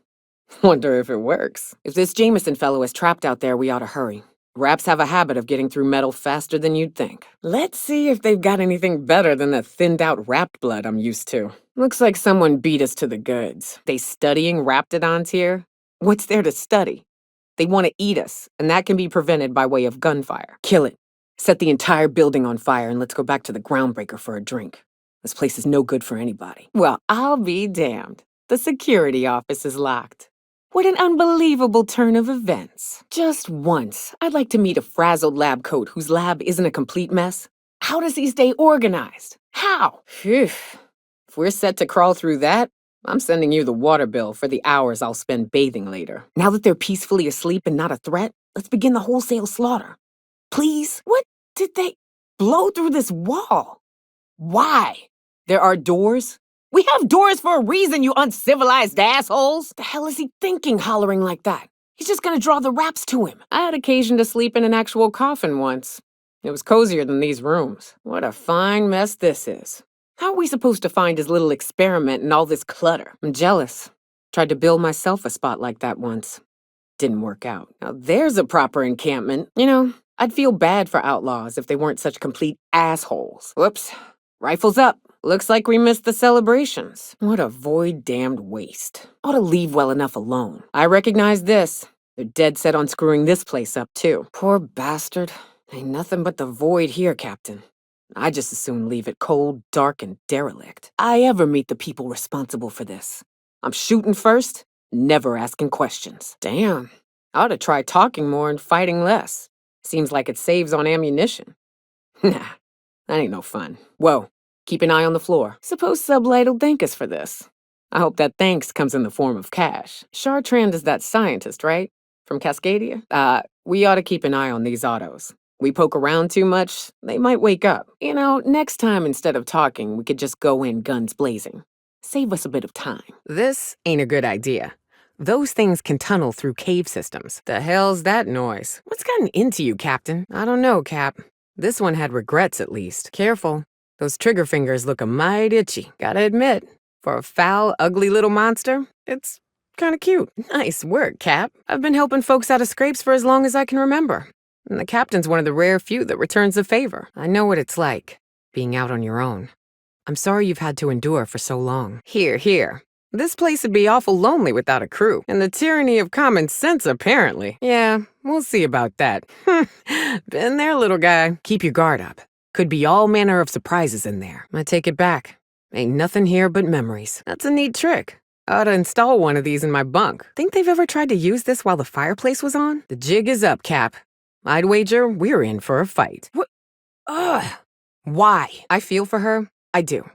Wonder if it works. If this Jameson fellow is trapped out there, we ought to hurry. Raps have a habit of getting through metal faster than you'd think. Let's see if they've got anything better than the thinned-out rapt blood I'm used to. Looks like someone beat us to the goods. They studying raptidons here? What's there to study? They want to eat us, and that can be prevented by way of gunfire. Kill it. Set the entire building on fire, and let's go back to the groundbreaker for a drink. This place is no good for anybody. Well, I'll be damned. The security office is locked. What an unbelievable turn of events. Just once, I'd like to meet a frazzled lab coat whose lab isn't a complete mess. How does he stay organized? How? Phew. If we're set to crawl through that, I'm sending you the water bill for the hours I'll spend bathing later. Now that they're peacefully asleep and not a threat, let's begin the wholesale slaughter. Please? What did they blow through this wall? Why? There are doors? We have doors for a reason, you uncivilized assholes! The hell is he thinking, hollering like that? He's just gonna draw the raps to him. I had occasion to sleep in an actual coffin once. It was cozier than these rooms. What a fine mess this is. How are we supposed to find his little experiment in all this clutter? I'm jealous. Tried to build myself a spot like that once. Didn't work out. Now there's a proper encampment. You know, I'd feel bad for outlaws if they weren't such complete assholes. Whoops. Rifles up. Looks like we missed the celebrations. What a void-damned waste. Ought to leave well enough alone. I recognize this. They're dead set on screwing this place up, too. Poor bastard. Ain't nothing but the void here, Captain. I just as soon leave it cold, dark, and derelict. I ever meet the people responsible for this. I'm shooting first, never asking questions. Damn. I ought to try talking more and fighting less. Seems like it saves on ammunition. Nah, that ain't no fun. Whoa. Keep an eye on the floor. Suppose Sublight'll thank us for this. I hope that thanks comes in the form of cash. Chartrand is that scientist, right? From Cascadia? We ought to keep an eye on these autos. We poke around too much, they might wake up. Next time instead of talking, we could just go in guns blazing. Save us a bit of time. This ain't a good idea. Those things can tunnel through cave systems. The hell's that noise? What's gotten into you, Captain? I don't know, Cap. This one had regrets at least. Careful. Those trigger fingers look a mite itchy, gotta admit. For a foul, ugly little monster, it's kinda cute. Nice work, Cap. I've been helping folks out of scrapes for as long as I can remember. And the Captain's one of the rare few that returns the favor. I know what it's like, being out on your own. I'm sorry you've had to endure for so long. Here. This place would be awful lonely without a crew. And the tyranny of common sense, apparently. Yeah, we'll see about that. Been there, little guy. Keep your guard up. Could be all manner of surprises in there. I take it back. Ain't nothing here but memories. That's a neat trick. I ought to install one of these in my bunk. Think they've ever tried to use this while the fireplace was on? The jig is up, Cap. I'd wager we're in for a fight. What? Ugh. Why? I feel for her. I do.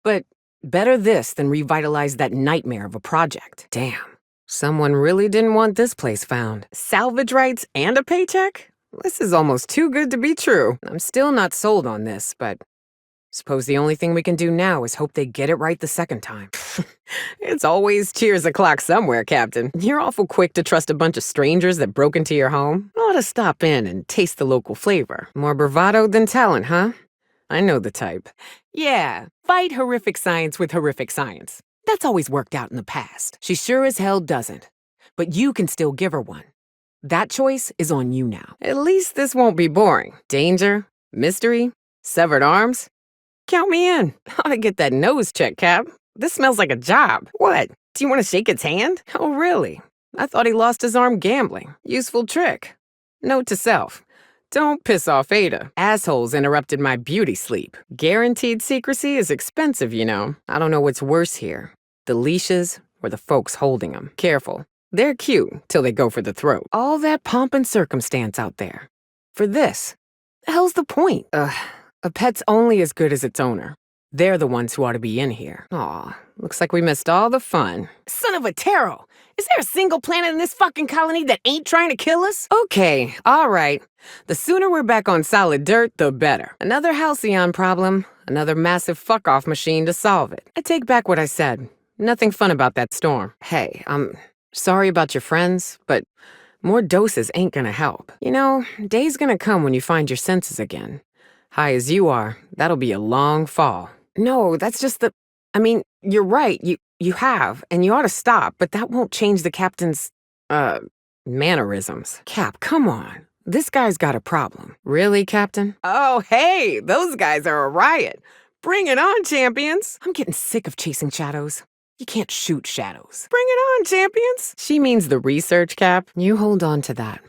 But better this than revitalize that nightmare of a project. Damn. Someone really didn't want this place found. Salvage rights and a paycheck? This is almost too good to be true. I'm still not sold on this, but suppose the only thing we can do now is hope they get it right the second time. It's always cheers o'clock somewhere, Captain. You're awful quick to trust a bunch of strangers that broke into your home. Ought to stop in and taste the local flavor. More bravado than talent, huh? I know the type. Yeah, fight horrific science with horrific science. That's always worked out in the past. She sure as hell doesn't. But you can still give her one. That choice is on you now. At least this won't be boring. Danger, mystery, severed arms. Count me in. Ought to get that nose checked, Cap. This smells like a job. What? Do you want to shake its hand? Oh, really? I thought he lost his arm gambling. Useful trick. Note to self. Don't piss off Ada. Assholes interrupted my beauty sleep. Guaranteed secrecy is expensive, you know. I don't know what's worse here. The leashes or the folks holding them. Careful. They're cute till they go for the throat. All that pomp and circumstance out there. For this. The hell's the point? A pet's only as good as its owner. They're the ones who ought to be in here. Aw, looks like we missed all the fun. Son of a taro! Is there a single planet in this fucking colony that ain't trying to kill us? Okay, all right. The sooner we're back on solid dirt, the better. Another halcyon problem, another massive fuck-off machine to solve it. I take back what I said. Nothing fun about that storm. Hey, I'm sorry about your friends, but more doses ain't gonna help. Day's gonna come when you find your senses again. High as you are, that'll be a long fall. No, that's just you're right, you have, and you ought to stop, but that won't change the captain's, mannerisms. Cap, come on. This guy's got a problem. Really, Captain? Oh, hey, those guys are a riot. Bring it on, champions. I'm getting sick of chasing shadows. You can't shoot shadows. Bring it on, champions. She means the research, Cap. You hold on to that.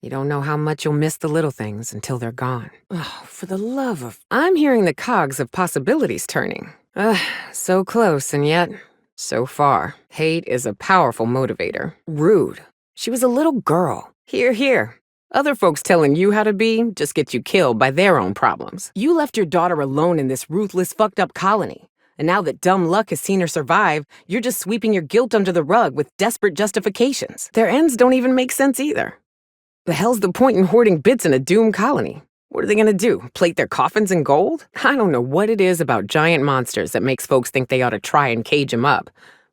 You don't know how much you'll miss the little things until they're gone. Oh, for the love of... I'm hearing the cogs of possibilities turning. So close and yet so far. Hate is a powerful motivator. Rude. She was a little girl. Here. Other folks telling you how to be just get you killed by their own problems. You left your daughter alone in this ruthless, fucked up colony. And now that dumb luck has seen her survive, you're just sweeping your guilt under the rug with desperate justifications. Their ends don't even make sense either. The hell's the point in hoarding bits in a doomed colony? What are they gonna do, plate their coffins in gold? I don't know what it is about giant monsters that makes folks think they ought to try and cage them up.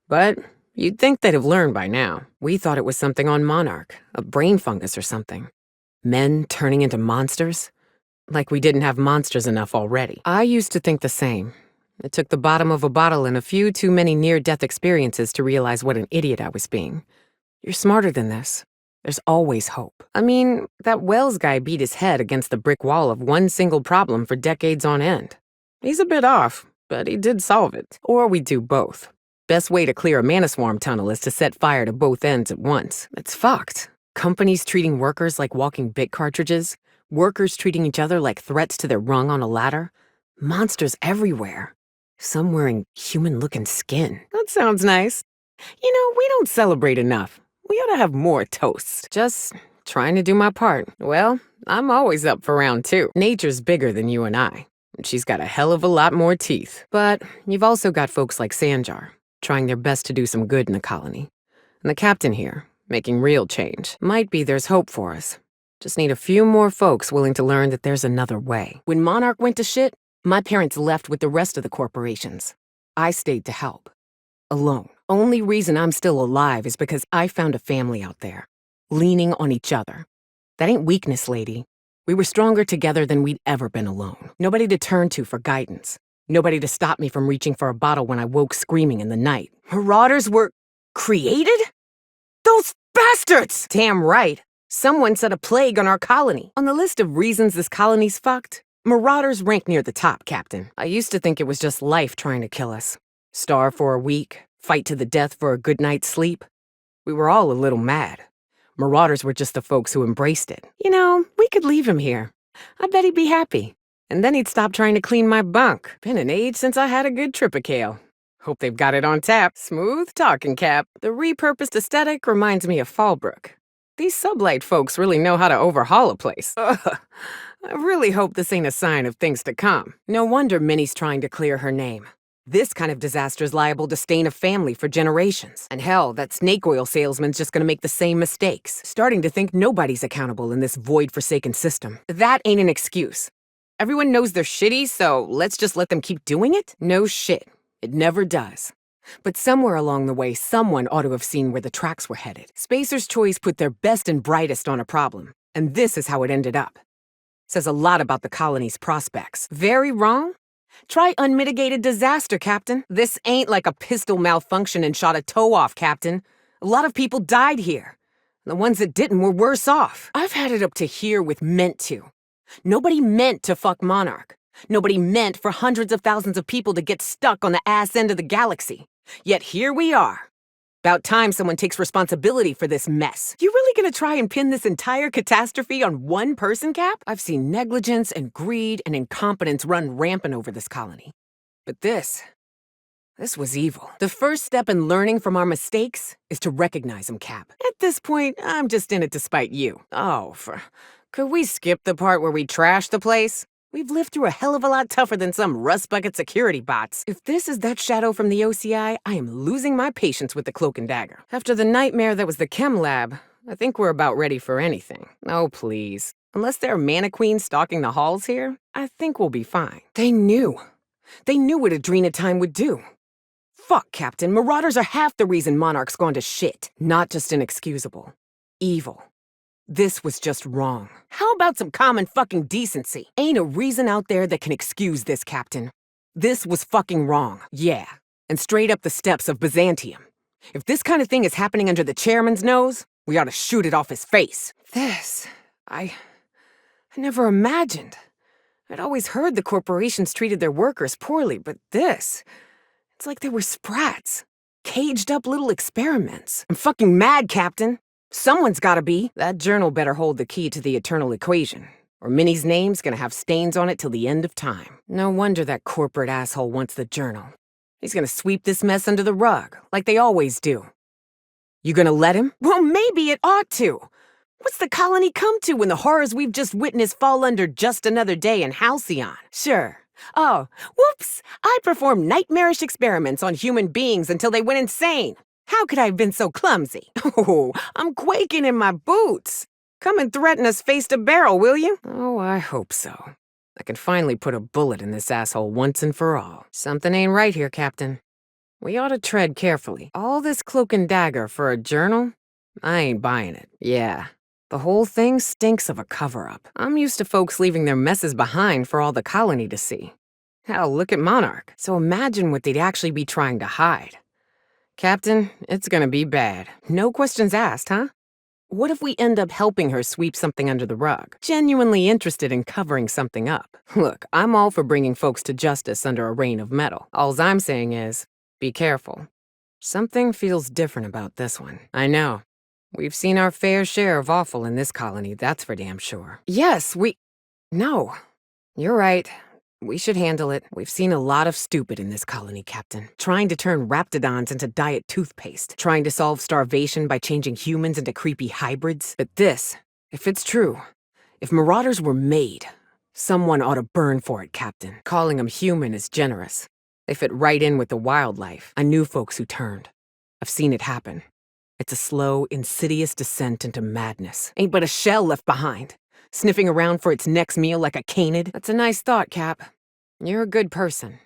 But you'd think they'd have learned by now. We thought it was something on Monarch, a brain fungus or something. Men turning into monsters? Like we didn't have monsters enough already. I used to think the same. It took the bottom of a bottle and a few too many near-death experiences to realize what an idiot I was being. You're smarter than this. There's always hope. I mean, that Wells guy beat his head against the brick wall of one single problem for decades on end. He's a bit off, but he did solve it. Or we do both. Best way to clear a maniswarm tunnel is to set fire to both ends at once. It's fucked. Companies treating workers like walking bit cartridges. Workers treating each other like threats to their rung on a ladder. Monsters everywhere. Some wearing human-looking skin. That sounds nice. We don't celebrate enough. We ought to have more toasts. Just trying to do my part. Well, I'm always up for round two. Nature's bigger than you and I. She's got a hell of a lot more teeth. But you've also got folks like Sanjar, trying their best to do some good in the colony. And the captain here, making real change. Might be there's hope for us. Just need a few more folks willing to learn that there's another way. When Monarch went to shit, my parents left with the rest of the corporations. I stayed to help. Alone. Only reason I'm still alive is because I found a family out there, leaning on each other. That ain't weakness, lady. We were stronger together than we'd ever been alone. Nobody to turn to for guidance. Nobody to stop me from reaching for a bottle when I woke screaming in the night. Marauders were created? Those bastards! Damn right. Someone set a plague on our colony. On the list of reasons this colony's fucked, Marauders rank near the top, Captain. I used to think it was just life trying to kill us. Starve for a week, fight to the death for a good night's sleep. We were all a little mad. Marauders were just the folks who embraced it. You know, we could leave him here. I bet he'd be happy. And then he'd stop trying to clean my bunk. Been an age since I had a good Tripicale. Hope they've got it on tap. Smooth talking, Cap. The repurposed aesthetic reminds me of Fallbrook. These sublight folks really know how to overhaul a place. Ugh. I really hope this ain't a sign of things to come. No wonder Minnie's trying to clear her name. This kind of disaster's liable to stain a family for generations. And hell, that snake oil salesman's just gonna make the same mistakes, starting to think nobody's accountable in this void-forsaken system. That ain't an excuse. Everyone knows they're shitty, so let's just let them keep doing it? No shit. It never does. But somewhere along the way, someone ought to have seen where the tracks were headed. Spacer's Choice put their best and brightest on a problem, and this is how it ended up. Says a lot about the colony's prospects. Very wrong? Try unmitigated disaster, Captain. This ain't like a pistol malfunction and shot a toe off, Captain. A lot of people died here. The ones that didn't were worse off. I've had it up to here with meant to. Nobody meant to fuck Monarch. Nobody meant for hundreds of thousands of people to get stuck on the ass end of the galaxy. Yet here we are. About time someone takes responsibility for this mess. You really gonna try and pin this entire catastrophe on one person, Cap? I've seen negligence and greed and incompetence run rampant over this colony. But this was evil. The first step in learning from our mistakes is to recognize them, Cap. At this point, I'm just in it to spite you. Could we skip the part where we trashed the place? We've lived through a hell of a lot tougher than some rust bucket security bots. If this is that shadow from the OCI, I am losing my patience with the Cloak and Dagger. After the nightmare that was the chem lab, I think we're about ready for anything. Oh, please. Unless there are mana queens stalking the halls here, I think we'll be fine. They knew. They knew what Adrena Time would do. Fuck, Captain. Marauders are half the reason Monarch's gone to shit. Not just inexcusable. Evil. This was just wrong. How about some common fucking decency? Ain't a reason out there that can excuse this, Captain. This was fucking wrong. Yeah. And straight up the steps of Byzantium. If this kind of thing is happening under the chairman's nose, we ought to shoot it off his face. I never imagined. I'd always heard the corporations treated their workers poorly, but it's like they were sprats. Caged up little experiments. I'm fucking mad, Captain. Someone's gotta be. That journal better hold the key to the eternal equation, or Minnie's name's gonna have stains on it till the end of time. No wonder that corporate asshole wants the journal. He's gonna sweep this mess under the rug, like they always do. You gonna let him? Well, maybe it ought to. What's the colony come to when the horrors we've just witnessed fall under just another day in Halcyon? Sure. Oh, whoops! I performed nightmarish experiments on human beings until they went insane. How could I have been so clumsy? Oh, I'm quaking in my boots. Come and threaten us face to barrel, will you? Oh, I hope so. I can finally put a bullet in this asshole once and for all. Something ain't right here, Captain. We ought to tread carefully. All this cloak and dagger for a journal? I ain't buying it. Yeah. The whole thing stinks of a cover-up. I'm used to folks leaving their messes behind for all the colony to see. Hell, look at Monarch. So imagine what they'd actually be trying to hide. Captain, it's gonna be bad. No questions asked, huh? What if we end up helping her sweep something under the rug? Genuinely interested in covering something up. Look, I'm all for bringing folks to justice under a rain of metal. Alls I'm saying is, be careful. Something feels different about this one. I know. We've seen our fair share of awful in this colony, that's for damn sure. Yes, No. You're right. We should handle it. We've seen a lot of stupid in this colony, Captain. Trying to turn raptidons into diet toothpaste. Trying to solve starvation by changing humans into creepy hybrids. But this, if it's true, if Marauders were made, someone ought to burn for it, Captain. Calling them human is generous. They fit right in with the wildlife. I knew folks who turned. I've seen it happen. It's a slow, insidious descent into madness. Ain't but a shell left behind, sniffing around for its next meal like a canid. That's a nice thought, Cap. You're a good person.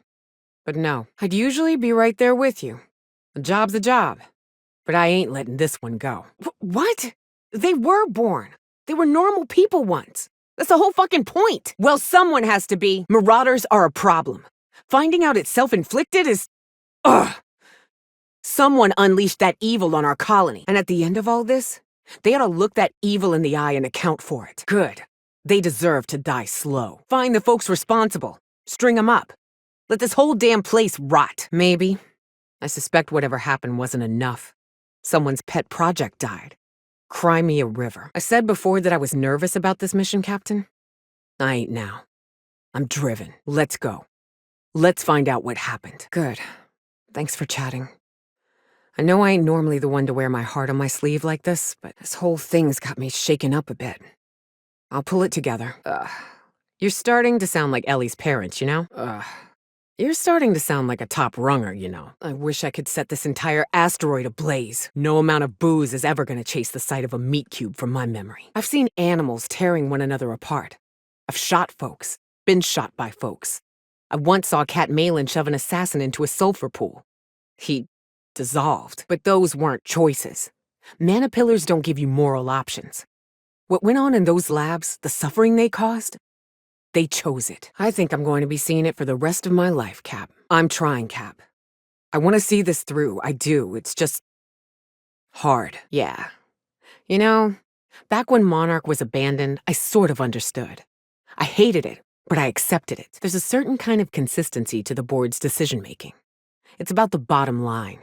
But no, I'd usually be right there with you. A job's a job. But I ain't letting this one go. What? They were born. They were normal people once. That's the whole fucking point. Well, someone has to be. Marauders are a problem. Finding out it's self-inflicted is... Ugh. Someone unleashed that evil on our colony. And at the end of all this, they ought to look that evil in the eye and account for it. Good. They deserve to die slow. Find the folks responsible. String them up. Let this whole damn place rot. Maybe. I suspect whatever happened wasn't enough. Someone's pet project died. Cry me a river. I said before that I was nervous about this mission, Captain. I ain't now. I'm driven. Let's go. Let's find out what happened. Good. Thanks for chatting. I know I ain't normally the one to wear my heart on my sleeve like this, but this whole thing's got me shaken up a bit. I'll pull it together. You're starting to sound like Ellie's parents, you know? You're starting to sound like a top runger, you know. I wish I could set this entire asteroid ablaze. No amount of booze is ever gonna chase the sight of a meat cube from my memory. I've seen animals tearing one another apart. I've shot folks, been shot by folks. I once saw Cat Malin shove an assassin into a sulfur pool. He dissolved, but those weren't choices. Mana pillars don't give you moral options. What went on in those labs, the suffering they caused, they chose it. I think I'm going to be seeing it for the rest of my life, Cap. I'm trying, Cap. I want to see this through, I do. It's just... hard. Yeah. You know, back when Monarch was abandoned, I sort of understood. I hated it, but I accepted it. There's a certain kind of consistency to the board's decision-making. It's about the bottom line.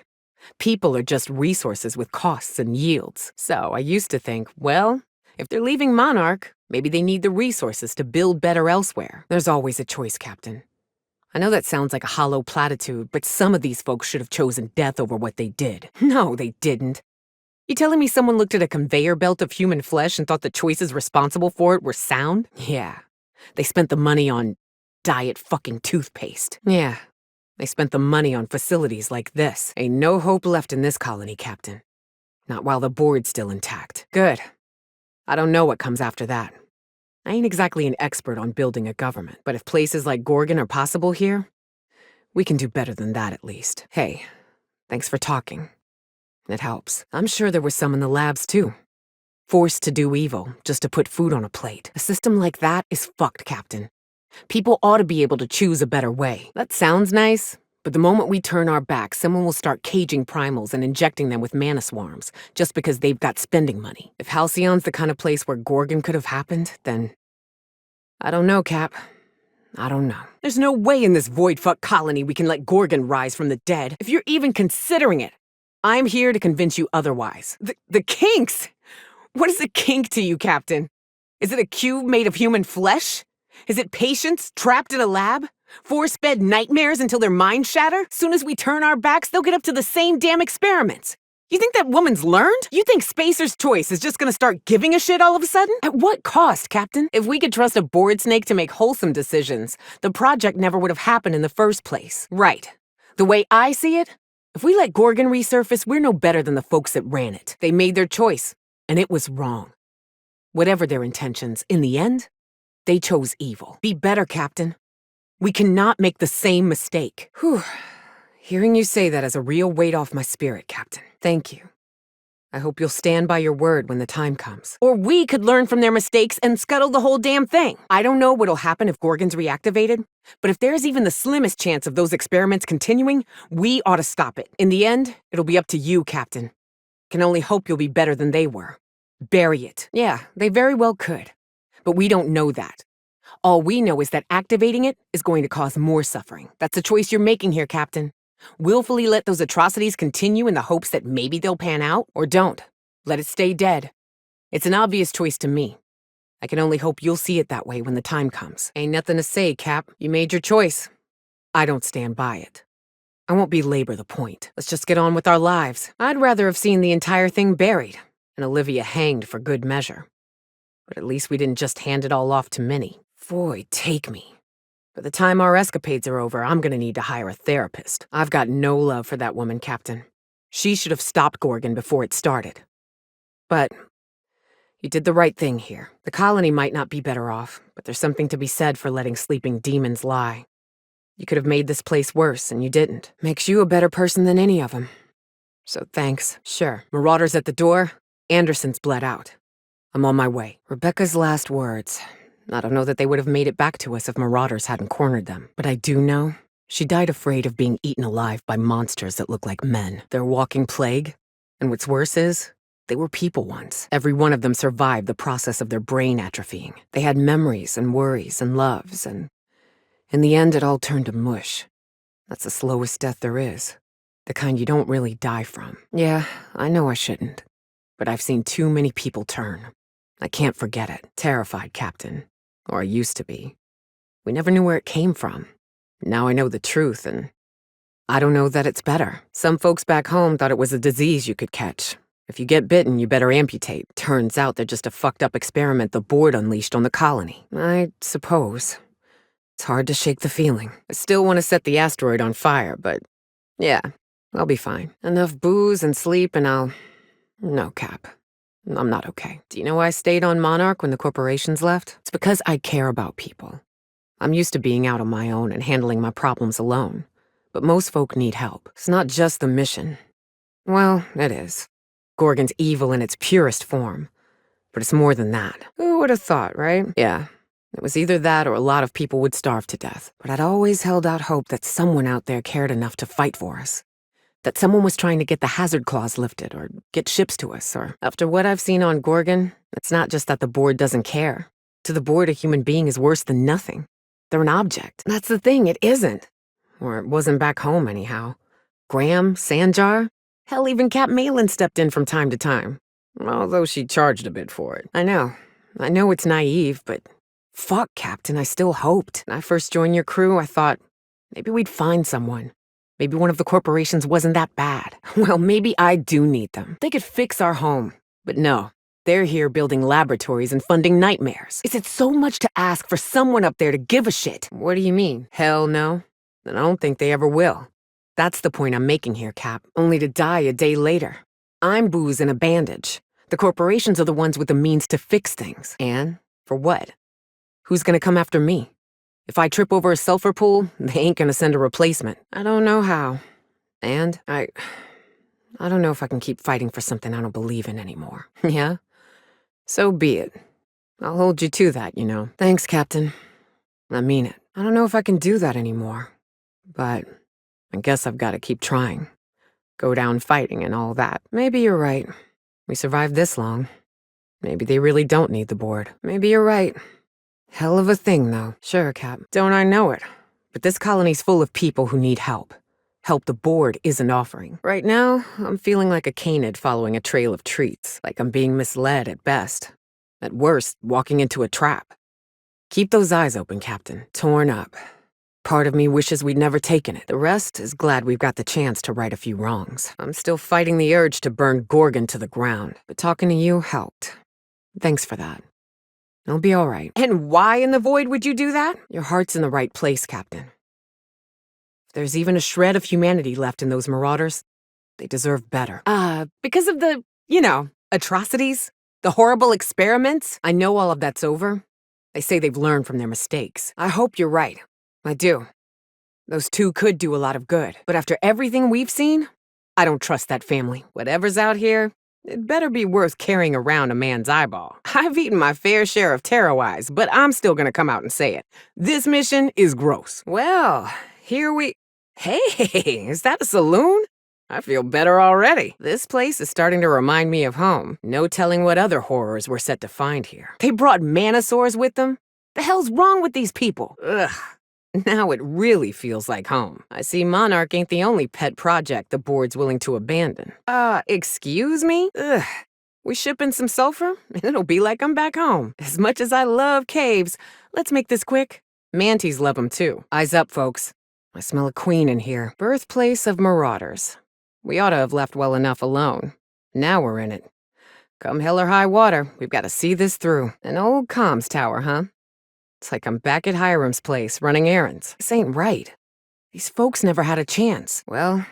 People are just resources with costs and yields. So I used to think, well, if they're leaving Monarch, maybe they need the resources to build better elsewhere. There's always a choice, Captain. I know that sounds like a hollow platitude, but some of these folks should have chosen death over what they did. No, they didn't. You telling me someone looked at a conveyor belt of human flesh and thought the choices responsible for it were sound? Yeah. They spent the money on diet fucking toothpaste. Yeah. They spent the money on facilities like this. Ain't no hope left in this colony, Captain. Not while the board's still intact. Good. I don't know what comes after that. I ain't exactly an expert on building a government, but if places like Gorgon are possible here, we can do better than that at least. Hey, thanks for talking. It helps. I'm sure there were some in the labs too. Forced to do evil just to put food on a plate. A system like that is fucked, Captain. People ought to be able to choose a better way. That sounds nice, but the moment we turn our backs, someone will start caging primals and injecting them with mana swarms, just because they've got spending money. If Halcyon's the kind of place where Gorgon could have happened, then... I don't know, Cap. I don't know. There's no way in this void-fuck colony we can let Gorgon rise from the dead. If you're even considering it, I'm here to convince you otherwise. The kinks? What is a kink to you, Captain? Is it a cube made of human flesh? Is it patients trapped in a lab? Force-fed nightmares until their minds shatter? Soon as we turn our backs, they'll get up to the same damn experiments. You think that woman's learned? You think Spacer's Choice is just gonna start giving a shit all of a sudden? At what cost, Captain? If we could trust a board snake to make wholesome decisions, the project never would have happened in the first place. Right. The way I see it, if we let Gorgon resurface, we're no better than the folks that ran it. They made their choice, and it was wrong. Whatever their intentions, in the end, they chose evil. Be better, Captain. We cannot make the same mistake. Whew. Hearing you say that is a real weight off my spirit, Captain. Thank you. I hope you'll stand by your word when the time comes. Or we could learn from their mistakes and scuttle the whole damn thing. I don't know what'll happen if Gorgon's reactivated, but if there's even the slimmest chance of those experiments continuing, we ought to stop it. In the end, it'll be up to you, Captain. Can only hope you'll be better than they were. Bury it. Yeah, they very well could. But we don't know that. All we know is that activating it is going to cause more suffering. That's a choice you're making here, Captain. Willfully let those atrocities continue in the hopes that maybe they'll pan out, or don't. Let it stay dead. It's an obvious choice to me. I can only hope you'll see it that way when the time comes. Ain't nothing to say, Cap. You made your choice. I don't stand by it. I won't belabor the point. Let's just get on with our lives. I'd rather have seen the entire thing buried, and Olivia hanged for good measure. But at least we didn't just hand it all off to Minnie. Boy, take me. By the time our escapades are over, I'm gonna need to hire a therapist. I've got no love for that woman, Captain. She should have stopped Gorgon before it started. But you did the right thing here. The colony might not be better off, but there's something to be said for letting sleeping demons lie. You could have made this place worse, and you didn't. Makes you a better person than any of them. So thanks. Sure, Marauders at the door. Anderson's bled out. I'm on my way. Rebecca's last words. I don't know that they would have made it back to us if Marauders hadn't cornered them. But I do know she died afraid of being eaten alive by monsters that look like men. They're walking plague. And what's worse is, they were people once. Every one of them survived the process of their brain atrophying. They had memories and worries and loves, and in the end it all turned to mush. That's the slowest death there is. The kind you don't really die from. Yeah, I know I shouldn't. But I've seen too many people turn. I can't forget it. Terrified, Captain. Or I used to be. We never knew where it came from. Now I know the truth, and I don't know that it's better. Some folks back home thought it was a disease you could catch. If you get bitten, you better amputate. Turns out they're just a fucked up experiment the board unleashed on the colony. I suppose. It's hard to shake the feeling. I still want to set the asteroid on fire, but yeah, I'll be fine. Enough booze and sleep and I'll... No, Cap. I'm not okay. Do you know why I stayed on Monarch when the corporations left? It's because I care about people. I'm used to being out on my own and handling my problems alone. But most folk need help. It's not just the mission. Well, it is. Gorgon's evil in its purest form. But it's more than that. Who would have thought, right? Yeah. It was either that or a lot of people would starve to death. But I'd always held out hope that someone out there cared enough to fight for us. That someone was trying to get the hazard clause lifted or get ships to us, or after what I've seen on Gorgon, it's not just that the board doesn't care. To the board, a human being is worse than nothing. They're an object. That's the thing, it isn't. Or it wasn't back home anyhow. Graham, Sanjar, hell, even Cap Malin stepped in from time to time. Although she charged a bit for it. I know it's naive, but fuck, Captain, I still hoped. When I first joined your crew, I thought maybe we'd find someone. Maybe one of the corporations wasn't that bad. Well, maybe I do need them. They could fix our home. But no, they're here building laboratories and funding nightmares. Is it so much to ask for someone up there to give a shit? What do you mean? Hell no. And I don't think they ever will. That's the point I'm making here, Cap. Only to die a day later. I'm booze and a bandage. The corporations are the ones with the means to fix things. And for what? Who's gonna come after me? If I trip over a sulfur pool, they ain't gonna send a replacement. I don't know how. And I don't know if I can keep fighting for something I don't believe in anymore. Yeah? So be it. I'll hold you to that, you know. Thanks, Captain. I mean it. I don't know if I can do that anymore. But I guess I've gotta keep trying. Go down fighting and all that. Maybe you're right. We survived this long. Maybe they really don't need the board. Maybe you're right. Hell of a thing, though. Sure, Cap. Don't I know it? But this colony's full of people who need help. Help the board isn't offering. Right now, I'm feeling like a canid following a trail of treats. Like I'm being misled at best. At worst, walking into a trap. Keep those eyes open, Captain. Torn up. Part of me wishes we'd never taken it. The rest is glad we've got the chance to right a few wrongs. I'm still fighting the urge to burn Gorgon to the ground. But talking to you helped. Thanks for that. I'll be all right. And why in the void would you do that? Your heart's in the right place, Captain. If there's even a shred of humanity left in those Marauders, they deserve better. Because of the, atrocities? The horrible experiments? I know all of that's over. They say they've learned from their mistakes. I hope you're right. I do. Those two could do a lot of good. But after everything we've seen, I don't trust that family. Whatever's out here, it better be worth carrying around a man's eyeball. I've eaten my fair share of taro eyes, but I'm still gonna come out and say it. This mission is gross. Well, here we... Hey, is that a saloon? I feel better already. This place is starting to remind me of home. No telling what other horrors we're set to find here. They brought manosaurs with them? The hell's wrong with these people? Ugh. Now it really feels like home. I see Monarch ain't the only pet project the board's willing to abandon. Excuse me? Ugh. We shipping some sulfur? It'll be like I'm back home. As much as I love caves, let's make this quick. Manties love them too. Eyes up, folks. I smell a queen in here. Birthplace of Marauders. We ought to have left well enough alone. Now we're in it. Come hell or high water, we've got to see this through. An old comms tower, huh? It's like I'm back at Hiram's place, running errands. This ain't right. These folks never had a chance. Well,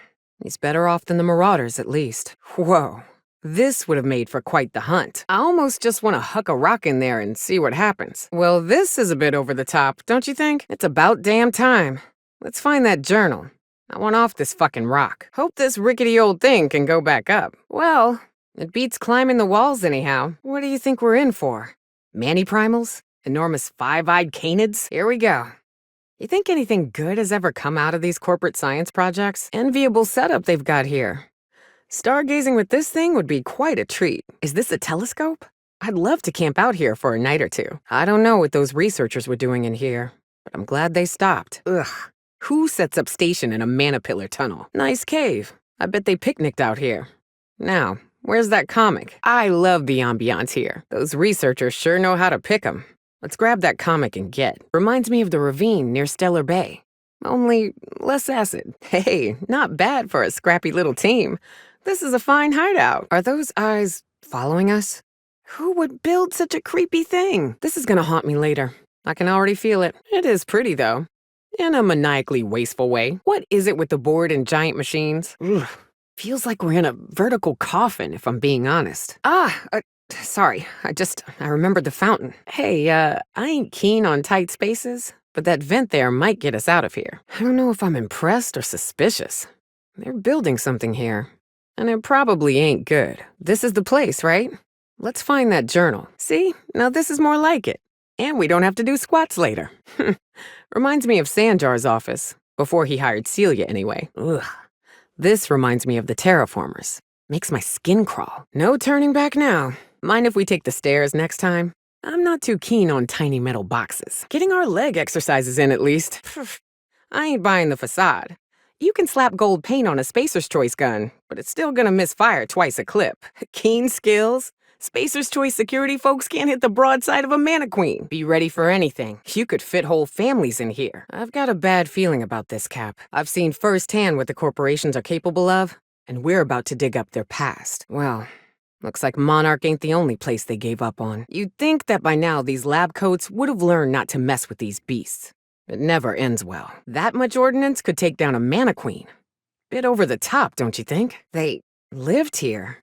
He's better off than the marauders, at least. Whoa. This would have made for quite the hunt. I almost just want to huck a rock in there and see what happens. Well, this is a bit over the top, don't you think? It's about damn time. Let's find that journal. I want off this fucking rock. Hope this rickety old thing can go back up. Well, it beats climbing the walls anyhow. What do you think we're in for? Manny-primals? Enormous five-eyed canids? Here we go. You think anything good has ever come out of these corporate science projects? Enviable setup they've got here. Stargazing with this thing would be quite a treat. Is this a telescope? I'd love to camp out here for a night or two. I don't know what those researchers were doing in here, but I'm glad they stopped. Ugh. Who sets up station in a mana-pillar tunnel? Nice cave. I bet they picnicked out here. Now, where's that comic? I love the ambiance here. Those researchers sure know how to pick 'em. Let's grab that comic and get. Reminds me of the ravine near Stellar Bay. Only less acid. Hey, not bad for a scrappy little team. This is a fine hideout. Are those eyes following us? Who would build such a creepy thing? This is gonna haunt me later. I can already feel it. It is pretty, though. In a maniacally wasteful way. What is it with the board and giant machines? Ugh. Feels like we're in a vertical coffin, if I'm being honest. Sorry. I remembered the fountain. Hey, I ain't keen on tight spaces, but that vent there might get us out of here. I don't know if I'm impressed or suspicious. They're building something here. And it probably ain't good. This is the place, right? Let's find that journal. See? Now this is more like it. And we don't have to do squats later. Reminds me of Sanjar's office. Before he hired Celia, anyway. Ugh. This reminds me of the terraformers. Makes my skin crawl. No turning back now. Mind if we take the stairs next time? I'm not too keen on tiny metal boxes. Getting our leg exercises in, at least. I ain't buying the facade. You can slap gold paint on a Spacer's Choice gun, but it's still gonna misfire twice a clip. Keen skills? Spacer's Choice security folks can't hit the broadside of a mannequin. Be ready for anything. You could fit whole families in here. I've got a bad feeling about this, Cap. I've seen firsthand what the corporations are capable of, and we're about to dig up their past. Well, looks like Monarch ain't the only place they gave up on. You'd think that by now these lab coats would have learned not to mess with these beasts. It never ends well. That much ordnance could take down a mannequin. Bit over the top, don't you think? They lived here.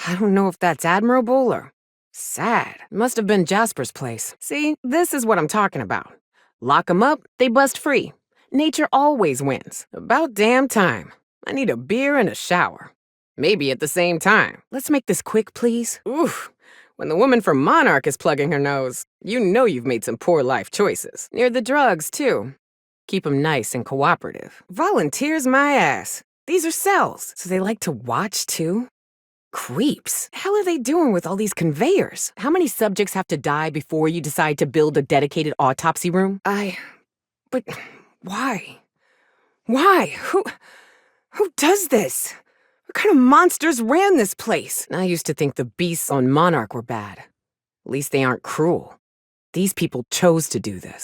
I don't know if that's admirable or sad. Must have been Jasper's place. See, this is what I'm talking about. Lock 'em up, they bust free. Nature always wins. About damn time. I need a beer and a shower. Maybe at the same time. Let's make this quick, please. Oof. When the woman from Monarch is plugging her nose, you know you've made some poor life choices. Near the drugs, too. Keep 'em nice and cooperative. Volunteers my ass. These are cells, so they like to watch, too? Creeps. The hell are they doing with all these conveyors? How many subjects have to die before you decide to build a dedicated autopsy room? But why? Why? Who does this? What kind of monsters ran this place? I used to think the beasts on Monarch were bad. At least they aren't cruel. These people chose to do this.